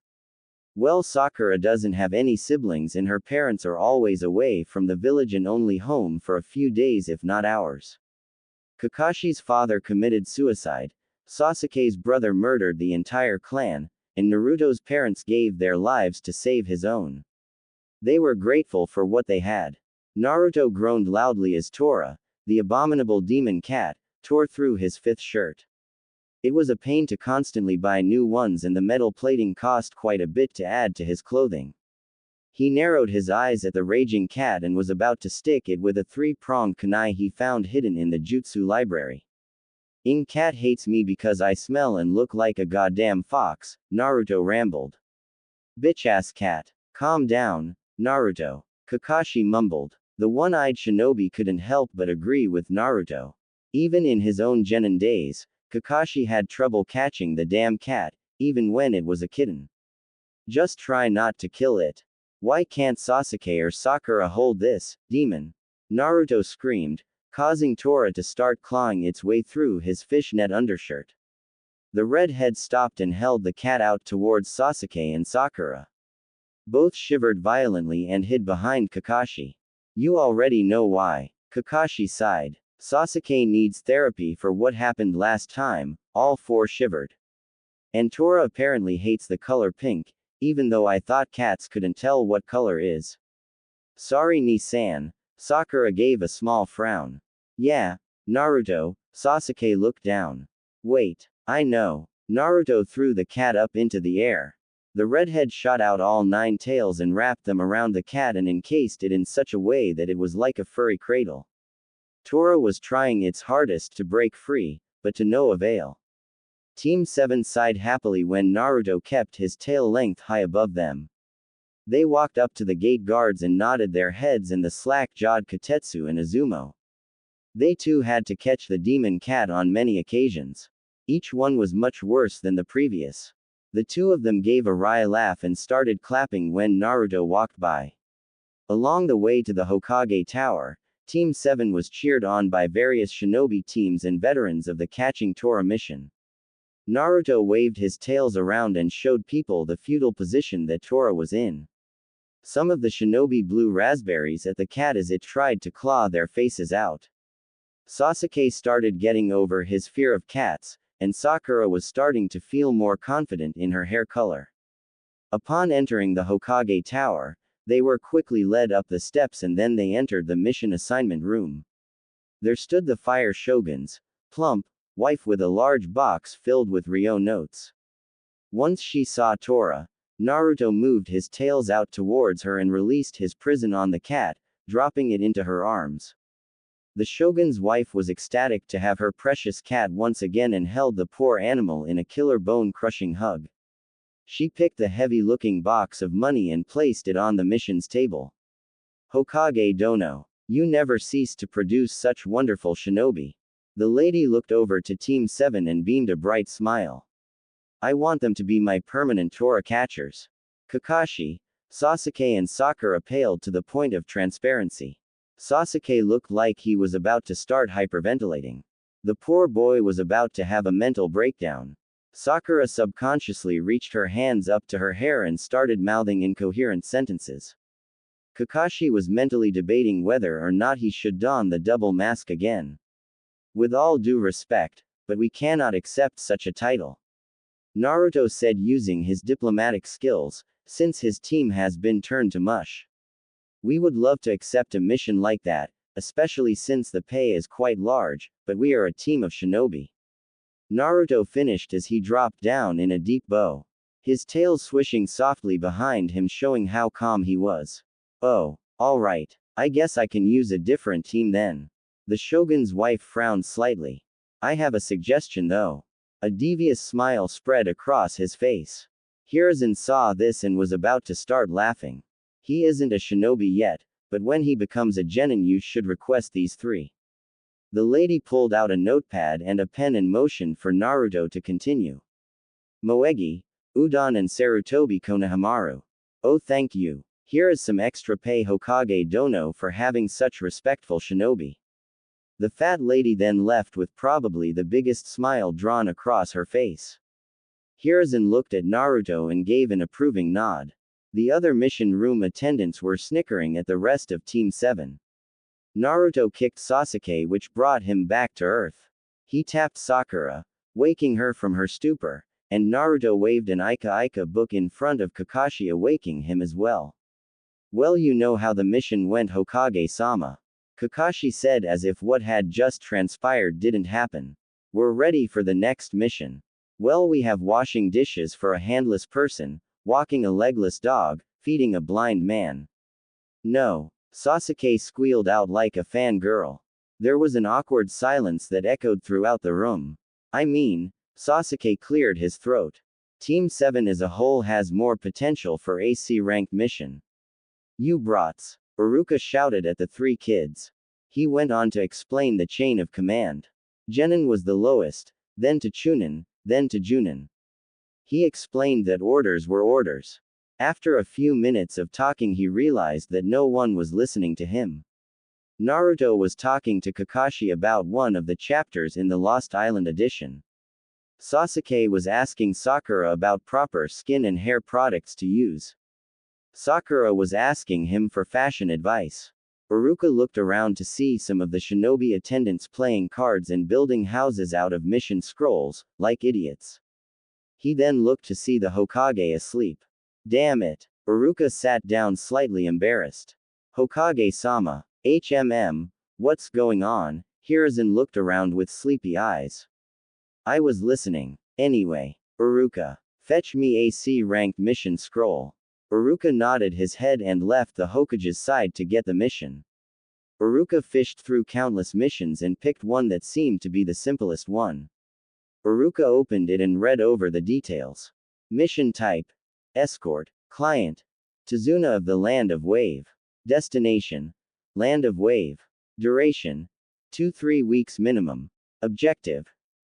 Well, Sakura doesn't have any siblings and her parents are always away from the village and only home for a few days if not hours. Kakashi's father committed suicide, Sasuke's brother murdered the entire clan, and Naruto's parents gave their lives to save his own. They were grateful for what they had. Naruto groaned loudly as Tora, the abominable demon cat, tore through his 5th shirt. It was a pain to constantly buy new ones and the metal plating cost quite a bit to add to his clothing. He narrowed his eyes at the raging cat and was about to stick it with a 3-pronged kunai he found hidden in the jutsu library. Cat hates me because I smell and look like a goddamn fox, Naruto rambled. Bitch-ass cat. Calm down, Naruto. Kakashi mumbled. The one-eyed shinobi couldn't help but agree with Naruto. Even in his own genin days, Kakashi had trouble catching the damn cat, even when it was a kitten. Just try not to kill it. Why can't Sasuke or Sakura hold this demon? Naruto screamed, causing Tora to start clawing its way through his fishnet undershirt. The redhead stopped and held the cat out towards Sasuke and Sakura. Both shivered violently and hid behind Kakashi. You already know why. Kakashi sighed. Sasuke needs therapy for what happened last time, all 4 shivered. And Tora apparently hates the color pink, even though I thought cats couldn't tell what color is. Sorry Ni-san. Sakura gave a small frown. Yeah, Naruto, Sasuke looked down. Wait, I know. Naruto threw the cat up into the air. The redhead shot out all 9 tails and wrapped them around the cat and encased it in such a way that it was like a furry cradle. Tora was trying its hardest to break free, but to no avail. Team 7 sighed happily when Naruto kept his tail length high above them. They walked up to the gate guards and nodded their heads in the slack-jawed Kotetsu and Izumo. They too had to catch the demon cat on many occasions. Each one was much worse than the previous. The two of them gave a wry laugh and started clapping when Naruto walked by. Along the way to the Hokage Tower, Team 7 was cheered on by various shinobi teams and veterans of the Catching Tora mission. Naruto waved his tails around and showed people the feudal position that Tora was in. Some of the shinobi blew raspberries at the cat as it tried to claw their faces out. Sasuke started getting over his fear of cats, and Sakura was starting to feel more confident in her hair color. Upon entering the Hokage Tower, they were quickly led up the steps and then they entered the mission assignment room. There stood the Fire Shogun's plump wife with a large box filled with Ryo notes. Once she saw Tora, Naruto moved his tails out towards her and released his prison on the cat, dropping it into her arms. The shogun's wife was ecstatic to have her precious cat once again and held the poor animal in a killer bone-crushing hug. She picked the heavy-looking box of money and placed it on the mission's table. Hokage Dono, you never cease to produce such wonderful shinobi. The lady looked over to Team 7 and beamed a bright smile. I want them to be my permanent Tora catchers. Kakashi, Sasuke and Sakura paled to the point of transparency. Sasuke looked like he was about to start hyperventilating. The poor boy was about to have a mental breakdown. Sakura subconsciously reached her hands up to her hair and started mouthing incoherent sentences. Kakashi was mentally debating whether or not he should don the double mask again. With all due respect, but we cannot accept such a title. Naruto said using his diplomatic skills, since his team has been turned to mush. We would love to accept a mission like that, especially since the pay is quite large, but we are a team of shinobi. Naruto finished as he dropped down in a deep bow. His tail swishing softly behind him showing how calm he was. Oh, alright, I guess I can use a different team then. The shogun's wife frowned slightly. I have a suggestion though. A devious smile spread across his face. Hiruzen saw this and was about to start laughing. He isn't a shinobi yet, but when he becomes a genin you should request these 3. The lady pulled out a notepad and a pen and motioned for Naruto to continue. Moegi, Udon and Sarutobi Konohamaru. Oh thank you. Here is some extra pay Hokage Dono for having such respectful shinobi. The fat lady then left with probably the biggest smile drawn across her face. Hiruzen looked at Naruto and gave an approving nod. The other mission room attendants were snickering at the rest of Team 7. Naruto kicked Sasuke which brought him back to earth. He tapped Sakura, waking her from her stupor, and Naruto waved an Ika book in front of Kakashi awaking him as well. Well you know how the mission went Hokage-sama. Kakashi said as if what had just transpired didn't happen. We're ready for the next mission. Well we have washing dishes for a handless person, walking a legless dog, feeding a blind man. No. Sasuke squealed out like a fangirl. There was an awkward silence that echoed throughout the room. I mean, Sasuke cleared his throat. Team 7 as a whole has more potential for AC-ranked mission. You brats. Iruka shouted at the 3 kids. He went on to explain the chain of command. Genin was the lowest, then to Chunin, then to Junin. He explained that orders were orders. After a few minutes of talking he realized that no one was listening to him. Naruto was talking to Kakashi about one of the chapters in the Lost Island edition. Sasuke was asking Sakura about proper skin and hair products to use. Sakura was asking him for fashion advice. Iruka looked around to see some of the shinobi attendants playing cards and building houses out of mission scrolls, like idiots. He then looked to see the Hokage asleep. Damn it. Iruka sat down slightly embarrassed. Hokage-sama. What's going on? Hiruzen looked around with sleepy eyes. I was listening. Anyway. Iruka. Fetch me a C-ranked mission scroll. Uruka nodded his head and left the Hokage's side to get the mission. Uruka fished through countless missions and picked one that seemed to be the simplest one. Uruka opened it and read over the details. Mission type: Escort. Client: Tazuna of the Land of Wave. Destination: Land of Wave. Duration: 2-3 weeks minimum. Objective: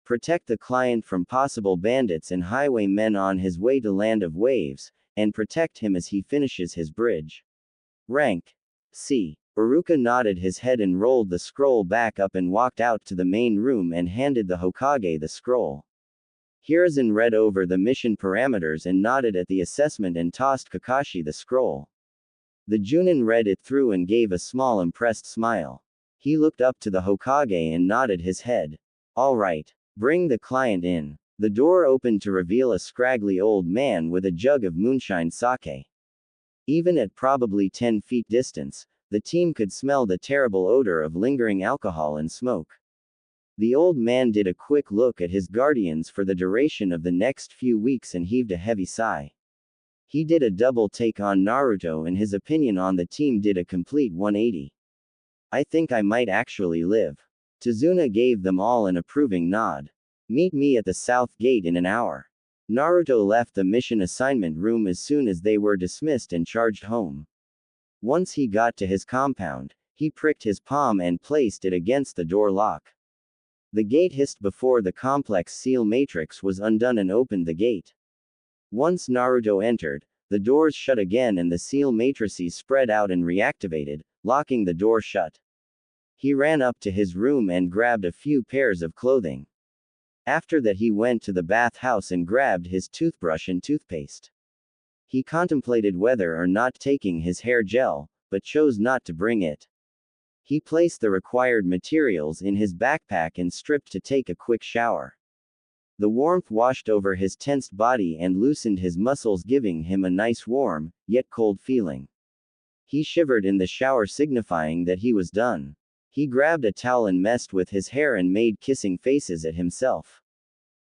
protect the client from possible bandits and highwaymen on his way to Land of Waves, and protect him as he finishes his bridge. Rank: C. Uruka nodded his head and rolled the scroll back up and walked out to the main room and handed the Hokage the scroll. Hiruzen read over the mission parameters and nodded at the assessment and tossed Kakashi the scroll. The Junin read it through and gave a small impressed smile. He looked up to the Hokage and nodded his head. All right. Bring the client in. The door opened to reveal a scraggly old man with a jug of moonshine sake. Even at probably 10 feet distance, the team could smell the terrible odor of lingering alcohol and smoke. The old man did a quick look at his guardians for the duration of the next few weeks and heaved a heavy sigh. He did a double take on Naruto and his opinion on the team did a complete 180. I think I might actually live. Tazuna gave them all an approving nod. Meet me at the south gate in an hour. Naruto left the mission assignment room as soon as they were dismissed and charged home. Once he got to his compound, he pricked his palm and placed it against the door lock. The gate hissed before the complex seal matrix was undone and opened the gate. Once Naruto entered, the doors shut again and the seal matrices spread out and reactivated, locking the door shut. He ran up to his room and grabbed a few pairs of clothing. After that he went to the bathhouse and grabbed his toothbrush and toothpaste. He contemplated whether or not taking his hair gel, but chose not to bring it. He placed the required materials in his backpack and stripped to take a quick shower. The warmth washed over his tensed body and loosened his muscles, giving him a nice warm, yet cold feeling. He shivered in the shower, signifying that he was done. He grabbed a towel and messed with his hair and made kissing faces at himself.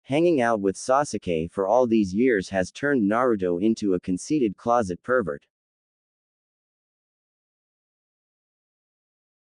Hanging out with Sasuke for all these years has turned Naruto into a conceited closet pervert.